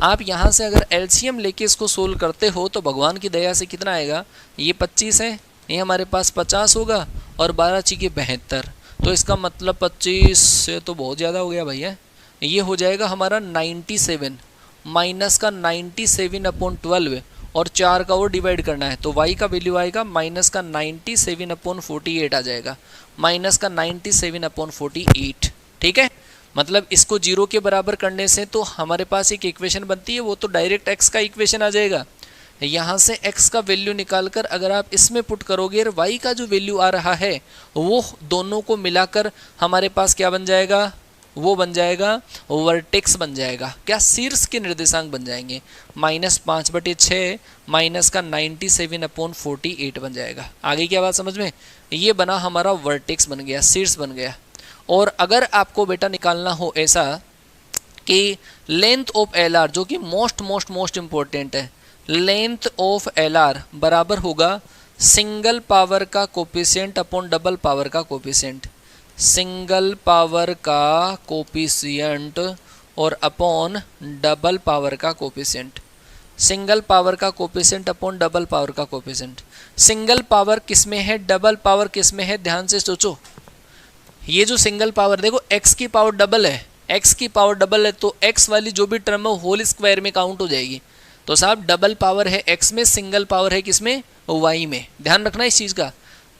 आप यहाँ से अगर एलसीएम लेके इसको सोल्व करते हो तो भगवान की दया से कितना आएगा? ये 25 है, ये हमारे पास 50 होगा और 12 × 72, तो इसका मतलब 25 से तो बहुत ज़्यादा हो गया भैया, ये हो जाएगा हमारा 97 माइनस का 97/12 और 4 का वो डिवाइड करना है, तो y का वैल्यू आएगा माइनस का 97/48 आ जाएगा, माइनस का 97/48। ठीक है, मतलब इसको 0 के बराबर करने से तो हमारे पास एक इक्वेशन बनती है, वो तो डायरेक्ट x का इक्वेशन आ जाएगा। यहाँ से x का वैल्यू निकालकर अगर आप इसमें पुट करोगे और y का जो वैल्यू आ रहा है वो दोनों को मिलाकर हमारे पास क्या बन जाएगा, वो बन जाएगा वर्टेक्स बन जाएगा, क्या शीर्ष के निर्देशांक बन जाएंगे, -5/6 माइनस का 97/48 बन जाएगा। आगे क्या बात समझ में, ये बना हमारा वर्टेक्स बन गया, शीर्ष बन गया। और अगर आपको बेटा निकालना हो ऐसा कि लेंथ ऑफ एल आर, जो कि मोस्ट इंपॉर्टेंट है, लेंथ ऑफ एल आर बराबर होगा सिंगल पावर का कोफिशिएंट अपॉन डबल पावर का कोफिशिएंट, सिंगल पावर का कोफिशिएंट और अपॉन डबल पावर का कोफिशिएंट, सिंगल पावर का कोफिशिएंट अपॉन डबल पावर का कोफिशिएंट। सिंगल पावर किस में है, डबल पावर किस में है, ध्यान से सोचो। ये जो सिंगल पावर देखो x की पावर डबल है, x की पावर डबल है तो x वाली जो भी टर्म है होल स्क्वायर में काउंट हो जाएगी। तो साहब डबल पावर है x में, सिंगल पावर है किसमें, y में। ध्यान रखना इस चीज़ का,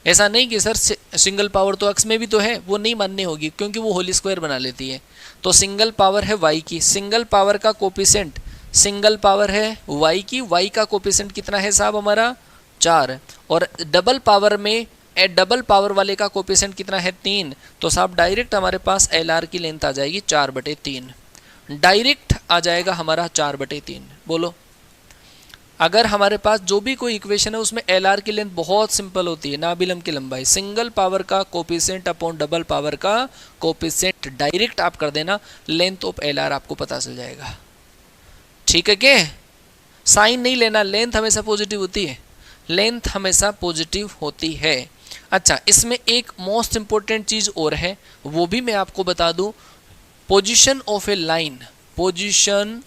ऐसा नहीं कि सर सिंगल पावर तो x में भी तो है, वो नहीं माननी होगी क्योंकि वो होल स्क्वायर बना लेती है। तो सिंगल पावर है y की, सिंगल पावर का कोफिशिएंट, सिंगल पावर है y की, y का कोफिशिएंट कितना है साहब हमारा 4, और डबल पावर में डबल पावर वाले का कोफिशिएंट कितना है 3। तो साहब डायरेक्ट हमारे पास एल आर की लेंथ आ जाएगी 4/3, डायरेक्ट आ जाएगा हमारा 4/3। बोलो, अगर हमारे पास जो भी कोई इक्वेशन है उसमें एल आर की लेंथ बहुत सिंपल होती है, नाभिलंब की लंबाई, सिंगल पावर का कोफिशिएंट अपॉन डबल पावर का कोफिशिएंट, डायरेक्ट आप कर देना, लेंथ ऑफ एल आर आपको पता चल जाएगा। ठीक है, क्या साइन नहीं लेना, लेंथ हमेशा पॉजिटिव होती है, लेंथ हमेशा पॉजिटिव होती है। अच्छा, इसमें एक मोस्ट इंपॉर्टेंट चीज और है, वो भी मैं आपको बता दूं, position of a line, position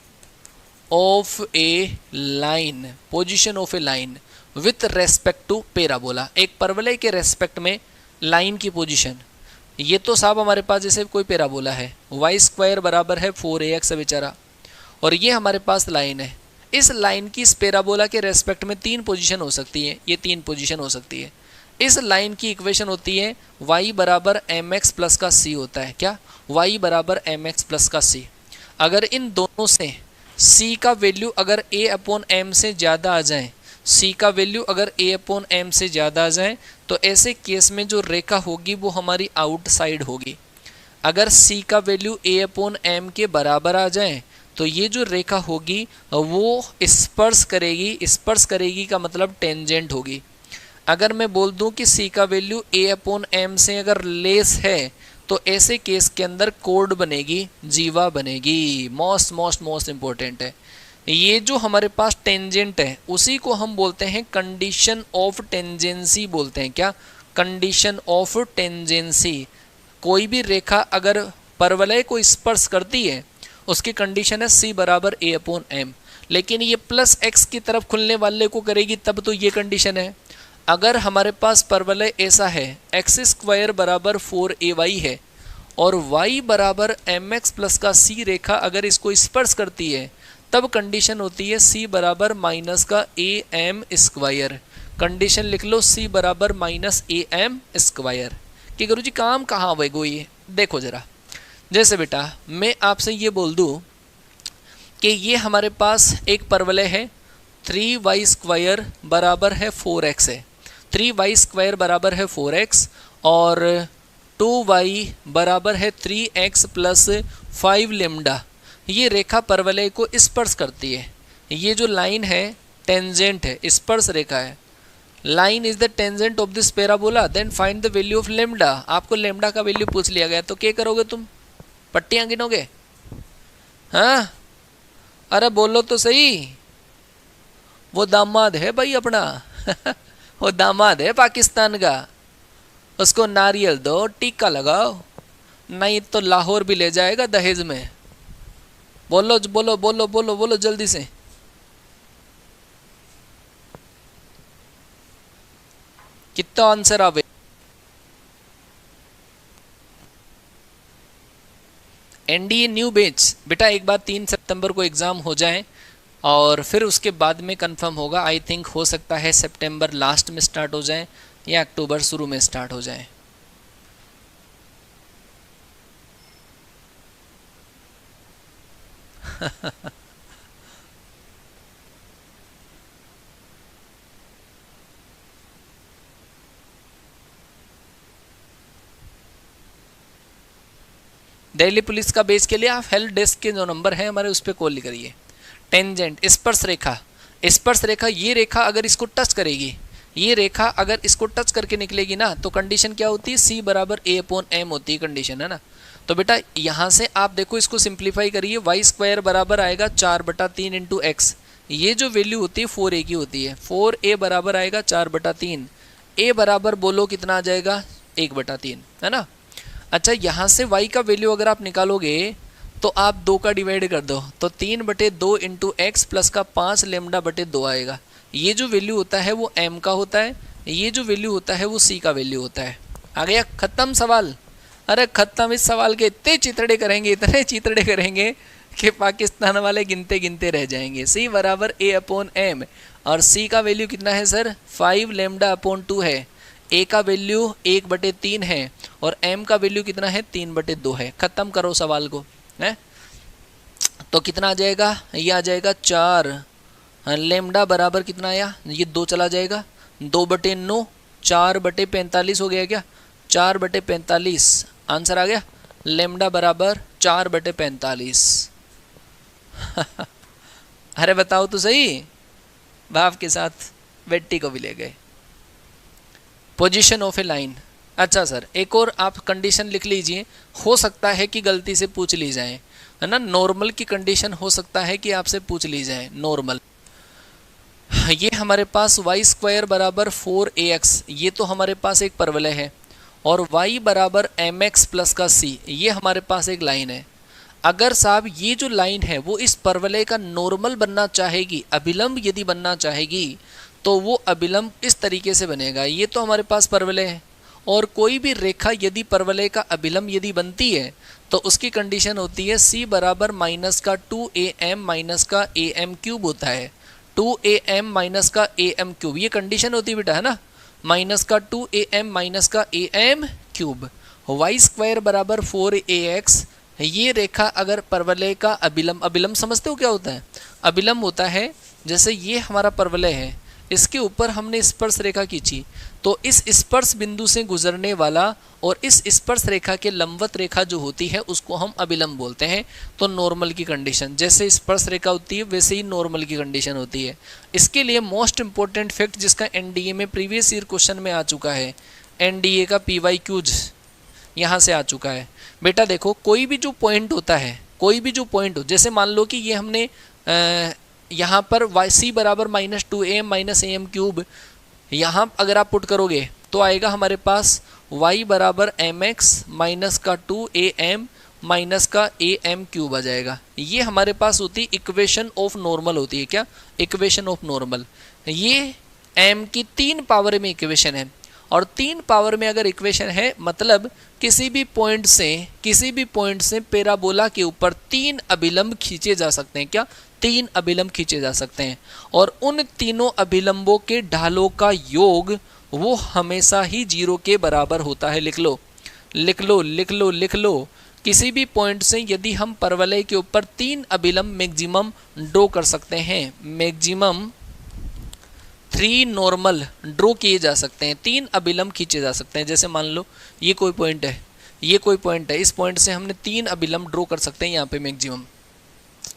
of a line, position of a line with respect to parabola, एक परवलय के रेस्पेक्ट में लाइन की पोजीशन। ये तो साहब हमारे पास जैसे कोई पैराबोला है, y² बराबर है 4ax है बेचारा, और ये हमारे पास लाइन है। इस लाइन की इस पैराबोला के रेस्पेक्ट में 3 पोजीशन हो सकती है, ये 3 पोजीशन हो सकती है। इस लाइन की इक्वेशन होती है y बराबर mx प्लस का c होता है, क्या, y बराबर mx प्लस का c। अगर इन दोनों से c का वैल्यू अगर a/m से ज़्यादा आ जाए, c का वैल्यू अगर a/m से ज़्यादा आ जाए, तो ऐसे केस में जो रेखा होगी वो हमारी आउटसाइड होगी। अगर c का वैल्यू a/m के बराबर आ जाए तो ये जो रेखा होगी वो स्पर्श करेगी, स्पर्श करेगी का मतलब टेंजेंट होगी। अगर मैं बोल दूं कि c का वैल्यू a/m से अगर लेस है तो ऐसे केस के अंदर कोड बनेगी, जीवा बनेगी। मोस्ट इंपॉर्टेंट है। ये जो हमारे पास टेंजेंट है उसी को हम बोलते हैं कंडीशन ऑफ टेंजेंसी बोलते हैं, क्या, कंडीशन ऑफ टेंजेंसी। कोई भी रेखा अगर परवलय को स्पर्श करती है उसकी कंडीशन है c बराबर a/m, लेकिन ये प्लस x की तरफ खुलने वाले को करेगी तब तो ये कंडीशन है। अगर हमारे पास परवलय ऐसा है x² बराबर 4ay है और y बराबर mx प्लस का c रेखा अगर इसको स्पर्श करती है तब कंडीशन होती है c बराबर माइनस का am²। कंडीशन लिख लो c बराबर -am²। कि गुरुजी काम कहाँ होगा ये, देखो जरा, जैसे बेटा मैं आपसे ये बोल दूं कि ये हमारे पास एक परवलय है 3y² बराबर है 4x है, 3y² बराबर है 4x और 2y बराबर है 3x प्लस 5 लेमडा। ये रेखा परवलय को स्पर्श करती है। ये जो लाइन है टेंजेंट है, स्पर्श रेखा है। Line is the tangent of this parabola, then find the value of lambda. आपको लेमडा का वैल्यू पूछ लिया गया तो क्या करोगे तुम, पट्टियां गिनोगे? हाँ, अरे बोलो तो सही। वो दामाद है भाई अपना वो दामाद है पाकिस्तान का, उसको नारियल दो, टीका लगाओ, नहीं तो लाहौर भी ले जाएगा दहेज में। बोलो बोलो बोलो बोलो बोलो जल्दी से। कितना आंसर आवे? एनडीए न्यू बैच बेटा एक बार 3 सितंबर को एग्ज़ाम हो जाए और फिर उसके बाद में कंफर्म होगा। आई थिंक हो सकता है सितंबर लास्ट में स्टार्ट हो जाए या अक्टूबर शुरू में स्टार्ट हो जाए। दिल्ली पुलिस का बेस के लिए आप हेल्प डेस्क के जो नंबर है हमारे उस पर कॉल करिए। टेंजेंट स्पर्श रेखा, स्पर्श रेखा ये रेखा अगर इसको टच करेगी, ये रेखा अगर इसको टच करके निकलेगी ना तो कंडीशन क्या होती है, C बराबर A/m होती है कंडीशन, है ना। तो बेटा यहाँ से आप देखो इसको सिंप्लीफाई करिए, वाई स्क्वायर बराबर आएगा 4/3 इंटू एक्स, ये जो वैल्यू होती है 4a की होती है, 4a बराबर आएगा 4/3, a बराबर बोलो कितना आ जाएगा 1/3, है ना। अच्छा यहाँ से y का वैल्यू अगर आप निकालोगे तो आप 2 का डिवाइड कर दो तो 3/2 इंटू एक्स प्लस का 5 λ/2 आएगा। ये जो वैल्यू होता है वो m का होता है, ये जो वैल्यू होता है वो c का वैल्यू होता है। आ गया खत्म सवाल। अरे खत्म, इस सवाल के इतने चितड़े करेंगे, इतने चितड़े करेंगे कि पाकिस्तान वाले गिनते गिनते रह जाएंगे। c बराबर A/m और c का वैल्यू कितना है सर 5 λ/2 है, a का वैल्यू 1/3 है और m का वैल्यू कितना है 3/2 है। खत्म करो सवाल को, है तो कितना आ जाएगा, ये आ जाएगा 4 लेमडा बराबर कितना आया, ये 2 चला जाएगा, 2/9 4/45 हो गया क्या, 4/45 आंसर आ गया, लेमडा बराबर 4/45। अरे बताओ तो सही, भाव के साथ बेटी को भी ले गए। पोजीशन ऑफ ए लाइन, अच्छा सर एक और आप कंडीशन लिख लीजिए, हो सकता है कि गलती से पूछ ली जाए, है ना। नॉर्मल की कंडीशन हो सकता है कि आपसे पूछ ली जाए नॉर्मल। ये हमारे पास वाई स्क्वायर बराबर 4ax, ये तो हमारे पास एक परवलय है, और y बराबर mx प्लस का c, ये हमारे पास एक लाइन है। अगर साहब ये जो लाइन है वो इस परवलय का नॉर्मल बनना चाहेगी, अभिलंब यदि बनना चाहेगी तो वो अभिलंब इस तरीके से बनेगा। ये तो हमारे पास परवलय है, और कोई भी रेखा यदि परवलय का अभिलंब यदि बनती है तो उसकी कंडीशन होती है c बराबर माइनस का 2am माइनस का am क्यूब होता है, 2am माइनस का am क्यूब, ये कंडीशन होती है बेटा, है ना। माइनस का 2am माइनस का am क्यूब, वाई स्क्वायर बराबर 4ax, ये रेखा अगर परवलय का अभिलंब, अभिलंब समझते हो क्या होता है, अभिलंब होता है जैसे ये हमारा परवलय है, इसके ऊपर हमने स्पर्श रेखा खींची तो इस स्पर्श बिंदु से गुजरने वाला और इस स्पर्श रेखा के लंबवत रेखा जो होती है उसको हम अभिलंब बोलते हैं। तो नॉर्मल की कंडीशन जैसे स्पर्श रेखा होती है वैसे ही नॉर्मल की कंडीशन होती है। इसके लिए मोस्ट इंपॉर्टेंट फैक्ट जिसका एनडीए में प्रीवियस ईयर क्वेश्चन में आ चुका है, एनडीए का PYQs यहाँ से आ चुका है। बेटा देखो कोई भी जो पॉइंट होता है, कोई भी जो पॉइंट हो, जैसे मान लो कि ये हमने यहाँ पर c बराबर -2am माइनस am क्यूब, यहाँ अगर आप पुट करोगे तो आएगा हमारे पास y बराबर mx माइनस का 2am माइनस का am क्यूब आ जाएगा। ये हमारे पास होती है इक्वेशन ऑफ नॉर्मल होती है, क्या इक्वेशन ऑफ नॉर्मल। ये m की 3 पावर में इक्वेशन है, और 3 पावर में अगर इक्वेशन है मतलब किसी भी पॉइंट से पैराबोला के ऊपर 3 अभिलंब खींचे जा सकते हैं, क्या 3 अभिलंब खींचे जा सकते हैं, और उन तीनों अभिलंबों के ढालों का योग वो हमेशा ही 0 के बराबर होता है। लिख लो लिख लो लिख लो लिख लो, किसी भी पॉइंट से यदि हम परवलय के ऊपर 3 अभिलंब मैक्सिमम ड्रॉ कर सकते हैं, मैक्सिमम 3 नॉर्मल ड्रॉ किए जा सकते हैं, 3 अभिलंब खींचे जा सकते हैं। जैसे मान लो ये कोई पॉइंट है, ये कोई पॉइंट है, इस पॉइंट से हमने 3 अभिलंब ड्रॉ कर सकते हैं यहाँ पे मैक्सिमम,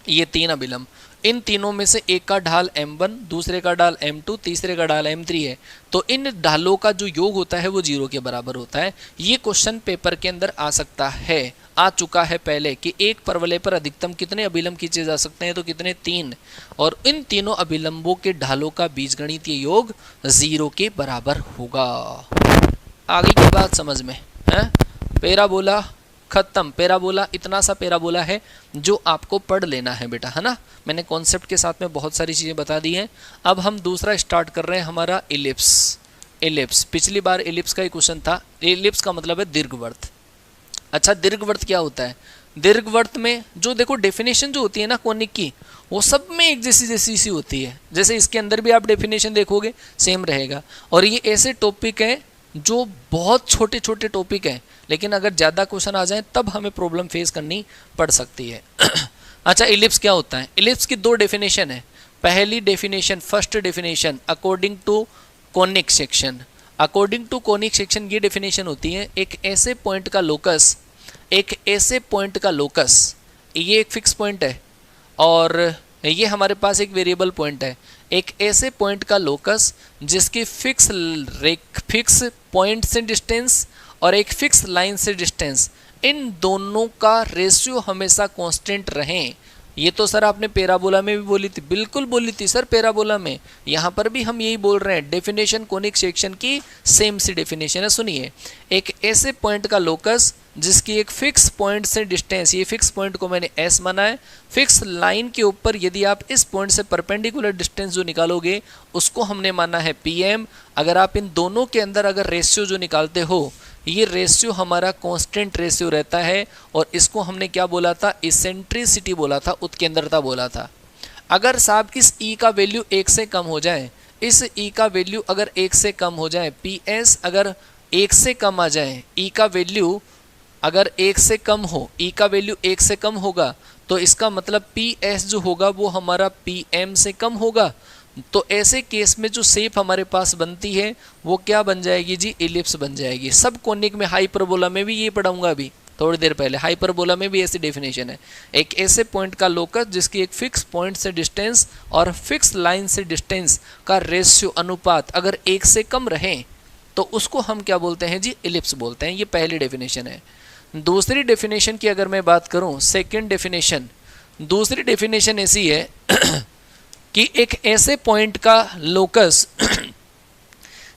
ये 3 अभिलंब, इन तीनों में से एक का ढाल m1, दूसरे का ढाल m2, तीसरे का ढाल m3 है, तो इन ढालों का जो योग होता है वो 0 के बराबर होता है। ये क्वेश्चन पेपर के अंदर आ सकता है, आ चुका है पहले कि एक परवलय पर अधिकतम कितने अभिलंब खींचे जा सकते हैं, तो कितने 3, और इन तीनों अभिलंबों के ढालों का बीजगणितीय योग 0 के बराबर होगा। आगे की बात समझ में है। पैराबोला खत्म, पैराबोला इतना सा पैराबोला है जो आपको पढ़ लेना है बेटा, है ना। मैंने कॉन्सेप्ट के साथ में बहुत सारी चीज़ें बता दी हैं। अब हम दूसरा स्टार्ट कर रहे हैं, हमारा एलिप्स। एलिप्स पिछली बार एलिप्स का ही क्वेश्चन था। एलिप्स का मतलब है दीर्घवृत्त। अच्छा दीर्घवृत्त क्या होता है, दीर्घवृत्त में जो देखो डेफिनेशन जो होती है ना कोनिक की, वो सब में एक जैसी जैसी सी होती है। जैसे इसके अंदर भी आप डेफिनेशन देखोगे सेम रहेगा। और ये ऐसे टॉपिक हैं जो बहुत छोटे छोटे टॉपिक हैं, लेकिन अगर ज़्यादा क्वेश्चन आ जाए तब हमें प्रॉब्लम फेस करनी पड़ सकती है। अच्छा, इलिप्स क्या होता है? इलिप्स की दो डेफिनेशन है। पहली definition, first definition according to conic section. According to conic section ये डेफिनेशन होती है, एक ऐसे पॉइंट का लोकस, एक ऐसे पॉइंट का लोकस, ये एक फिक्स पॉइंट है और ये हमारे पास एक वेरिएबल पॉइंट है। एक ऐसे पॉइंट का लोकस जिसकी फिक्स पॉइंट से डिस्टेंस और एक फिक्स लाइन से डिस्टेंस, इन दोनों का रेशियो हमेशा कांस्टेंट रहें। ये तो सर आपने पैराबोला में भी बोली थी, बिल्कुल बोली थी सर पैराबोला में। यहाँ पर भी हम यही बोल रहे हैं, डेफिनेशन कोनिक सेक्शन की सेम सी डेफिनेशन है। सुनिए, एक ऐसे पॉइंट का लोकस जिसकी एक फिक्स पॉइंट से डिस्टेंस, ये फिक्स पॉइंट को मैंने एस माना है, फिक्स लाइन के ऊपर यदि आप इस पॉइंट से परपेंडिकुलर डिस्टेंस जो निकालोगे उसको हमने माना है पीएम। अगर आप इन दोनों के अंदर अगर रेशियो जो निकालते हो, ये रेशियो हमारा कांस्टेंट रेशियो रहता है और इसको हमने क्या बोला था? इसेंट्रिसिटी बोला था, उत्केंद्रता बोला था। अगर साहब इस ई का वैल्यू 1 से कम हो जाए, इस ई का वैल्यू अगर 1 से कम हो जाए, पी एस अगर 1 से कम आ जाए, ई का वैल्यू अगर 1 से कम हो, ई का वैल्यू 1 से कम होगा तो इसका मतलब पी एस जो होगा वो हमारा पी एम से कम होगा। तो ऐसे केस में जो शेप हमारे पास बनती है वो क्या बन जाएगी जी? इलिप्स बन जाएगी। सब कोनिक में, हाइपरबोला में भी ये पढ़ाऊंगा अभी थोड़ी देर पहले, हाइपरबोला में भी ऐसी डेफिनेशन है। एक ऐसे पॉइंट का लोकस जिसकी एक फिक्स पॉइंट से डिस्टेंस और फिक्स लाइन से डिस्टेंस का रेशियो, अनुपात अगर 1 से कम रहे तो उसको हम क्या बोलते हैं जी? इलिप्स बोलते हैं। ये पहली डेफिनेशन है। दूसरी डेफिनेशन की अगर मैं बात करूं, सेकेंड डेफिनेशन, दूसरी डेफिनेशन ऐसी है कि एक ऐसे पॉइंट का लोकस,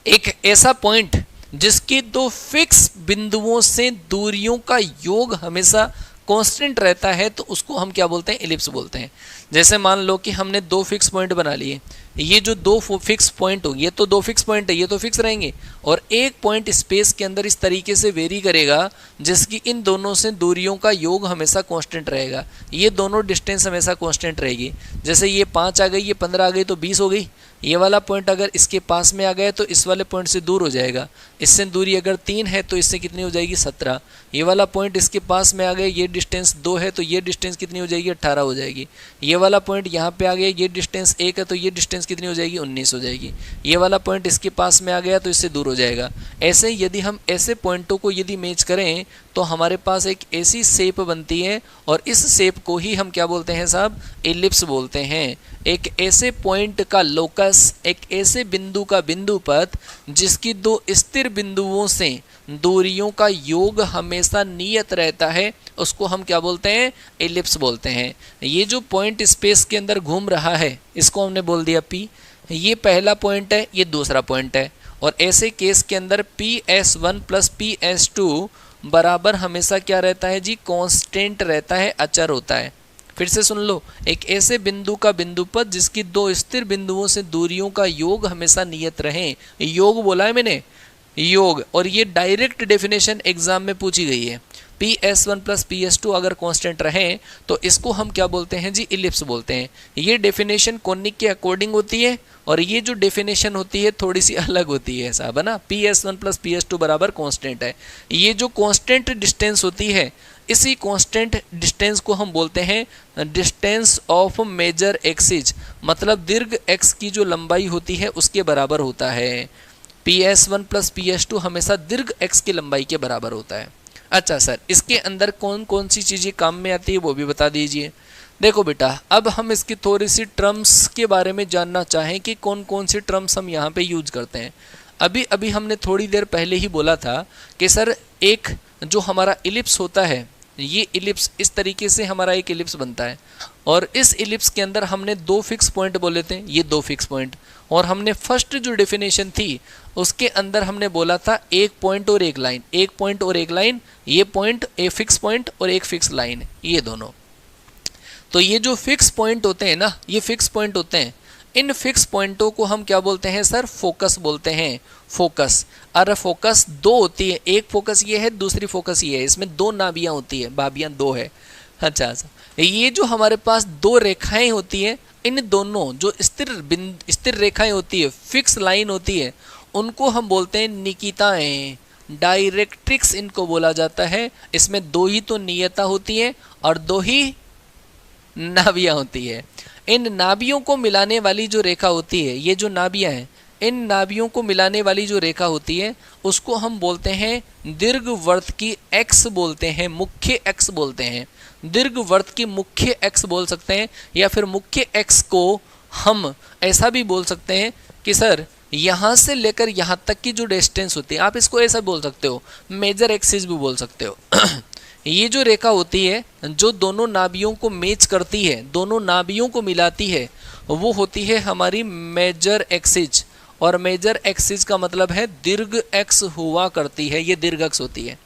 एक ऐसा पॉइंट जिसकी दो फिक्स बिंदुओं से दूरियों का योग हमेशा कांस्टेंट रहता है, तो उसको हम क्या बोलते हैं? इलिप्स बोलते हैं। जैसे मान लो कि हमने दो फिक्स पॉइंट बना लिए, ये जो दो फिक्स पॉइंट हो, ये तो दो फिक्स पॉइंट है, ये तो फिक्स रहेंगे, और एक पॉइंट स्पेस के अंदर इस तरीके से वेरी करेगा जिसकी इन दोनों से दूरियों का योग हमेशा कांस्टेंट रहेगा। ये दोनों डिस्टेंस हमेशा कांस्टेंट रहेगी। जैसे ये 5 आ गई, ये 15 आ गई तो 20 हो गई। ये वाला पॉइंट अगर इसके पास में आ गया तो इस वाले पॉइंट से दूर हो जाएगा। इससे दूरी अगर 3 है तो इससे कितनी हो जाएगी? 17। ये वाला पॉइंट इसके पास में आ गया, ये डिस्टेंस 2 है तो ये डिस्टेंस कितनी हो जाएगी? 18 हो जाएगी। ये वाला पॉइंट यहाँ पे आ गया, ये डिस्टेंस 1 है तो ये डिस्टेंस कितनी हो जाएगी? 19 हो जाएगी। ये वाला पॉइंट इसके पास में आ गया तो इससे दूर हो जाएगा। ऐसे यदि हम ऐसे पॉइंटों को यदि मैच करें तो हमारे पास एक ऐसी शेप बनती है और इस शेप को ही हम क्या बोलते हैं साहब? इलिप्स बोलते हैं। एक ऐसे पॉइंट का लोकस, एक ऐसे बिंदु का बिंदुपथ जिसकी दो स्थिर बिंदुओं से दूरियों का योग हमेशा नियत रहता है, उसको हम क्या बोलते हैं? इलिप्स बोलते हैं। ये जो पॉइंट स्पेस के अंदर घूम रहा है इसको हमने बोल दिया पी। ये पहला पॉइंट है, ये दूसरा पॉइंट है, और ऐसे केस के अंदर PS1 प्लस PS2 बराबर हमेशा क्या रहता है जी? कांस्टेंट रहता है, अचर होता है। फिर से सुन लो, एक ऐसे बिंदु का बिंदुपथ जिसकी दो स्थिर बिंदुओं से दूरियों का योग हमेशा नियत रहे। योग बोला है मैंने, योग, और ये डायरेक्ट डेफिनेशन एग्जाम में पूछी गई है। PS1 प्लस PS2 अगर कांस्टेंट रहे तो इसको हम क्या बोलते हैं जी? इलिप्स बोलते हैं। ये डेफिनेशन कोनिक के अकॉर्डिंग होती है और ये जो डेफिनेशन होती है थोड़ी सी अलग होती है साहब, है ना। PS1 प्लस PS2 बराबर कांस्टेंट है। ये जो कांस्टेंट डिस्टेंस होती है, इसी कांस्टेंट डिस्टेंस को हम बोलते हैं डिस्टेंस ऑफ मेजर एक्सिस, मतलब दीर्घ एक्स की जो लंबाई होती है उसके बराबर होता है। PS1 प्लस PS2 हमेशा दीर्घ एक्स की लंबाई के बराबर होता है। अच्छा सर, इसके अंदर कौन कौन सी चीज़ें काम में आती है वो भी बता दीजिए। देखो बेटा, अब हम इसकी थोड़ी सी टर्म्स के बारे में जानना चाहें कि कौन कौन सी टर्म्स हम यहाँ पे यूज करते हैं। अभी अभी हमने थोड़ी देर पहले ही बोला था कि सर एक जो हमारा इलिप्स होता है, ये इलिप्स इस तरीके से हमारा एक इलिप्स बनता है, और इस इलिप्स के अंदर हमने दो फिक्स पॉइंट बोले थे, ये दो फिक्स पॉइंट, और हमने फर्स्ट जो डेफिनेशन थी उसके अंदर हमने बोला था एक पॉइंट और एक लाइन, एक पॉइंट और एक लाइन, ये पॉइंट एक फिक्स पॉइंट और एक फिक्स लाइन, ये दोनों। तो ये जो फिक्स पॉइंट होते हैं ना, ये फिक्स पॉइंट होते हैं, इन फिक्स पॉइंटों को हम क्या बोलते हैं सर? फोकस बोलते हैं। फोकस। और फोकस दो होती है, एक फोकस ये है, दूसरी फोकस ये है। इसमें दो नाभियां होती है, भाभियां दो है। अच्छा ये जो हमारे पास दो रेखाएं होती है, इन दोनों जो स्थिर रेखाएं होती है, फिक्स लाइन होती है, उनको हम बोलते हैं निकिताएं, डायरेक्ट्रिक्स इनको बोला जाता है। इसमें दो ही तो नियता होती है और दो ही नाभियां होती है। इन नाभियों को मिलाने वाली जो रेखा होती है, ये जो नाभियां हैं, इन नाभियों को मिलाने वाली जो रेखा होती है उसको हम बोलते हैं दीर्घवृत्त की एक्स बोलते हैं, मुख्य एक्स बोलते हैं। दीर्घवृत्त की मुख्य एक्स बोल सकते हैं, या फिर मुख्य एक्स को हम ऐसा भी बोल सकते हैं कि सर यहाँ से लेकर यहाँ तक की जो डिस्टेंस होती है, आप इसको ऐसा बोल सकते हो, मेजर एक्सिस भी बोल सकते हो। ये जो रेखा होती है जो दोनों नाभियों को मैच करती है, दोनों नाभियों को मिलाती है, वो होती है हमारी मेजर एक्सिस। और मेजर एक्सिस का मतलब है दीर्घ एक्स हुआ करती है, ये दीर्घ एक्स होती है।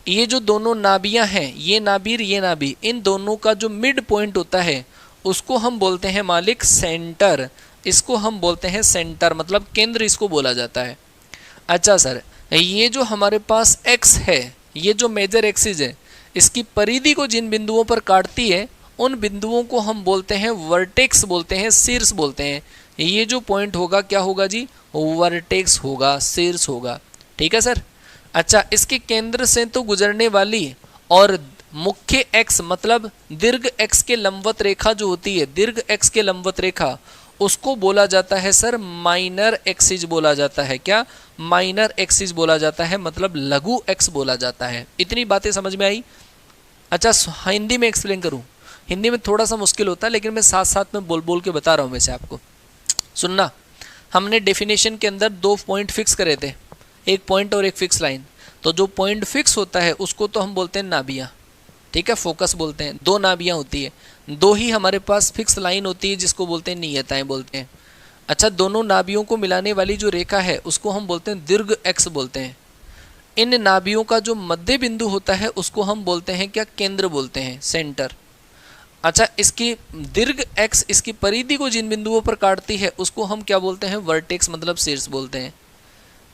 ये जो दोनों नाभियां हैं, ये नाभि ये नाभि, इन दोनों का जो मिड पॉइंट होता है उसको हम बोलते हैं मालिक सेंटर। इसको हम बोलते हैं सेंटर, मतलब केंद्र इसको बोला जाता है। अच्छा सर, ये जो हमारे पास एक्स है, ये जो मेजर एक्सिस है, इसकी परिधि को जिन बिंदुओं पर काटती है उन बिंदुओं को हम बोलते हैं वर्टेक्स बोलते हैं, शीर्ष बोलते हैं। ये जो पॉइंट होगा क्या होगा जी? वर्टेक्स होगा, शीर्ष होगा। ठीक है सर। अच्छा, इसके केंद्र से तो गुजरने वाली और मुख्य एक्स मतलब दीर्घ एक्स के लंबवत रेखा जो होती है, दीर्घ एक्स के लंबवत रेखा, उसको बोला जाता है सर माइनर एक्सिस बोला जाता है। क्या? माइनर एक्सिस बोला जाता है, मतलब लघु एक्स बोला जाता है। इतनी बातें समझ में आई? अच्छा, हिंदी में एक्सप्लेन करूं? हिंदी में थोड़ा सा मुश्किल होता है, लेकिन मैं साथ साथ में बोल बोल के बता रहा हूं वैसे आपको। सुनना, हमने डेफिनेशन के अंदर दो पॉइंट फिक्स करे थे, एक पॉइंट और एक फिक्स लाइन। तो जो पॉइंट फिक्स होता है उसको तो हम बोलते हैं नाभियां, ठीक है, फोकस बोलते हैं। दो नाभियां होती है, दो ही हमारे पास फिक्स लाइन होती है जिसको बोलते हैं नियताएं बोलते हैं। अच्छा, दोनों नाभियों को मिलाने वाली जो रेखा है उसको हम बोलते हैं दीर्घ एक्स बोलते हैं। इन नाभियों का जो मध्य बिंदु होता है उसको हम बोलते हैं क्या? केंद्र बोलते हैं, सेंटर। अच्छा, इसकी दीर्घ एक्स इसकी परिधि को जिन बिंदुओं पर काटती है उसको हम क्या बोलते हैं? वर्टेक्स, मतलब शीर्ष बोलते हैं।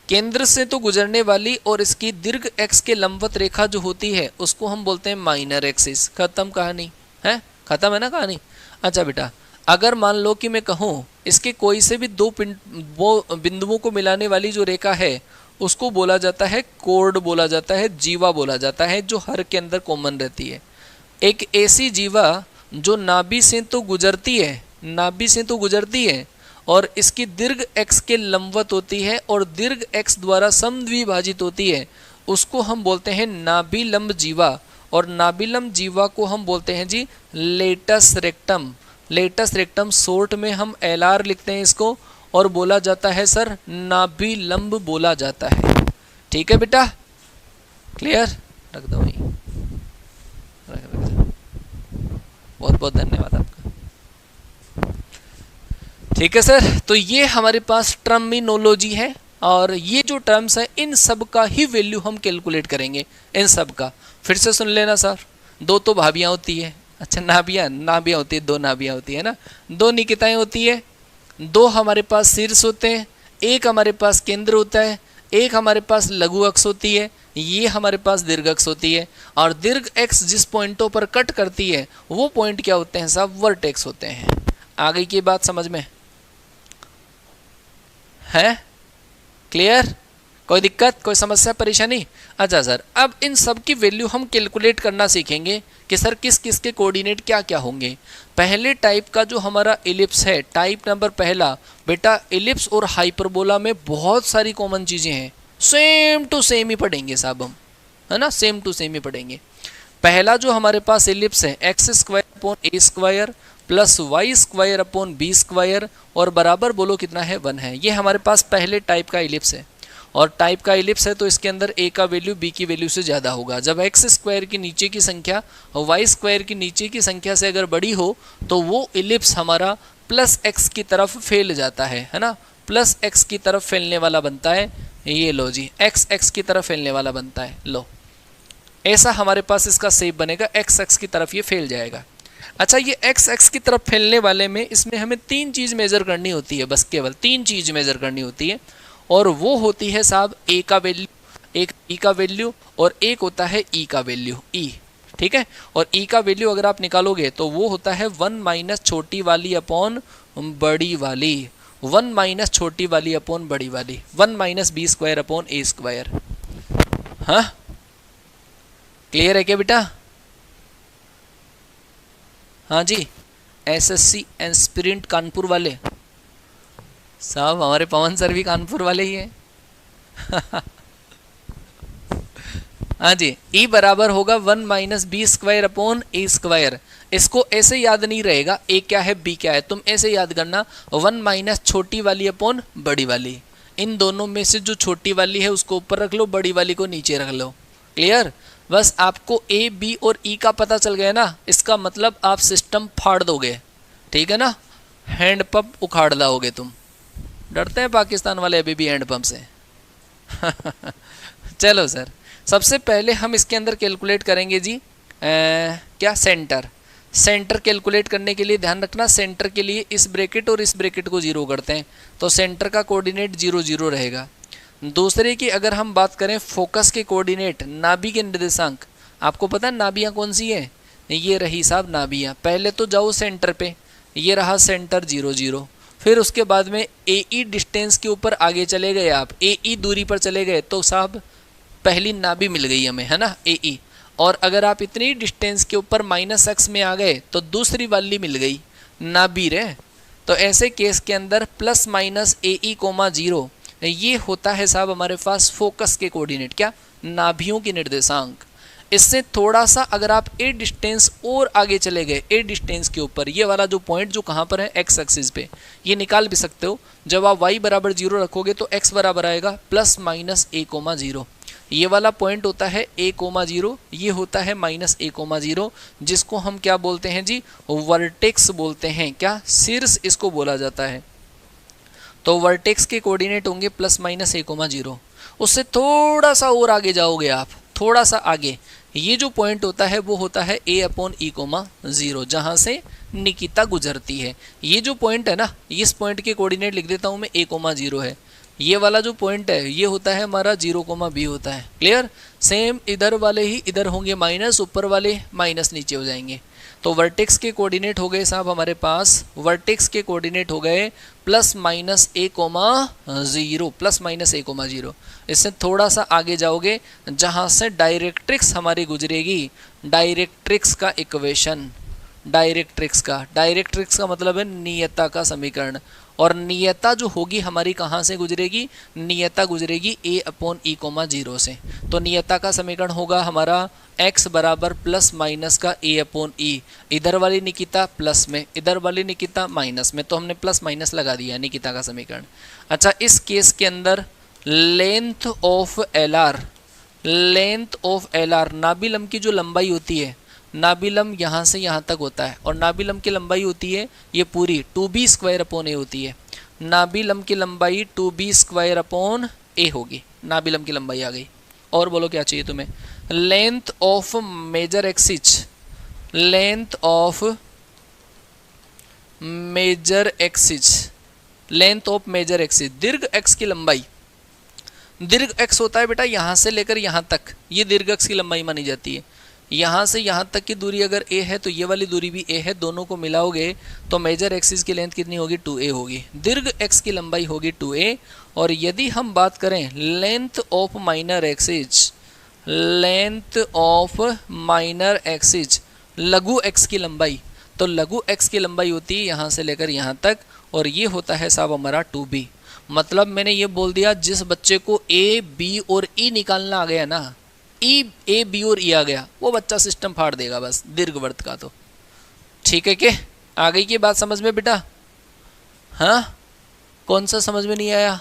केंद्र से तो गुजरने वाली और इसकी दीर्घ एक्स के लंबवत रेखा जो होती है उसको हम बोलते हैं माइनर एक्सिस। खत्म कहानी है, खत्म है ना कहानी। अच्छा बेटा, अगर मान लो कि मैं कहूँ इसके कोई से भी दो बिंदुओं को मिलाने वाली जो रेखा है उसको बोला जाता है कोड बोला जाता है, जीवा बोला जाता है, जो हर के अंदर कॉमन रहती है। एक ऐसी जीवा जो नाभि से तो गुजरती है, नाभि से तो गुजरती है और इसकी दीर्घ एक्स के लंबवत होती है और दीर्घ एक्स द्वारा समद्विभाजित होती है, उसको हम बोलते हैं नाभिलंब जीवा। और नाभिलंब जीवा को हम बोलते हैं जी latus rectum. Latus rectum short में हम LR लिखते हैं इसको, और बोला जाता है सर नाभिलंब बोला जाता है। ठीक है बेटा, क्लियर? रख दो वहीं, बहुत बहुत धन्यवाद आपका। ठीक है सर, तो ये हमारे पास टर्मिनोलॉजी है और ये जो टर्म्स है इन सब का ही वैल्यू हम कैलकुलेट करेंगे, इन सब का। फिर से सुन लेना सर, दो तो भाभियाँ होती है, अच्छा नाभियाँ होती है, दो नाभियाँ होती है ना, दो निकिताएं होती है, दो हमारे पास शीर्ष होते हैं, एक हमारे पास केंद्र होता है, एक हमारे पास लघु अक्ष होती है, ये हमारे पास दीर्घ अक्ष होती है। और दीर्घ एक्स जिस पॉइंटों पर कट करती है वो पॉइंट क्या होते हैं साहब? वर्टेक्स होते हैं। आ गई की बात समझ में है? क्लियर? कोई दिक्कत, कोई समस्या, परेशानी? अच्छा सर, अब इन सब की वैल्यू हम कैलकुलेट करना सीखेंगे कि सर किस किस के कोऑर्डिनेट क्या क्या होंगे। पहले टाइप का जो हमारा एलिप्स है, टाइप नंबर पहला, बेटा एलिप्स और हाइपरबोला में बहुत सारी कॉमन चीज़ें हैं, सेम टू सेम ही पढ़ेंगे साहब हम, है ना, सेम टू सेम ही पढ़ेंगे। पहला जो हमारे पास एलिप्स है x² / a² + y² / b² और बराबर बोलो कितना है? 1 है। ये हमारे पास पहले टाइप का एलिप्स है। और टाइप का एलिप्स है तो इसके अंदर a का वैल्यू b की वैल्यू से ज़्यादा होगा। जब x² की नीचे की संख्या y² की नीचे की संख्या से अगर बड़ी हो तो वो एलिप्स हमारा +x की तरफ फैल जाता है ना, +x की तरफ फैलने वाला बनता है। ये लो जी, x की तरफ फैलने वाला बनता है। लो, ऐसा हमारे पास इसका शेप बनेगा, x की तरफ ये फैल जाएगा। अच्छा, ये एक्स एक्स की तरफ फैलने वाले में इसमें हमें तीन चीज़ मेज़र करनी होती है, बस केवल तीन चीज़ मेज़र करनी होती है, और वो होती है साहब ए का वैल्यू, एक ई का वैल्यू, और एक होता है ई का वैल्यू, ई, ठीक है। और ई का वैल्यू अगर आप निकालोगे तो वो होता है 1 माइनस छोटी वाली अपॉन बड़ी वाली, 1 माइनस छोटी वाली अपॉन बड़ी वाली, 1 माइनस बी स्क्वायर अपॉन ए स्क्वायर। हाँ, क्लियर है क्या बेटा? हाँ जी, एसएससी एस्पिरेंट कानपुर वाले साहब, हमारे पवन सर भी कानपुर वाले ही हैं। हाँ जी, ई बराबर होगा 1 माइनस बी स्क्वायर अपॉन ए स्क्वायर। इसको ऐसे याद नहीं रहेगा ए क्या है बी क्या है, तुम ऐसे याद करना 1 माइनस छोटी वाली अपॉन बड़ी वाली, इन दोनों में से जो छोटी वाली है उसको ऊपर रख लो, बड़ी वाली को नीचे रख लो। क्लियर? बस आपको ए बी और ई का पता चल गया ना, इसका मतलब आप सिस्टम फाड़ दोगे, ठीक है ना, हैंडपंप उखाड़ लाओगे तुम। डरते हैं पाकिस्तान वाले अभी भी हैंडपंप से। चलो सर, सबसे पहले हम इसके अंदर कैलकुलेट करेंगे जी क्या, सेंटर। सेंटर कैलकुलेट करने के लिए ध्यान रखना, सेंटर के लिए इस ब्रैकेट और इस ब्रैकेट को जीरो करते हैं, तो सेंटर का कोऑर्डिनेट 0 0 रहेगा। दूसरे की अगर हम बात करें फोकस के कोऑर्डिनेट, नाभि के निर्देशांक, आपको पता है नाभियाँ कौन सी है, ये रही साहब नाभियाँ। पहले तो जाओ सेंटर पे, ये रहा सेंटर 0 0, फिर उसके बाद में ए ई डिस्टेंस के ऊपर आगे चले गए आप, ए ई दूरी पर चले गए तो साहब पहली नाभि मिल गई हमें, है ना, ए ई। और अगर आप इतनी डिस्टेंस के ऊपर माइनस एक्स में आ गए तो दूसरी वाली मिल गई नाभि रे। तो ऐसे केस के अंदर प्लस माइनस ए ई कोमा 0, ये होता है साहब हमारे पास फोकस के कोऑर्डिनेट, क्या, नाभियों के निर्देशांक। इससे थोड़ा सा अगर आप ए डिस्टेंस और आगे चले गए, ए डिस्टेंस के ऊपर ये वाला जो पॉइंट जो कहाँ पर है एक्स एक्सिस पे, ये निकाल भी सकते हो। जब आप y बराबर 0 रखोगे तो x बराबर आएगा प्लस माइनस ए कोमा 0, ये वाला पॉइंट होता है a कोमा 0, ये होता है माइनस ए कोमा 0, जिसको हम क्या बोलते हैं जी, वर्टेक्स बोलते हैं, क्या, शीर्ष इसको बोला जाता है। तो वर्टेक्स के कोऑर्डिनेट होंगे प्लस माइनस ए कोमा 0। उससे थोड़ा सा और आगे जाओगे आप, थोड़ा सा आगे, ये जो पॉइंट होता है वो होता है a अपॉन ई कोमा 0, जहाँ से निकिता गुजरती है। ये जो पॉइंट है ना, इस पॉइंट के कोऑर्डिनेट लिख देता हूँ मैं, a कोमा 0 है। ये वाला जो पॉइंट है ये होता है हमारा 0 कोमा b होता है। क्लियर? सेम इधर वाले ही इधर होंगे माइनस, ऊपर वाले माइनस नीचे हो जाएंगे। तो वर्टेक्स के कोऑर्डिनेट हो गए साहब हमारे पास, वर्टेक्स के कोऑर्डिनेट हो गए प्लस माइनस ए कोमा 0, प्लस माइनस ए कोमा 0। इससे थोड़ा सा आगे जाओगे जहाँ से डायरेक्ट्रिक्स हमारी गुजरेगी, डायरेक्ट्रिक्स का इक्वेशन, डायरेक्ट्रिक्स का मतलब है नियता का समीकरण। और नियता जो होगी हमारी कहाँ से गुजरेगी, नियता गुजरेगी a अपॉन ई कोमा 0 से। तो नियता का समीकरण होगा हमारा x बराबर प्लस माइनस का a अपॉन ई, इधर वाली निकिता प्लस में, इधर वाली निकिता माइनस में, तो हमने प्लस माइनस लगा दिया निकिता का समीकरण। अच्छा, इस केस के अंदर लेंथ ऑफ एल आर, नाभिलम की जो लंबाई होती है, नाभिलम यहाँ से यहाँ तक होता है, और नाभिलम की लंबाई होती है ये पूरी 2b स्क्वायर अपॉन ए होती है। नाभिलम की लंबाई 2b स्क्वायर अपॉन ए होगी, नाभिलम की लंबाई आ गई। और बोलो क्या चाहिए तुम्हें, length of major axis, length of major axis, length of major axis, दीर्घ एक्स की लंबाई। दीर्घ एक्स होता है बेटा यहाँ से लेकर यहाँ तक, ये दीर्घ एक्स की लंबाई मानी जाती है। यहाँ से यहाँ तक की दूरी अगर a है तो ये वाली दूरी भी a है, दोनों को मिलाओगे तो मेजर एक्सिस की लेंथ कितनी होगी, 2a होगी। दीर्घ x की लंबाई होगी 2a। और यदि हम बात करें length of minor axis, length of minor axis, लघु x की लंबाई, तो लघु x की लंबाई होती है यहाँ से लेकर यहाँ तक, और ये होता है साहब हमारा 2b। मतलब मैंने ये बोल दिया, जिस बच्चे को a b और e निकालना आ गया ना, ए बी और ई आ गया, वो बच्चा सिस्टम फाड़ देगा बस दीर्घवृत्त का। तो ठीक है कि आ गई की बात समझ में बेटा? हाँ, कौन सा समझ में नहीं आया?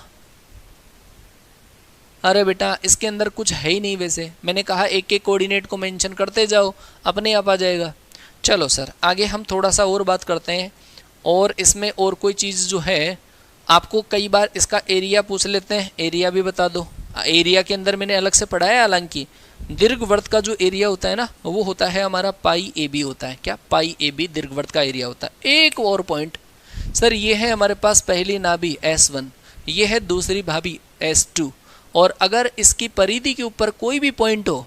अरे बेटा इसके अंदर कुछ है ही नहीं, वैसे मैंने कहा एक एक कोऑर्डिनेट को मेंशन करते जाओ, अपने आप आ जाएगा। चलो सर आगे हम थोड़ा सा और बात करते हैं, और इसमें और कोई चीज़ जो है आपको कई बार इसका एरिया पूछ लेते हैं, एरिया भी बता दो। एरिया के अंदर मैंने अलग से पढ़ा है हालांकि, दीर्घवृत्त का जो एरिया होता है ना वो होता है हमारा पाई ए बी होता है। क्या? पाई ए बी दीर्घवृत्त का एरिया होता है। एक और पॉइंट सर, ये है हमारे पास पहली नाभि S1, ये है दूसरी भाभी S2, और अगर इसकी परिधि के ऊपर कोई भी पॉइंट हो,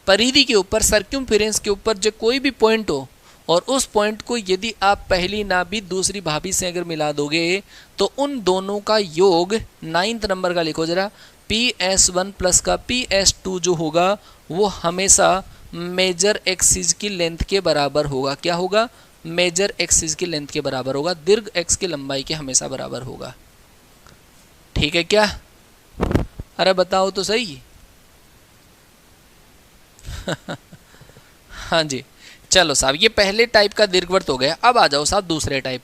परिधि के ऊपर सर्क्यूम्फेरेंस के ऊपर जो कोई भी पॉइंट हो, और उस पॉइंट को यदि आप पहली नाभि दूसरी भाभी से अगर मिला दोगे तो उन दोनों का योग 9th नंबर का लिखो जरा, PS1 प्लस का PS2 जो होगा वो हमेशा मेजर एक्सिस की लेंथ के बराबर होगा। क्या होगा? मेजर एक्सिस की लेंथ के बराबर होगा, दीर्घ एक्स की लंबाई के हमेशा बराबर होगा। ठीक है क्या? अरे बताओ तो सही। हाँ जी, चलो साहब, ये पहले टाइप का दीर्घवृत्त हो गया। अब आ जाओ साहब दूसरे टाइप।